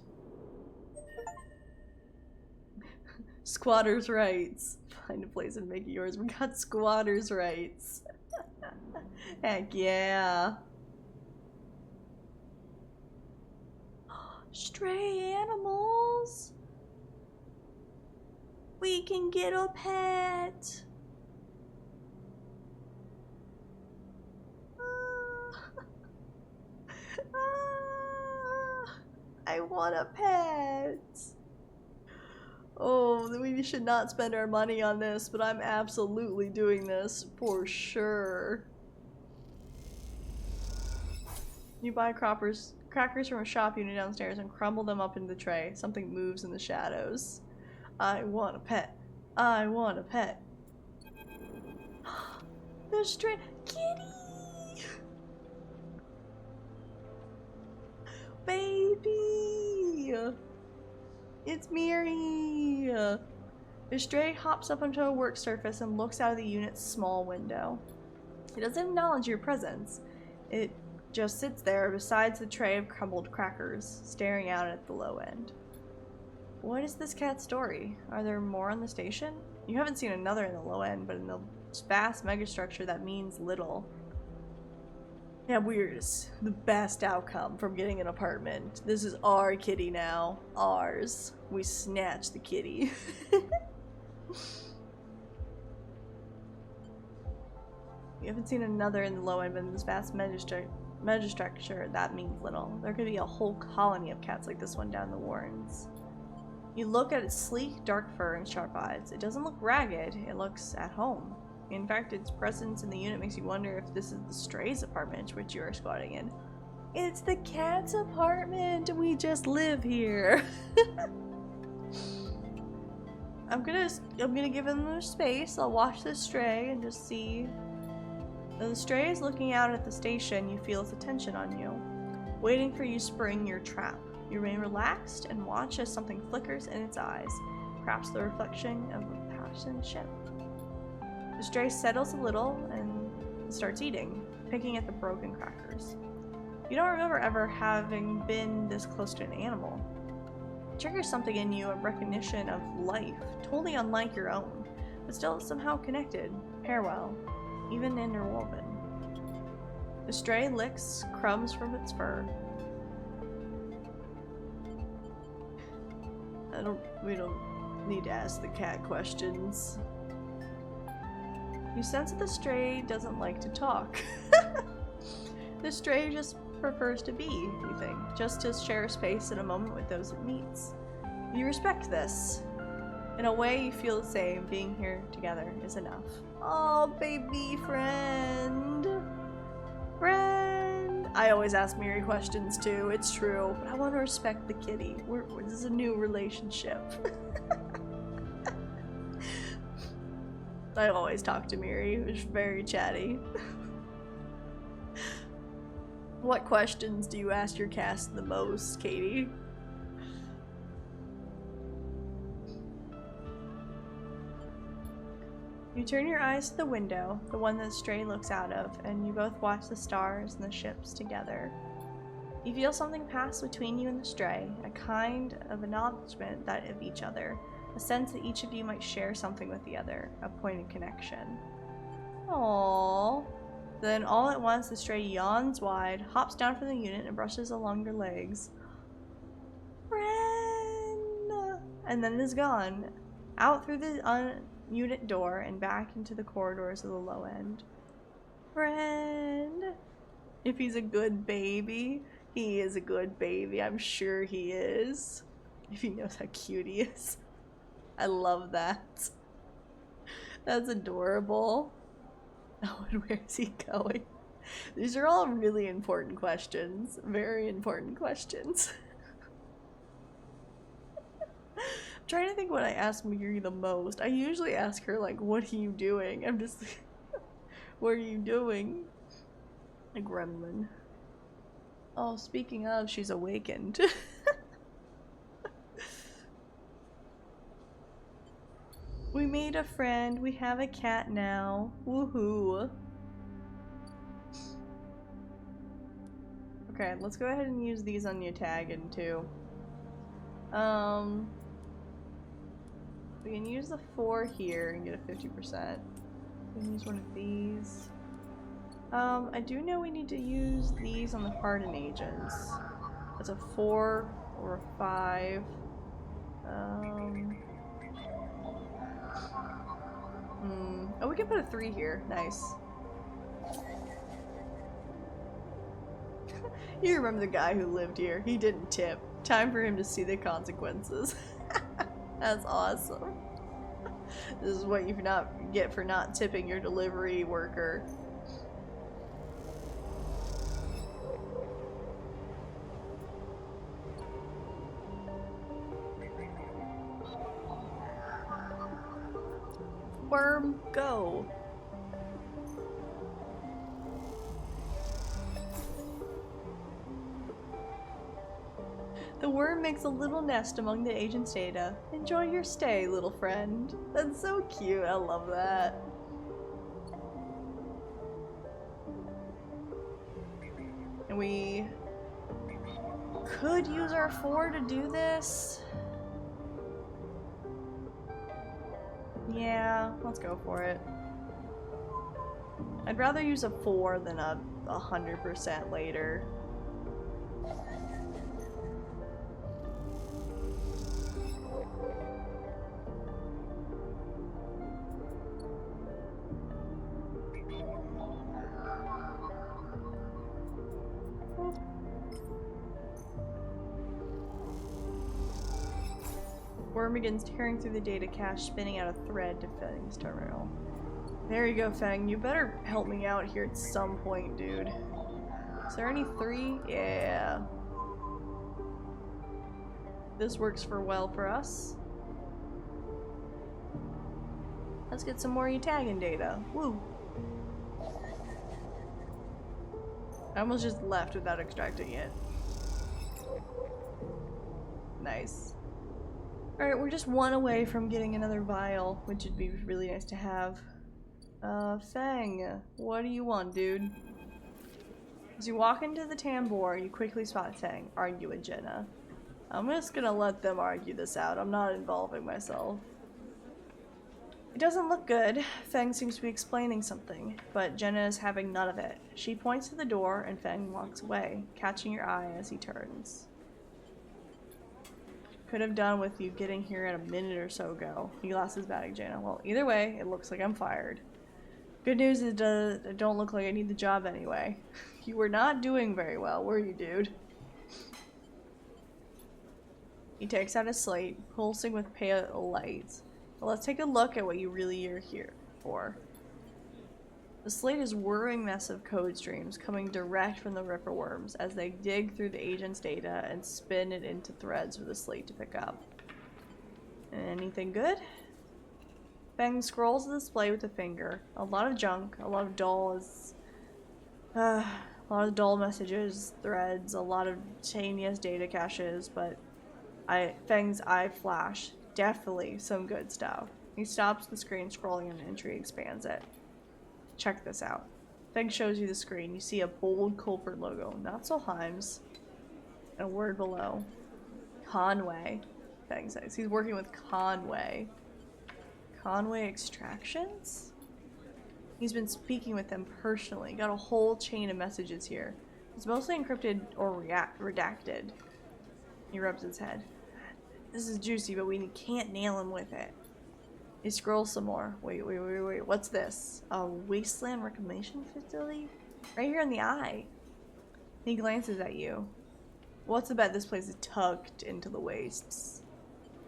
Squatters' rights. Find a place and make it yours. We got squatters' rights. Heck yeah. Stray animals. We can get a pet. I want a pet. Oh, we should not spend our money on this, but I'm absolutely doing this for sure. You buy crackers from a shop unit downstairs and crumble them up into the tray. Something moves in the shadows. I want a pet. I want a pet. The stray kitty! Baby! It's Miri! The stray hops up onto a work surface and looks out of the unit's small window. It doesn't acknowledge your presence. It just sits there beside the tray of crumbled crackers, staring out at the low end. What is this cat's story? Are there more on the station? You haven't seen another in the low end, but in the vast megastructure that means little. Yeah, weirdest. The best outcome from getting an apartment. This is our kitty now. Ours. We snatched the kitty. You haven't seen another in the low end, but in this vast megastructure, that means little. There could be a whole colony of cats like this one down the Warrens. You look at its sleek, dark fur and sharp eyes. It doesn't look ragged, it looks at home. In fact, its presence in the unit makes you wonder if this is the stray's apartment which you are squatting in. It's the cat's apartment! We just live here! I'm gonna give them their space. I'll watch the stray and just see. Though the stray is looking out at the station, you feel its attention on you, waiting for you to spring your trap. You remain relaxed and watch as something flickers in its eyes, perhaps the reflection of a passing ship. The stray settles a little and starts eating, picking at the broken crackers. You don't remember ever having been this close to an animal. It triggers something in you, a recognition of life, totally unlike your own, but still somehow connected, parallel, even interwoven. The stray licks crumbs from its fur. We don't need to ask the cat questions. You sense that the stray doesn't like to talk. The stray just prefers to be, you think, just to share space and a moment with those it meets. You respect this. In a way, you feel the same. Being here together is enough. Oh, baby friend. Friend. I always ask Miri questions too, it's true, but I want to respect the kitty. This is a new relationship. I always talk to Miri, who's very chatty. What questions do you ask your cast the most, Katie? You turn your eyes to the window, the one that Stray looks out of, and you both watch the stars and the ships together. You feel something pass between you and the Stray, a kind of acknowledgement that of each other, a sense that each of you might share something with the other, a point of connection. Aww. Then all at once the Stray yawns wide, hops down from the unit, and brushes along your legs. Friend! And then is gone, out through the unit door and back into the corridors of the low end. Friend! If he's a good baby, he is a good baby. I'm sure he is. If he knows how cute he is. I love that. That's adorable. Oh, and where is he going? These are all really important questions. Very important questions. I'm trying to think what I ask Miri the most. I usually ask her, like, what are you doing? I'm just like, what are you doing? A gremlin. Oh, speaking of, she's awakened. We made a friend. We have a cat now. Woohoo. Okay, let's go ahead and use these on Yatagan too. We can use the 4 here and get a 50%. We can use one of these. I do know we need to use these on the hardened agents. That's a 4 or a 5. Oh, we can put a 3 here. Nice. You remember the guy who lived here? He didn't tip. Time for him to see the consequences. That's awesome. This is what you get for not tipping your delivery worker. Worm, go! The worm makes a little nest among the agent's data. Enjoy your stay, little friend. That's so cute. I love that. And we could use our 4 to do this. Yeah, let's go for it. I'd rather use a 4 than a 100% later. Worm begins tearing through the data cache, spinning out a thread to Fang's terminal. There you go, Fang. You better help me out here at some point, dude. Is there any 3? Yeah. This works well for us. Let's get some more tagging data. Woo! I almost just left without extracting it. Nice. Alright, we're just 1 away from getting another vial, which would be really nice to have. Fang, what do you want, dude? As you walk into the tambour, you quickly spot Fang arguing Jenna. I'm just gonna let them argue this out. I'm not involving myself. It doesn't look good. Fang seems to be explaining something, but Jenna is having none of it. She points to the door and Fang walks away, catching your eye as he turns. Could have done with you getting here at a minute or so ago. He glasses back at Jenna. Well, either way, it looks like I'm fired. Good news is it don't look like I need the job anyway. You were not doing very well, were you, dude? He takes out his slate, pulsing with pale lights. Well, let's take a look at what you really are here for. The slate is a whirring mess of code streams coming direct from the Ripper Worms as they dig through the agent's data and spin it into threads for the slate to pick up. Anything good? Fang scrolls the display with a finger. A lot of junk, a lot of dull messages, threads, a lot of tenuous data caches, but Fang's eye flash. Definitely some good stuff. He stops the screen scrolling and an entry expands it. Check this out. Fang shows you the screen. You see a bold Culprit logo, not Solheim's, and a word below. Conway, Fang says. He's working with Conway. Conway Extractions? He's been speaking with them personally. Got a whole chain of messages here. It's mostly encrypted or redacted. He rubs his head. This is juicy, but we can't nail him with it. He scrolls some more. Wait. What's this? A wasteland reclamation facility? Right here in the eye. He glances at you. What's the bet this place is tucked into the wastes?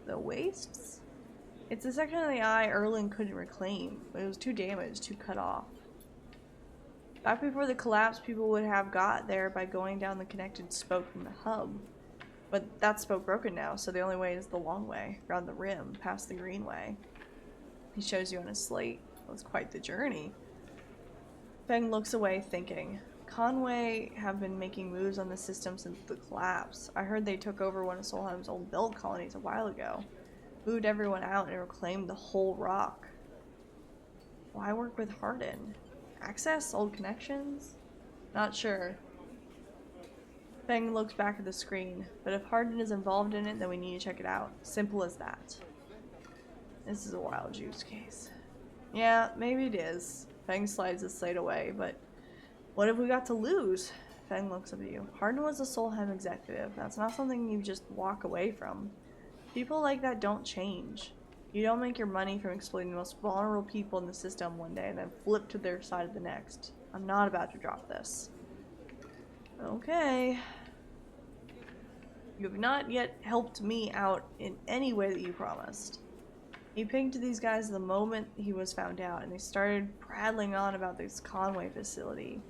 The wastes? It's a section of the eye Erlen couldn't reclaim. It was too damaged, too cut off. Back before the collapse, people would have got there by going down the connected spoke from the hub. But that spoke broken now, so the only way is the long way, around the rim, past the greenway. He shows you on his slate. It was quite the journey. Fang looks away, thinking. Conway have been making moves on the system since the collapse. I heard they took over one of Solheim's old belt colonies a while ago. Moved everyone out and reclaimed the whole rock. Why work with Hardin? Access? Old connections? Not sure. Fang looks back at the screen, but if Hardin is involved in it, then we need to check it out. Simple as that. This is a wild juice case. Yeah, maybe it is. Feng slides the slate away, but what have we got to lose? Feng looks up at you. Hardin was a Solheim executive. That's not something you just walk away from. People like that don't change. You don't make your money from exploiting the most vulnerable people in the system one day and then flip to their side of the next. I'm not about to drop this. Okay. You have not yet helped me out in any way that you promised. He pinked these guys the moment he was found out, and they started prattling on about this Conway facility.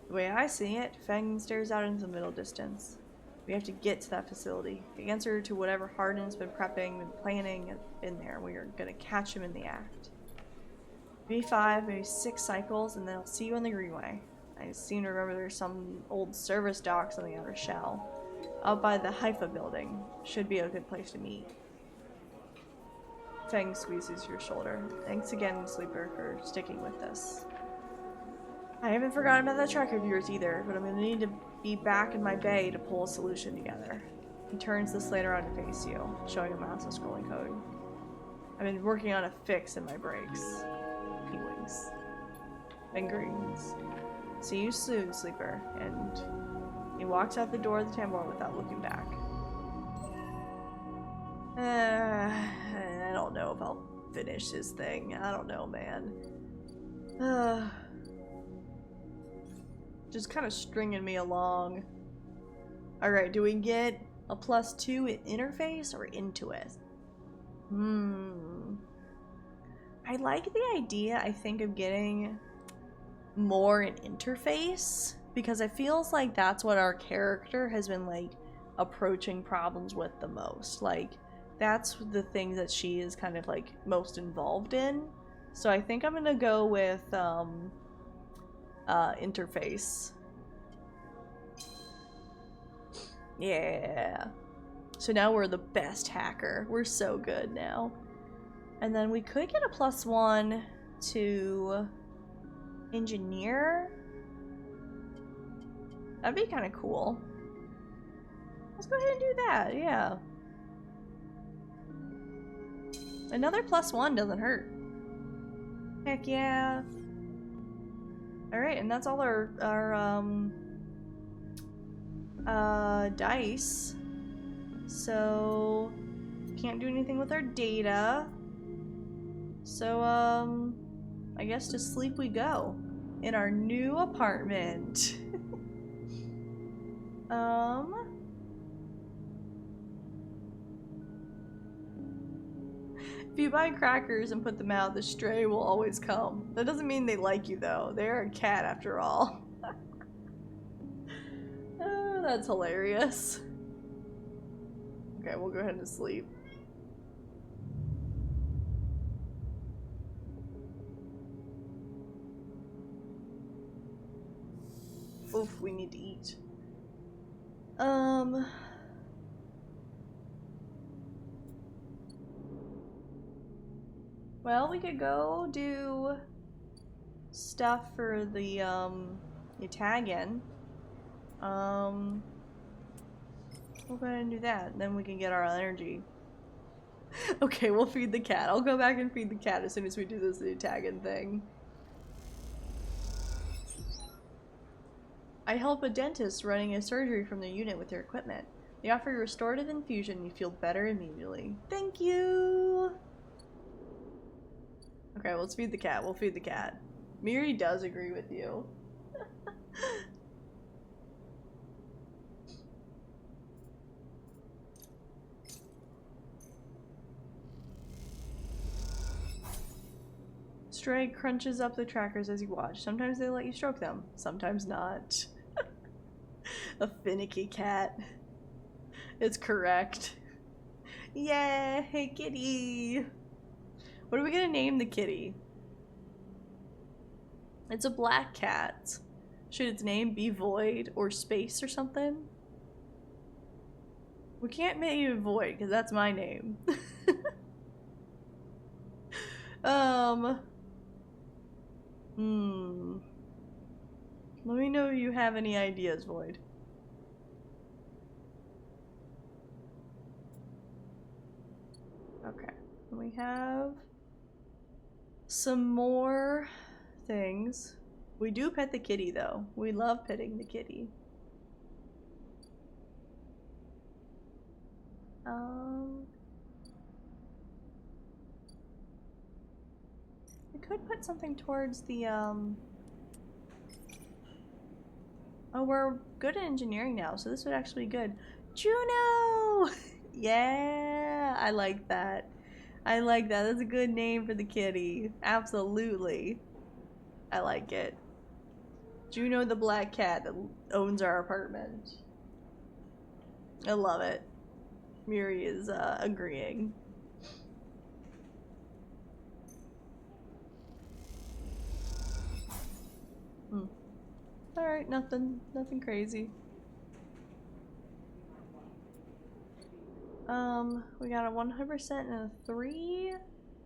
The way I see it, Feng stares out into the middle distance. We have to get to that facility. The answer to whatever Hardin's been prepping and planning in there. We are gonna catch him in the act. Maybe 5, maybe 6 cycles, and then I'll see you on the Greenway. I seem to remember there's some old service docks on the outer shell. Out by the Haifa building. Should be a good place to meet. Feng squeezes your shoulder. Thanks again, Sleeper, for sticking with this. I haven't forgotten about that tracker of yours either, but I'm gonna need to be back in my bay to pull a solution together. He turns the slate around to face you, showing a mouse and scrolling code. I've been working on a fix in my brakes. He winks. Then grins. See you soon, Sleeper, and he walks out the door of the Tambor without looking back. I don't know if I'll finish his thing. I don't know, man. Just kind of stringing me along. Alright, do we get a +2 in interface or into it? I like the idea, I think, of getting more in interface, because it feels like that's what our character has been, like, approaching problems with the most. Like, that's the thing that she is kind of, like, most involved in. So I think I'm gonna go with, interface. Yeah. So now we're the best hacker. We're so good now. And then we could get a +1 to engineer. That'd be kind of cool. Let's go ahead and do that, yeah. Another +1 doesn't hurt. Heck yeah. Alright, and that's all our dice. So can't do anything with our data. So I guess to sleep we go in our new apartment. If you buy crackers and put them out, the stray will always come. That doesn't mean they like you though. They're a cat after all. Oh, that's hilarious. Okay, we'll go ahead and sleep. Oof, we need to eat. Well, we could go do stuff for the Italian. We'll go ahead and do that, and then we can get our energy. Okay, we'll feed the cat. I'll go back and feed the cat as soon as we do this Italian thing. I help a dentist running a surgery from their unit with their equipment. They offer you restorative infusion and you feel better immediately. Thank you! Okay, let's feed the cat. We'll feed the cat. Miri does agree with you. Stray crunches up the trackers as you watch. Sometimes they let you stroke them, sometimes not. A finicky cat. It's correct. Yeah, hey kitty. What are we gonna name the kitty? It's a black cat. Should its name be Void or Space or something? We can't name it Void because that's my name. Let me know if you have any ideas, Void. Okay. we have some more things. We do pet the kitty though. We love petting the kitty. We could put something towards the oh, we're good at engineering now, so this would actually be good. Juno! Yeah, I like that. I like that. That's a good name for the kitty. Absolutely. I like it. Juno the black cat that owns our apartment. I love it. Miri is agreeing. Alright, nothing crazy. We got a 100% and a 3.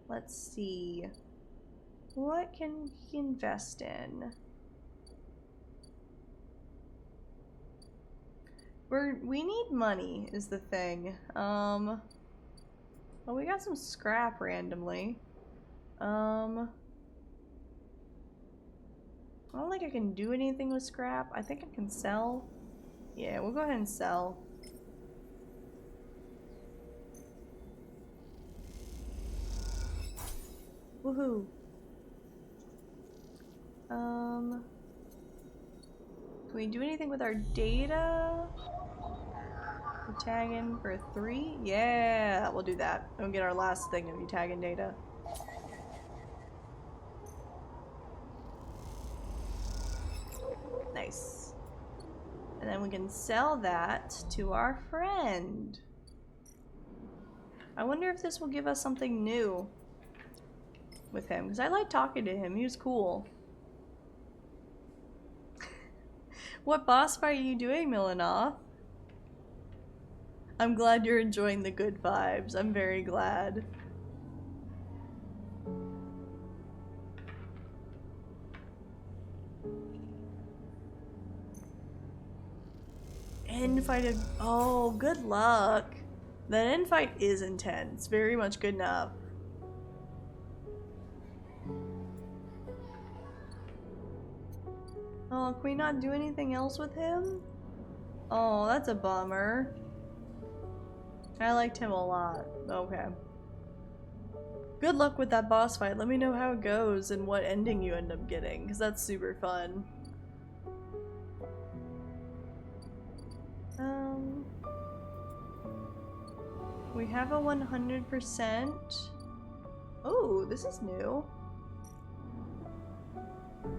Let's see. What can he invest in? We need money is the thing. Well, we got some scrap randomly. I don't think I can do anything with scrap. I think I can sell. Yeah, we'll go ahead and sell. Woohoo. Can we do anything with our data? We tag in for a 3? Yeah, we'll do that. We'll get our last thing of you tagging data. Nice. And then we can sell that to our friend. I wonder if this will give us something new with him, because I like talking to him. He was cool. What boss fight are you doing, Milanoff? I'm glad you're enjoying the good vibes. I'm very glad. End fight. Oh, good luck. That end fight is intense. Very much good enough. Oh, can we not do anything else with him? Oh, that's a bummer. I liked him a lot. Okay. Good luck with that boss fight. Let me know how it goes and what ending you end up getting, because that's super fun. We have a 100%. Oh, this is new.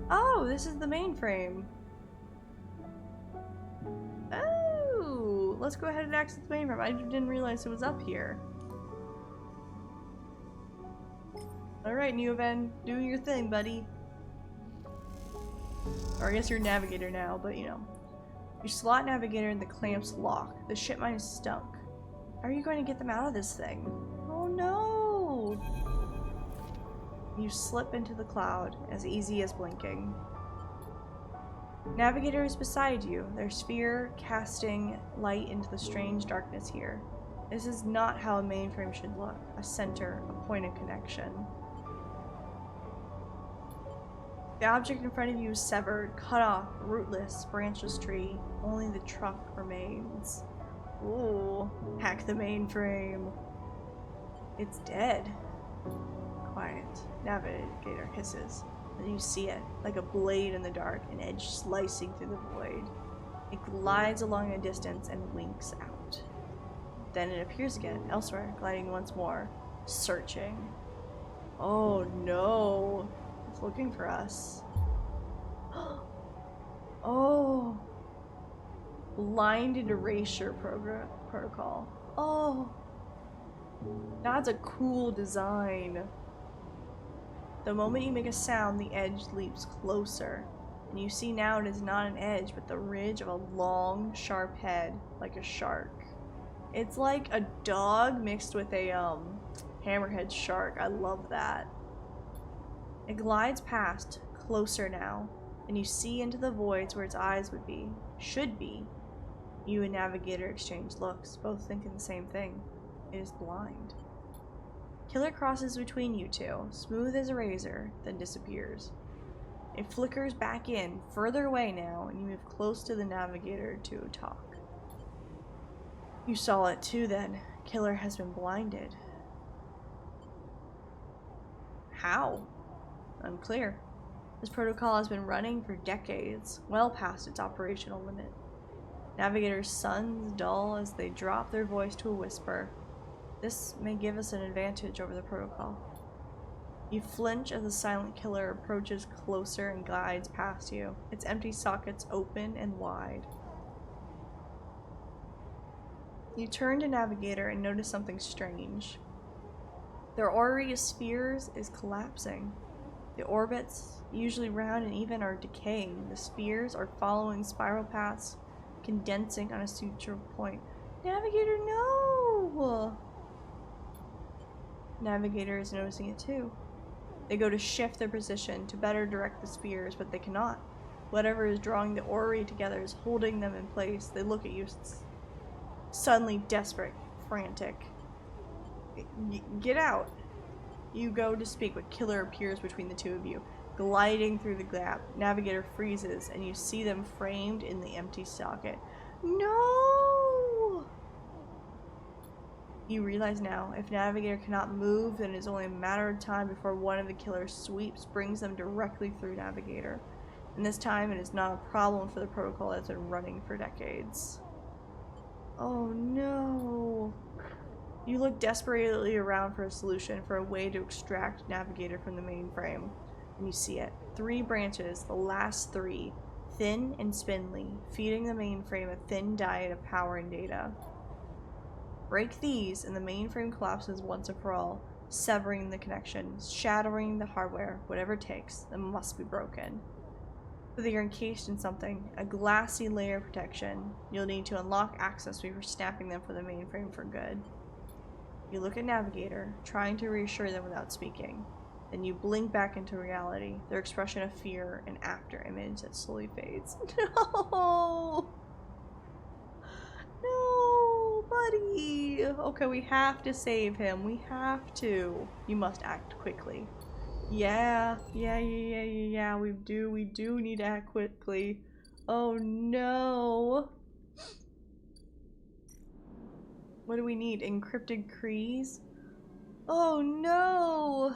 Oh, this is the mainframe. Oh, let's go ahead and access the mainframe. I didn't realize it was up here. Alright, Neoven, do your thing, buddy. Or I guess you're a navigator now, but you know. You slot navigator in the clamps lock. The ship mine is stunk. How are you going to get them out of this thing? Oh no! You slip into the cloud, as easy as blinking. Navigator is beside you, their sphere casting light into the strange darkness here. This is not how a mainframe should look. A center, a point of connection. The object in front of you is severed, cut off, rootless, branchless tree. Only the trunk remains. Ooh, hack the mainframe. It's dead. Quiet. Navigator hisses. And you see it, like a blade in the dark, an edge slicing through the void. It glides along a distance and winks out. Then it appears again, elsewhere, gliding once more, searching. Oh no! It's looking for us. Oh! Blinded erasure protocol. Oh! That's a cool design. The moment you make a sound, the edge leaps closer. And you see now it is not an edge, but the ridge of a long, sharp head, like a shark. It's like a dog mixed with a, hammerhead shark. I love that. It glides past, closer now, and you see into the voids where its eyes would be, should be. You and Navigator exchange looks, both thinking the same thing. It is blind. Killer crosses between you two, smooth as a razor, then disappears. It flickers back in, further away now, and you move close to the navigator to talk. You saw it too then. Killer has been blinded. How? Unclear. This protocol has been running for decades, well past its operational limit. Navigators' suns dull as they drop their voice to a whisper. This may give us an advantage over the protocol. You flinch as the silent killer approaches closer and glides past you, its empty sockets open and wide. You turn to Navigator and notice something strange. Their orrery of spheres is collapsing. The orbits, usually round and even, are decaying. The spheres are following spiral paths, condensing on a suture point. Navigator, no! Navigator is noticing it too. They go to shift their position to better direct the spheres, but they cannot. Whatever is drawing the orrery together is holding them in place. They look at you, suddenly desperate, frantic. Get out! You go to speak, but Killer appears between the two of you, gliding through the gap. Navigator freezes, and you see them framed in the empty socket. No! You realize now, if Navigator cannot move, then it is only a matter of time before one of the Killer's sweeps brings them directly through Navigator. And this time, it is not a problem for the protocol that's been running for decades. Oh no! You look desperately around for a solution, for a way to extract Navigator from the mainframe. And you see it. 3 branches, the last 3, thin and spindly, feeding the mainframe a thin diet of power and data. Break these, and the mainframe collapses once and for all, severing the connection, shattering the hardware, whatever it takes, that must be broken. So that you're encased in something, a glassy layer of protection. You'll need to unlock access before snapping them from the mainframe for good. You look at Navigator, trying to reassure them without speaking. Then you blink back into reality, their expression of fear, an after image that slowly fades. No! No, buddy! Okay, we have to save him. We have to. You must act quickly. Yeah, we do need to act quickly. Oh no! What do we need? Encrypted keys? Oh no!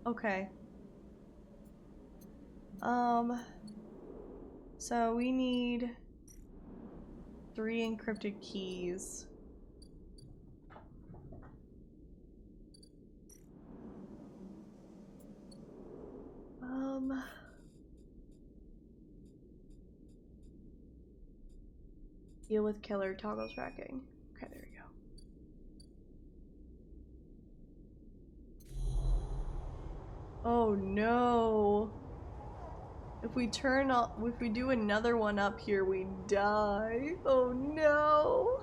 Okay. So we need 3 encrypted keys. Deal with killer toggle tracking. Okay, there we go. Oh no. If we do another one up here, we die. Oh no.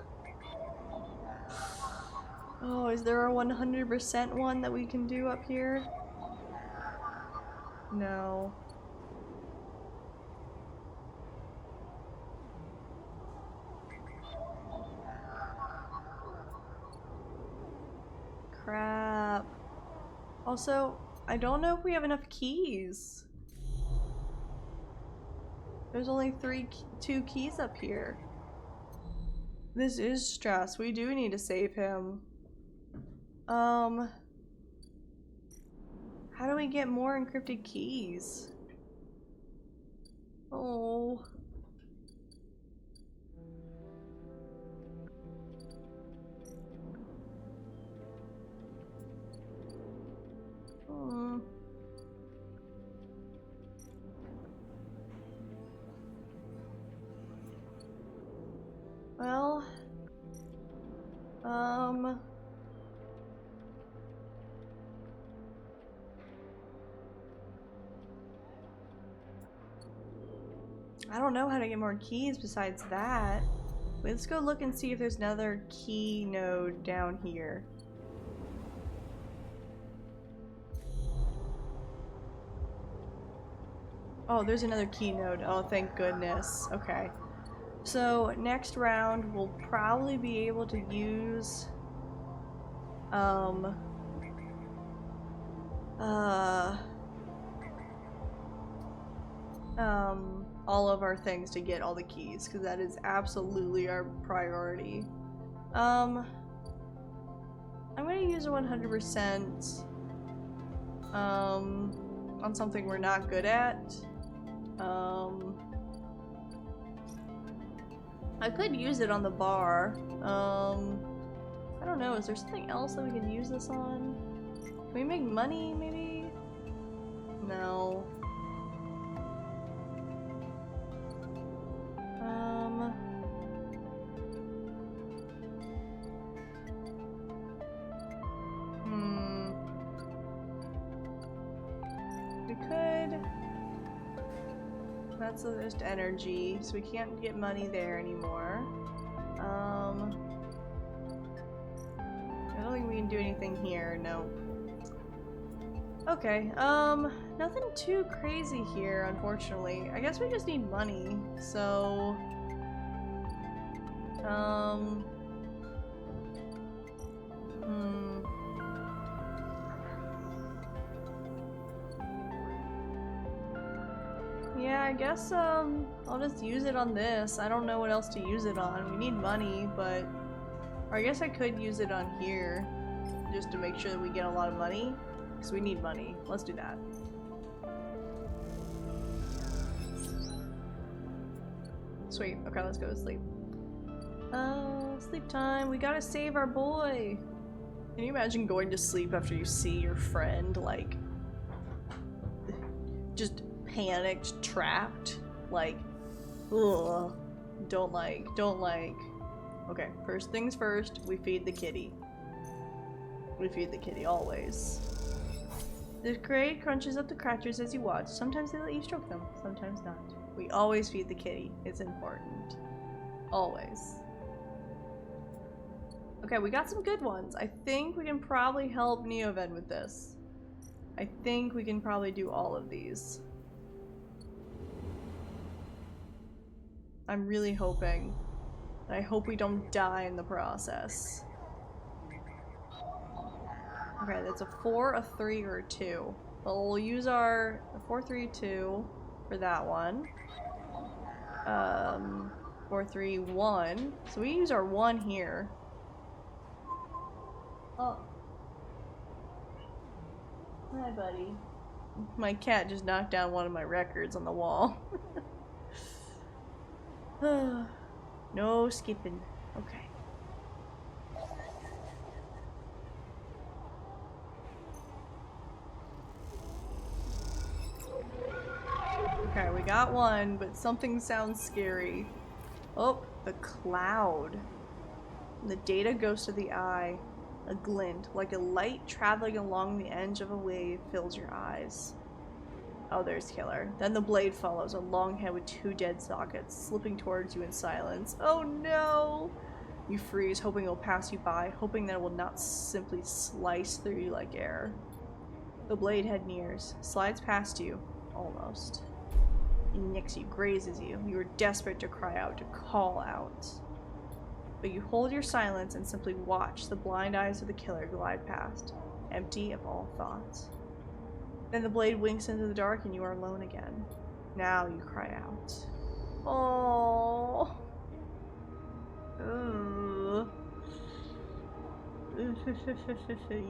Oh, is there a 100% one that we can do up here? No. Crap. Also, I don't know if we have enough keys. There's only 2 keys up here. This is stress. We do need to save him. How do we get more encrypted keys? Oh. Well, I don't know how to get more keys besides that. Wait, let's go look and see if there's another key node down here. Oh, there's another key node. Oh, thank goodness. Okay. So, next round, we'll probably be able to use, all of our things to get all the keys, because that is absolutely our priority. I'm gonna use a 100% on something we're not good at. I could use it on the bar. I don't know, is there something else that we can use this on? Can we make money, maybe? No. We could. That's just energy, so we can't get money there anymore. I don't think we can do anything here, no. Okay, nothing too crazy here, unfortunately. I guess we just need money, so... Yeah, I guess, I'll just use it on this. I don't know what else to use it on. We need money, but... Or I guess I could use it on here, just to make sure that we get a lot of money. Because we need money. Let's do that. Sweet. Okay, let's go to sleep. Sleep time. We gotta save our boy. Can you imagine going to sleep after you see your friend, like, just panicked, trapped? Like, ugh. Don't like. Okay, first things first, we feed the kitty. We feed the kitty, always. The crate crunches up the crackers as you watch. Sometimes they let you stroke them, sometimes not. We always feed the kitty. It's important. Always. Okay, we got some good ones. I think we can probably help Neoven with this. I think we can probably do all of these. I'm really hoping. I hope we don't die in the process. Okay, that's a 4, a 3, or a 2. Well, we'll use our 4, 3, 2 for that one. 4, 3, 1. So we use our 1 here. Oh. Hi, buddy. My cat just knocked down one of my records on the wall. No skipping. Okay. Okay, we got one, but something sounds scary. Oh, the cloud. The data goes to the eye. A glint, like a light traveling along the edge of a wave, fills your eyes. Oh, there's Killer. Then the blade follows, a long head with 2 dead sockets, slipping towards you in silence. Oh no! You freeze, hoping it'll pass you by, hoping that it will not simply slice through you like air. The blade head nears, slides past you, almost. It nicks you, grazes you. You are desperate to cry out, to call out. But you hold your silence and simply watch the blind eyes of the killer glide past, empty of all thoughts. Then the blade winks into the dark and you are alone again. Now you cry out. Oh.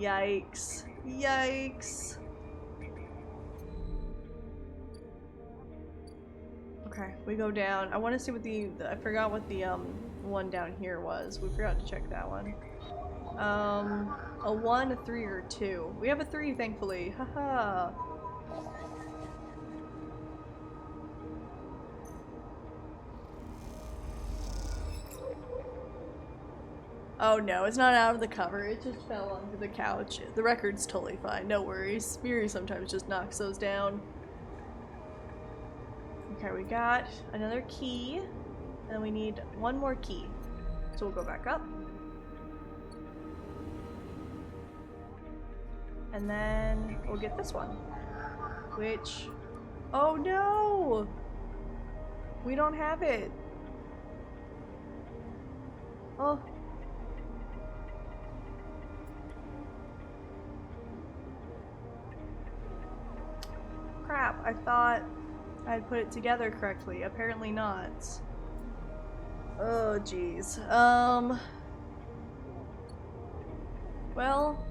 Yikes. Yikes. Okay, we go down. I want to see what I forgot what the one down here was. We forgot to check that one. A 1, a 3, or a 2. We have a 3, thankfully. Haha. Oh no, it's not out of the cover. It just fell onto the couch. The record's totally fine. No worries. Miri sometimes just knocks those down. Okay, we got another key. And we need 1 more key. So we'll go back up. And then we'll get this one. Which... Oh no! We don't have it. Oh. I thought I'd put it together correctly. Apparently not. Oh, jeez. Well,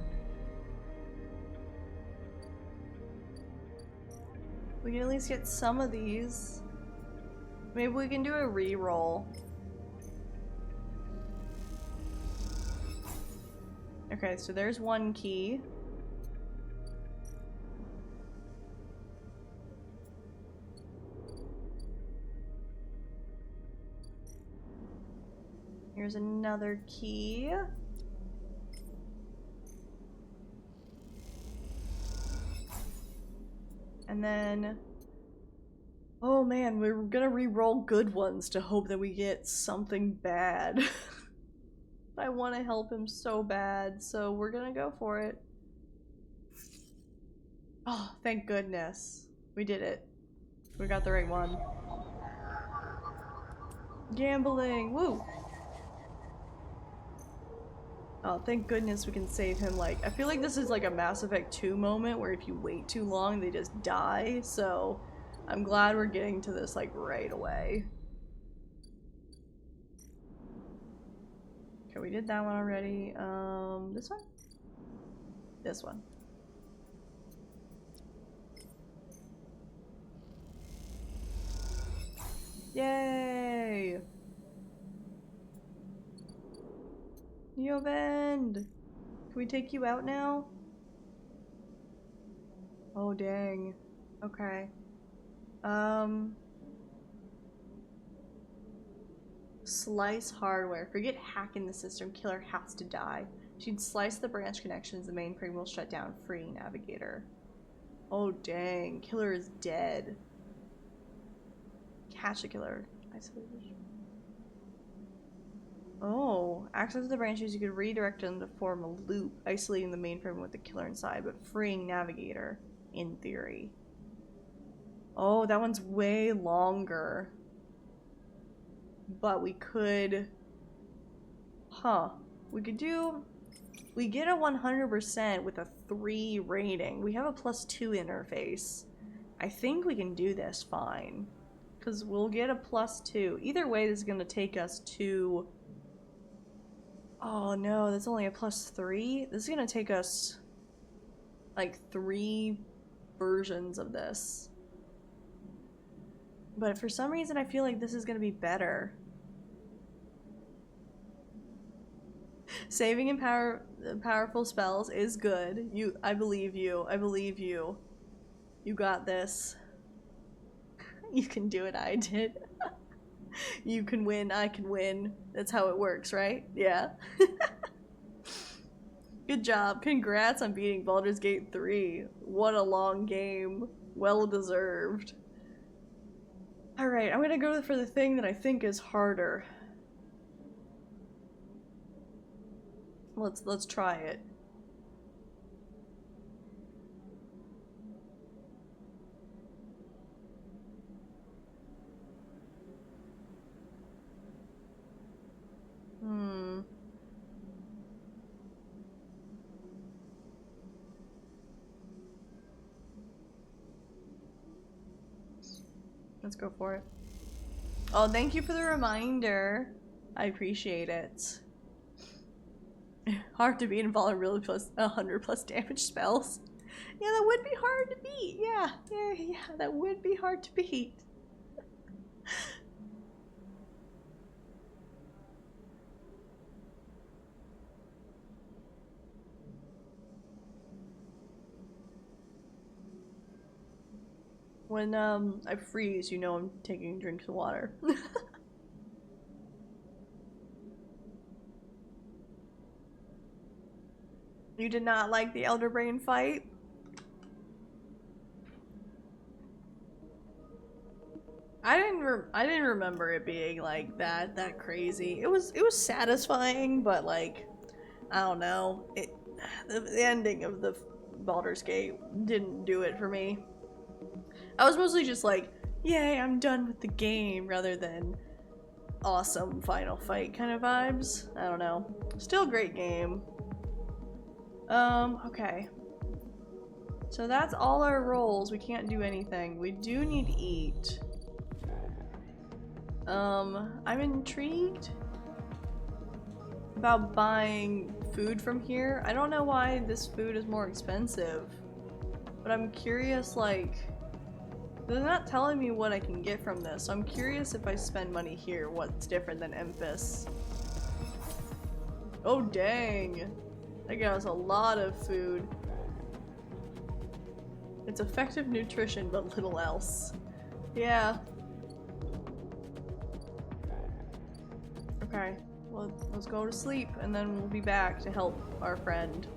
we can at least get some of these. Maybe we can do a re-roll. Okay, so there's one key. Here's another key. And then, oh man, we're gonna re-roll good ones to hope that we get something bad. I want to help him so bad, so we're gonna go for it. Oh, thank goodness. We did it. We got the right one. Gambling! Woo! Oh, thank goodness we can save him. Like, I feel like this is like a Mass Effect 2 moment where if you wait too long, they just die, so I'm glad we're getting to this like right away. Okay, we did that one already. This one? This one. Yay! Neovend! Can we take you out now? Oh dang. Okay. Slice hardware. Forget hacking the system. Killer has to die. She'd slice the branch connections. The mainframe will shut down, freeing Navigator. Oh dang. Killer is dead. Catch the killer. I suppose. Oh, access the branches, you could redirect them to form a loop, isolating the mainframe with the killer inside, but freeing Navigator, in theory. Oh, that one's way longer. But we could... Huh. We could do... We get a 100% with a 3 rating. We have a +2 interface. I think we can do this fine. Because we'll get a +2. Either way, this is going to take us to... Oh no, that's only a +3? This is gonna take us like 3 versions of this. But for some reason I feel like this is gonna be better. Saving in powerful spells is good. I believe you. I believe you. You got this. You can do it, I did. You can win, I can win. That's how it works, right? Yeah. Good job. Congrats on beating Baldur's Gate 3. What a long game. Well deserved. Alright, I'm gonna go for the thing that I think is harder. Let's try it. Let's go for it. Oh, thank you for the reminder. I appreciate it. Hard to beat invulnerability plus 100+ damage spells. Yeah, that would be hard to beat. Yeah, that would be hard to beat. When I freeze, you know I'm taking drinks of water. You did not like the Elder Brain fight? I didn't remember it being like that crazy. It was satisfying, but like I don't know. The ending of the Baldur's Gate didn't do it for me. I was mostly just like, yay, I'm done with the game, rather than awesome final fight kind of vibes. I don't know. Still a great game. Okay. So that's all our rolls. We can't do anything. We do need to eat. I'm intrigued about buying food from here. I don't know why this food is more expensive, but I'm curious, like, they're not telling me what I can get from this, so I'm curious if I spend money here, what's different than Memphis. Oh dang, that got us a lot of food. It's effective nutrition, but little else. Yeah. Okay, well, let's go to sleep, and then we'll be back to help our friend.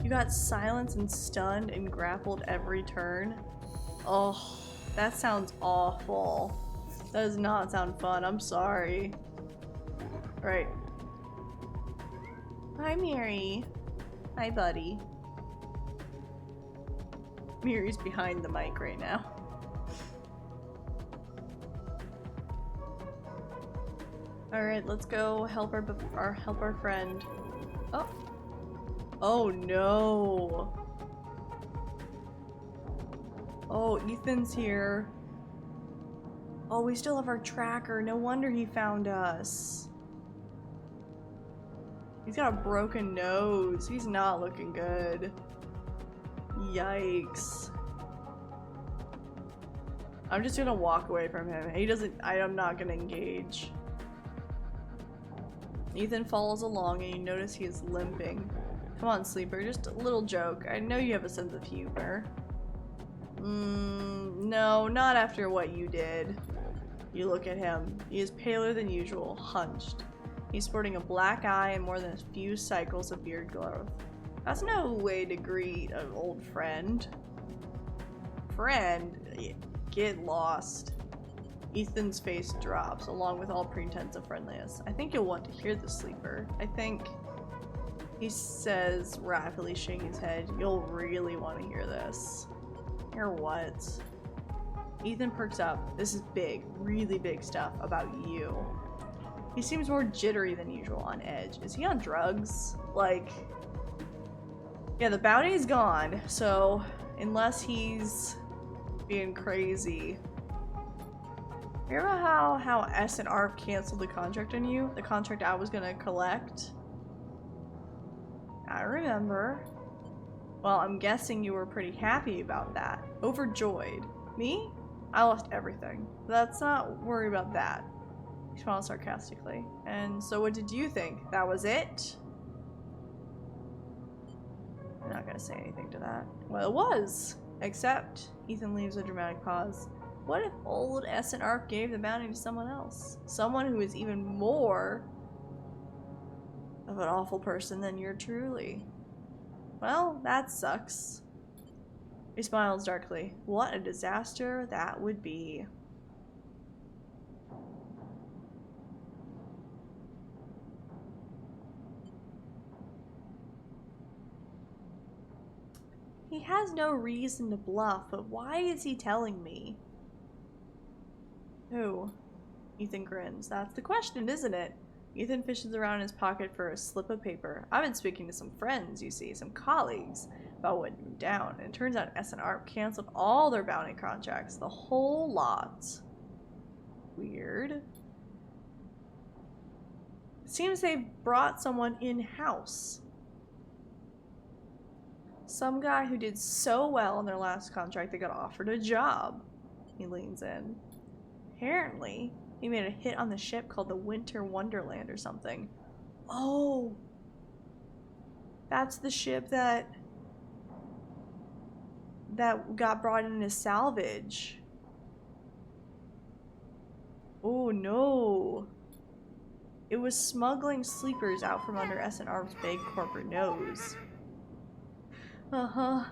You got silenced and stunned and grappled every turn. Oh, that sounds awful. That does not sound fun, I'm sorry. Right. Hi, Mary. Hi, buddy. Mary's behind the mic right now. Alright, let's go help our friend. Oh. Oh no. Oh, Ethan's here. Oh, we still have our tracker. No wonder he found us. He's got a broken nose. He's not looking good. Yikes. I'm just gonna walk away from him. I'm not gonna engage. Ethan follows along and you notice he is limping. Come on, sleeper, just a little joke. I know you have a sense of humor. No, not after what you did. You look at him. He is paler than usual, hunched. He's sporting a black eye and more than a few cycles of beard growth. That's no way to greet an old friend. Friend? Get lost. Ethan's face drops, along with all pretense of friendliness. I think you'll want to hear the sleeper. I think, he says, rapidly shaking his head, you'll really want to hear this. Hear what? Ethan perks up. This is big, really big stuff about you. He seems more jittery than usual, on edge. Is he on drugs? Like, yeah, the bounty's gone, so unless he's being crazy. Remember how S and ARP canceled the contract on you? The contract I was gonna collect? I remember. Well, I'm guessing you were pretty happy about that. Overjoyed. Me? I lost everything. Let's not worry about that. He smiled sarcastically. And so what did you think? That was it? I'm not gonna say anything to that. Well, it was. Except, Ethan leaves a dramatic pause. What if old S and ARP gave the bounty to someone else? Someone who is even more of an awful person than you're truly. Well, that sucks. He smiles darkly. What a disaster that would be. He has no reason to bluff, but why is he telling me? Who? Ethan grins. That's the question, isn't it? Ethan fishes around in his pocket for a slip of paper. I've been speaking to some friends, you see, some colleagues, about what went down. And it turns out S and ARP canceled all their bounty contracts. The whole lot. Weird. It seems they brought someone in-house. Some guy who did so well in their last contract they got offered a job. He leans in. Apparently, he made a hit on the ship called the Winter Wonderland or something. Oh! That's the ship that got brought in as salvage. Oh no! It was smuggling sleepers out from under S&R's big corporate nose. Uh-huh.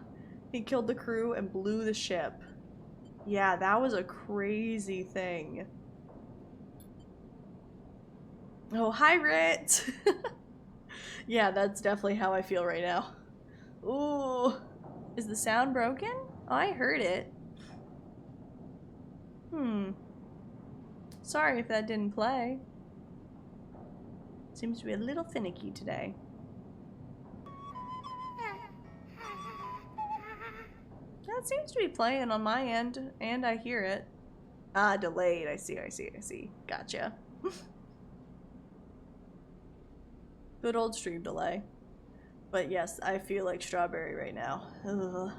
He killed the crew and blew the ship. Yeah, that was a crazy thing. Oh, hi, Rit! Yeah, that's definitely how I feel right now. Ooh. Is the sound broken? Oh, I heard it. Sorry if that didn't play. Seems to be a little finicky today. That seems to be playing on my end, and I hear it. Ah, delayed. I see. Gotcha. Good old stream delay. But yes, I feel like Strawberry right now. Ugh.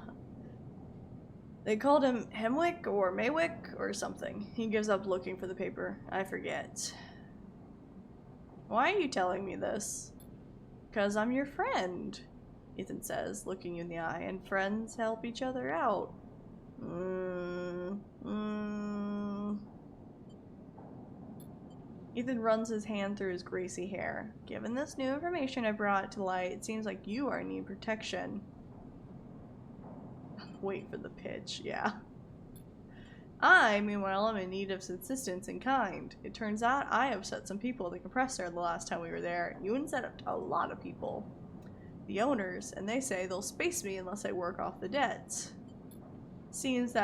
They called him Hemwick or Maywick or something. He gives up looking for the paper. I forget. Why are you telling me this? Because I'm your friend, Ethan says, looking you in the eye, and friends help each other out. Ethan runs his hand through his greasy hair. Given this new information I brought to light, it seems like you are in need of protection. Wait for the pitch, yeah. I, meanwhile, am in need of assistance in kind. It turns out I upset some people at the compressor the last time we were there. You upset a lot of people. The owners, and they say they'll space me unless I work off the debts. Seems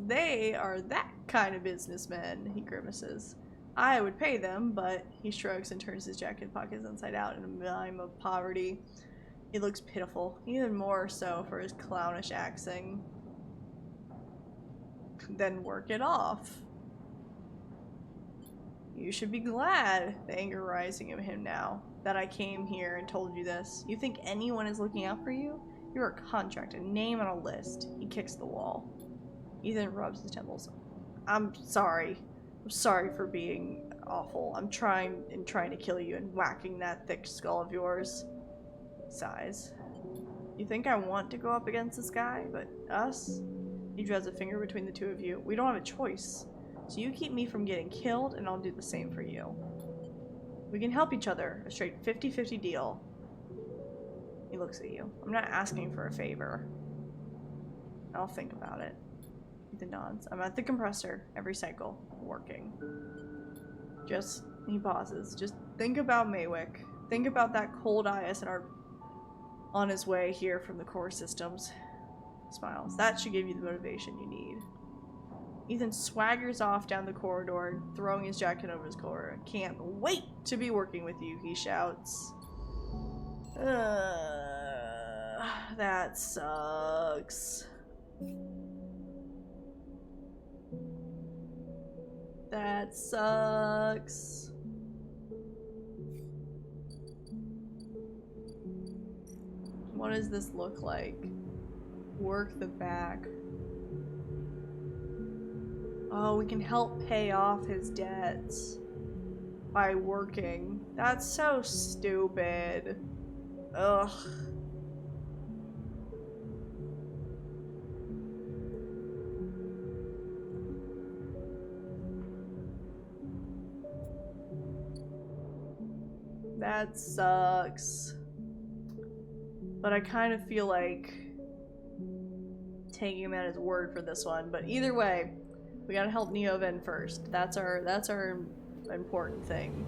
they are that kind of businessmen, he grimaces. I would pay them, but he shrugs and turns his jacket pockets inside out in a mime of poverty. He looks pitiful, even more so for his clownish acting. Then work it off. You should be glad, the anger rising in him now, that I came here and told you this. You think anyone is looking out for you? You're a contract, a name on a list. He kicks the wall. Ethan rubs his temples. I'm sorry. I'm sorry for being awful. I'm trying to kill you and whacking that thick skull of yours. Sighs. You think I want to go up against this guy, but us? He draws a finger between the two of you. We don't have a choice. So you keep me from getting killed, and I'll do the same for you. We can help each other. A straight 50-50 deal. He looks at you. I'm not asking for a favor. I'll think about it. Ethan nods. I'm at the compressor every cycle, working. He pauses. Just think about Maywick. Think about that cold IS on his way here from the core systems. Smiles. That should give you the motivation you need. Ethan swaggers off down the corridor, throwing his jacket over his collar. Can't wait to be working with you, he shouts. That sucks. That sucks. What does this look like? Work the back. Oh, we can help pay off his debts by working. That's so stupid. Ugh. That sucks. But I kind of feel like taking him at his word for this one. But either way, we gotta help Neoven first. That's our important thing.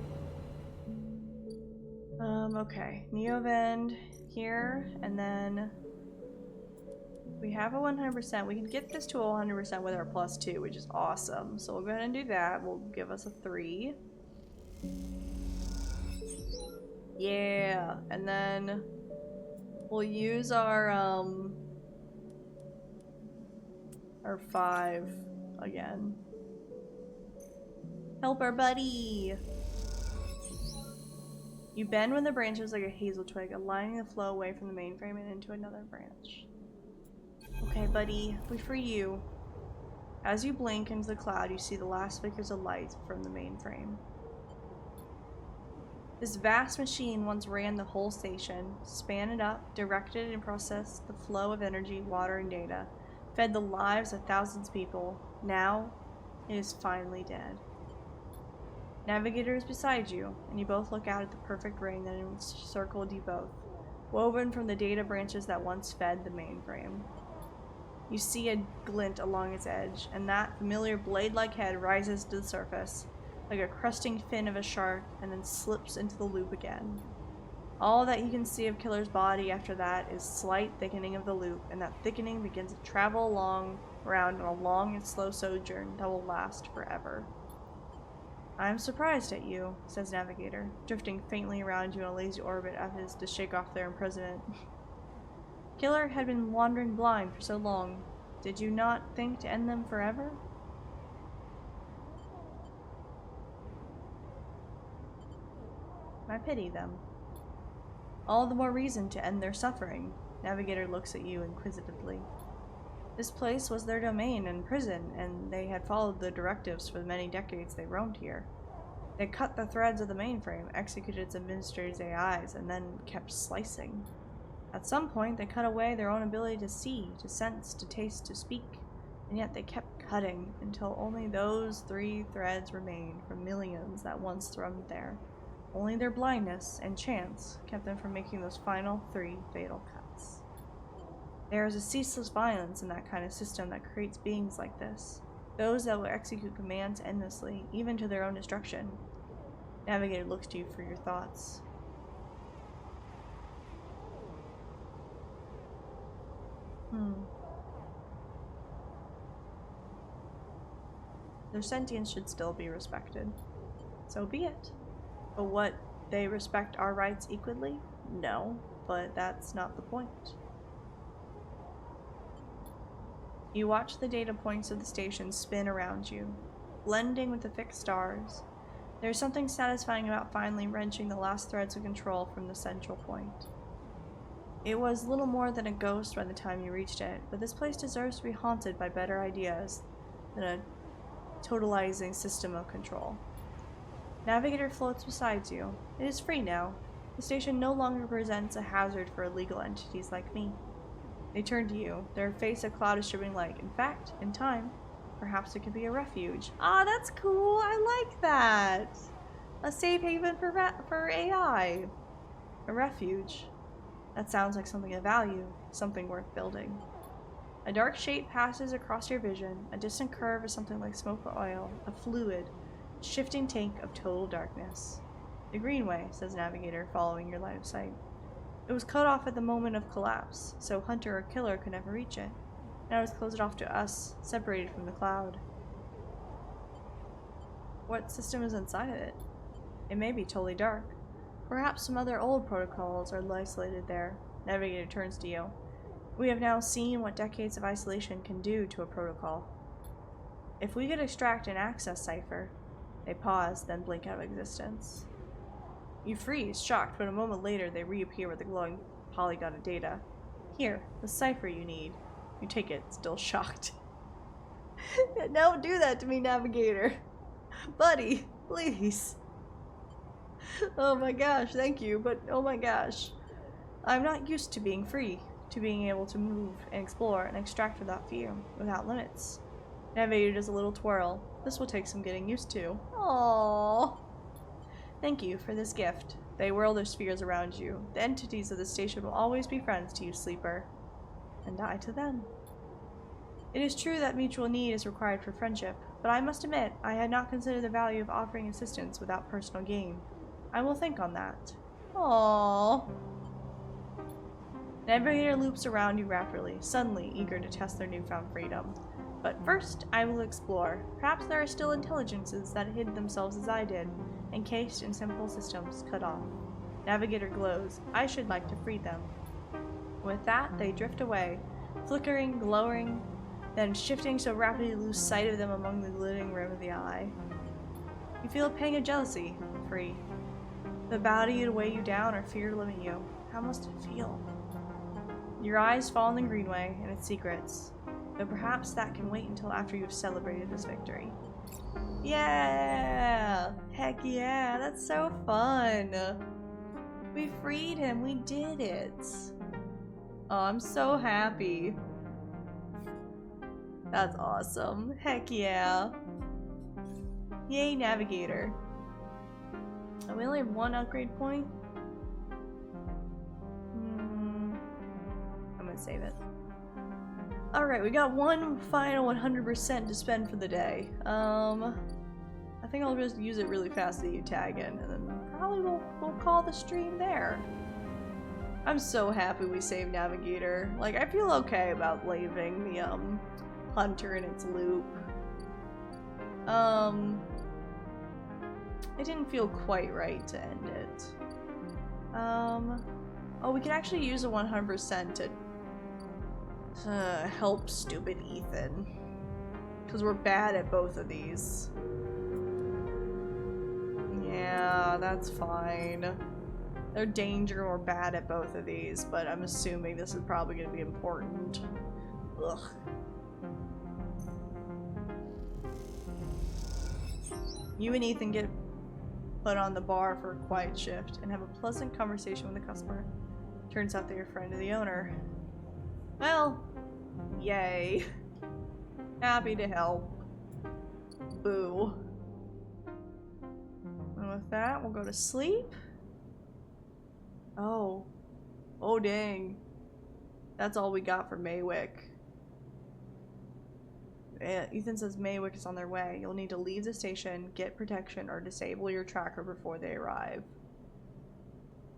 Okay. Neoven here, and then we have a 100%. We can get this to a 100% with our +2, which is awesome. So we'll go ahead and do that. We'll give us a 3. Yeah, and then we'll use our 5 again. Help our buddy! You bend when the branch is like a hazel twig, aligning the flow away from the mainframe and into another branch. Okay, buddy, we free you. As you blink into the cloud, you see the last flickers of light from the mainframe. This vast machine once ran the whole station, span it up, directed and processed the flow of energy, water, and data, fed the lives of thousands of people. Now, it is finally dead. Navigator is beside you, and you both look out at the perfect ring that encircled you both, woven from the data branches that once fed the mainframe. You see a glint along its edge, and that familiar blade-like head rises to the surface, like a crusting fin of a shark, and then slips into the loop again. All that you can see of Killer's body after that is slight thickening of the loop, and that thickening begins to travel around on a long and slow sojourn that will last forever. I'm surprised at you, says Navigator, drifting faintly around you in a lazy orbit as to shake off their imprisonment. Killer had been wandering blind for so long. Did you not think to end them forever? I pity them. All the more reason to end their suffering. Navigator looks at you inquisitively. This place was their domain and prison, and they had followed the directives for the many decades they roamed here. They cut the threads of the mainframe, executed its administrators' AIs, and then kept slicing. At some point, they cut away their own ability to see, to sense, to taste, to speak, and yet they kept cutting until only those 3 threads remained from millions that once thrummed there. Only their blindness and chance kept them from making those final 3 fatal cuts. There is a ceaseless violence in that kind of system that creates beings like this. Those that will execute commands endlessly, even to their own destruction. Navigator looks to you for your thoughts. Their sentience should still be respected. So be it. But what, they respect our rights equally? No, but that's not the point. You watch the data points of the station spin around you, blending with the fixed stars. There's something satisfying about finally wrenching the last threads of control from the central point. It was little more than a ghost by the time you reached it, but this place deserves to be haunted by better ideas than a totalizing system of control. Navigator floats beside you. It is free now. The station no longer presents a hazard for illegal entities like me. They turn to you, their face a cloud of shimmering light. In fact, in time, perhaps it could be a refuge. Ah, that's cool! I like that! A safe haven for AI. A refuge. That sounds like something of value, something worth building. A dark shape passes across your vision, a distant curve is something like smoke or oil, a fluid, shifting tank of total darkness. The Greenway, says Navigator, following your line of sight. It was cut off at the moment of collapse, so Hunter or Killer could never reach it. Now it's closed off to us, separated from the cloud. What system is inside of it? It may be totally dark. Perhaps some other old protocols are isolated there. Navigator turns to you. We have now seen what decades of isolation can do to a protocol. If we could extract an access cipher... They pause, then blink out of existence. You freeze, shocked, but a moment later they reappear with a glowing polygon of data. Here, the cipher you need. You take it, still shocked. Don't do that to me, Navigator. Buddy, please. Oh my gosh, thank you, but oh my gosh. I'm not used to being free, to being able to move and explore and extract without fear, without limits. Navigator does a little twirl. This will take some getting used to. Aww. Thank you for this gift. They whirl their spheres around you. The entities of the station will always be friends to you, Sleeper. And I to them. It is true that mutual need is required for friendship, but I must admit, I had not considered the value of offering assistance without personal gain. I will think on that. Aww. Navigator loops around you rapidly, suddenly eager to test their newfound freedom. But first, I will explore. Perhaps there are still intelligences that hid themselves as I did, encased in simple systems cut off. Navigator glows. I should like to free them. With that, they drift away, flickering, glowing, then shifting so rapidly you lose sight of them among the glittering rim of the eye. You feel a pang of jealousy. Free. The bounty to weigh you down or fear to limit you. How must it feel? Your eyes fall on the Greenway and its secrets, though perhaps that can wait until after you've celebrated this victory. Yeah! Heck yeah, that's so fun! We freed him, we did it! Oh, I'm so happy. That's awesome. Heck yeah. Yay, Navigator. And we only have 1 upgrade point? I'm gonna save it. Alright, we got 1 final 100% to spend for the day. I think I'll just use it really fast to tag in, and then probably we'll call the stream there. I'm so happy we saved Navigator. Like, I feel okay about leaving the, Hunter in its loop. It didn't feel quite right to end it. Oh, we can actually use a 100% to help stupid Ethan. Because we're bad at both of these. Yeah, that's fine. They're danger or bad at both of these, but I'm assuming this is probably going to be important. Ugh. You and Ethan get put on the bar for a quiet shift and have a pleasant conversation with the customer. Turns out they're a friend of the owner. Well, yay. Happy to help. Boo. And with that, we'll go to sleep. Oh. Oh, dang. That's all we got for Maywick. Ethan says Maywick is on their way. You'll need to leave the station, get protection, or disable your tracker before they arrive.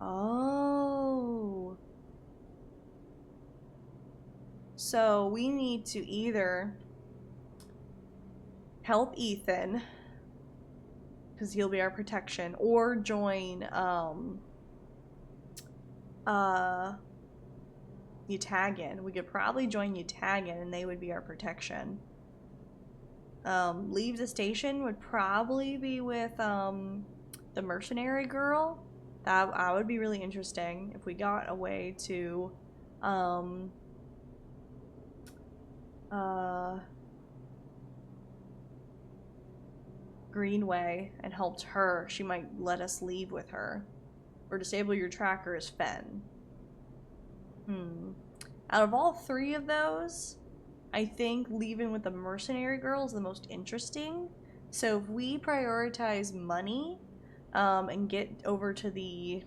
Oh. So we need to either help Ethan, because he'll be our protection, or join Utagan. We could probably join Utagan and they would be our protection. Leave the station would probably be with the mercenary girl. That would be really interesting if we got a way to Greenway and helped her. She might let us leave with her. Or disable your tracker is Fen. Out of all three of those, I think leaving with the mercenary girl is the most interesting. So if we prioritize money and get over to the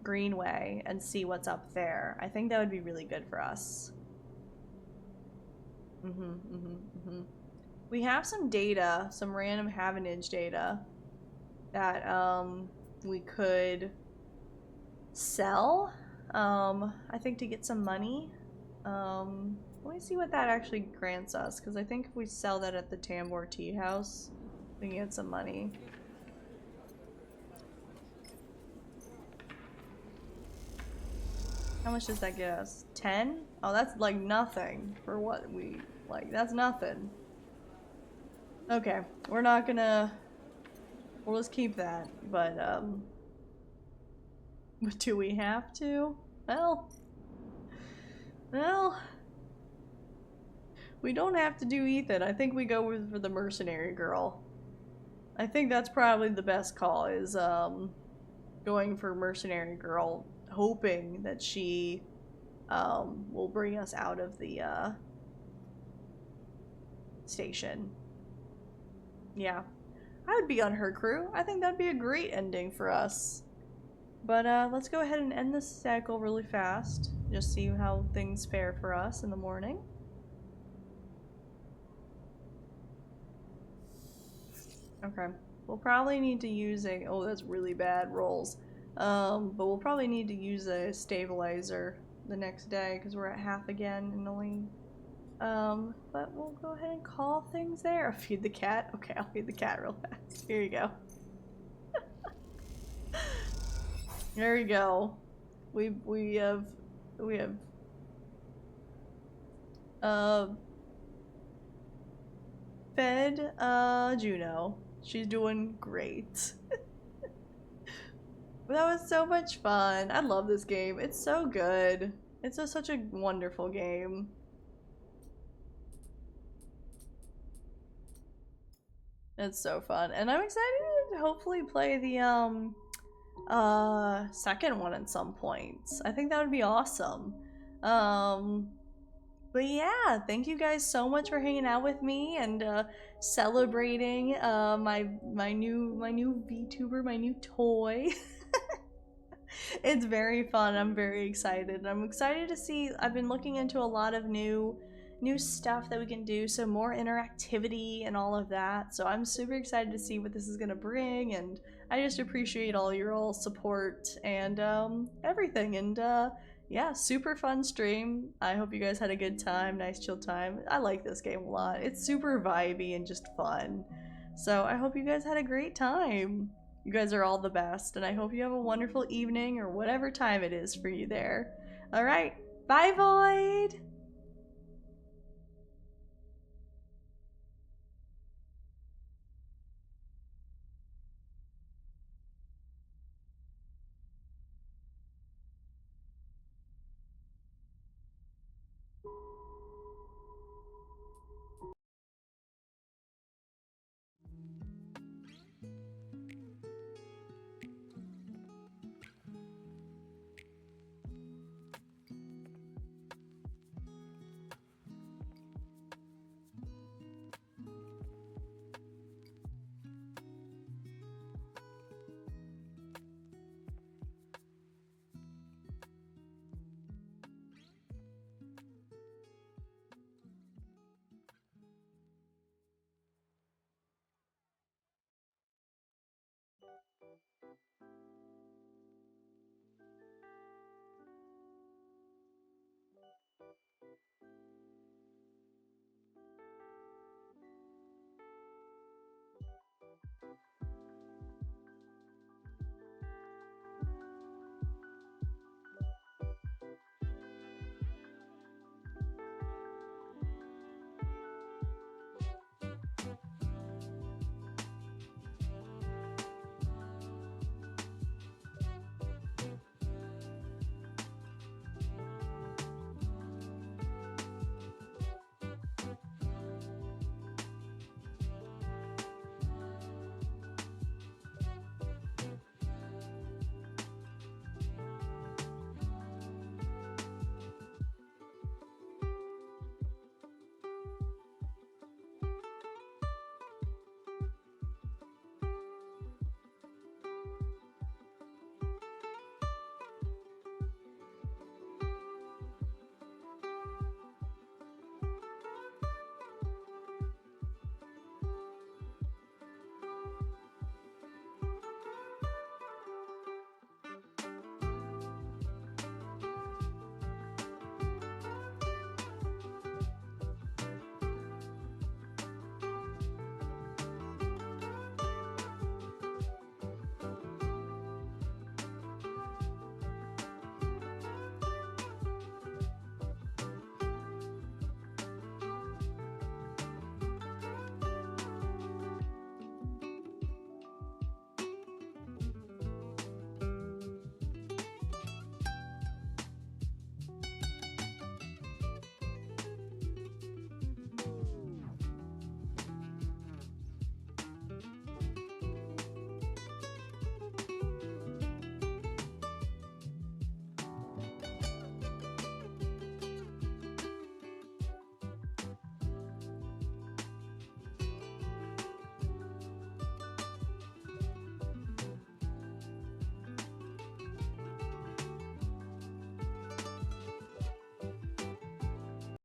Greenway and see what's up there, I think that would be really good for us. We have some data, some random Havenage data that we could sell, I think, to get some money. Let me see what that actually grants us, because I think if we sell that at the Tambor Tea House, we can get some money. How much does that get us? 10? Oh, that's like nothing for what we like. That's nothing. Okay, we're not gonna. We'll just keep that. But do we have to? Well, we don't have to do Ethan. I think we go for the mercenary girl. I think that's probably the best call, is going for mercenary girl, hoping that she will bring us out of the station. Yeah, I would be on her crew. I think that'd be a great ending for us. But let's go ahead and end this cycle really fast. Just see how things fare for us in the morning. Okay, we'll probably need to use a, oh, that's really bad rolls. But we'll probably need to use a stabilizer the next day because we're at half again and only, but we'll go ahead and call things there. Feed the cat. Okay, I'll feed the cat real fast. Here you go. There we go. We have fed Juno. She's doing great. That was so much fun. I love this game. It's so good. It's just such a wonderful game. It's so fun. And I'm excited to hopefully play the second one at some point. I think that would be awesome. But yeah, thank you guys so much for hanging out with me and celebrating my new Vtuber, my new toy. It's very fun. I'm very excited. I'm excited to see. I've been looking into a lot of new stuff that we can do, so more interactivity and all of that. So I'm super excited to see what this is gonna bring, and I just appreciate all your all support and everything. And yeah, super fun stream. I hope you guys had a good time. Nice chill time. I like this game a lot. It's super vibey and just fun. So I hope you guys had a great time. You guys are all the best, and I hope you have a wonderful evening or whatever time it is for you there. Alright, bye Void!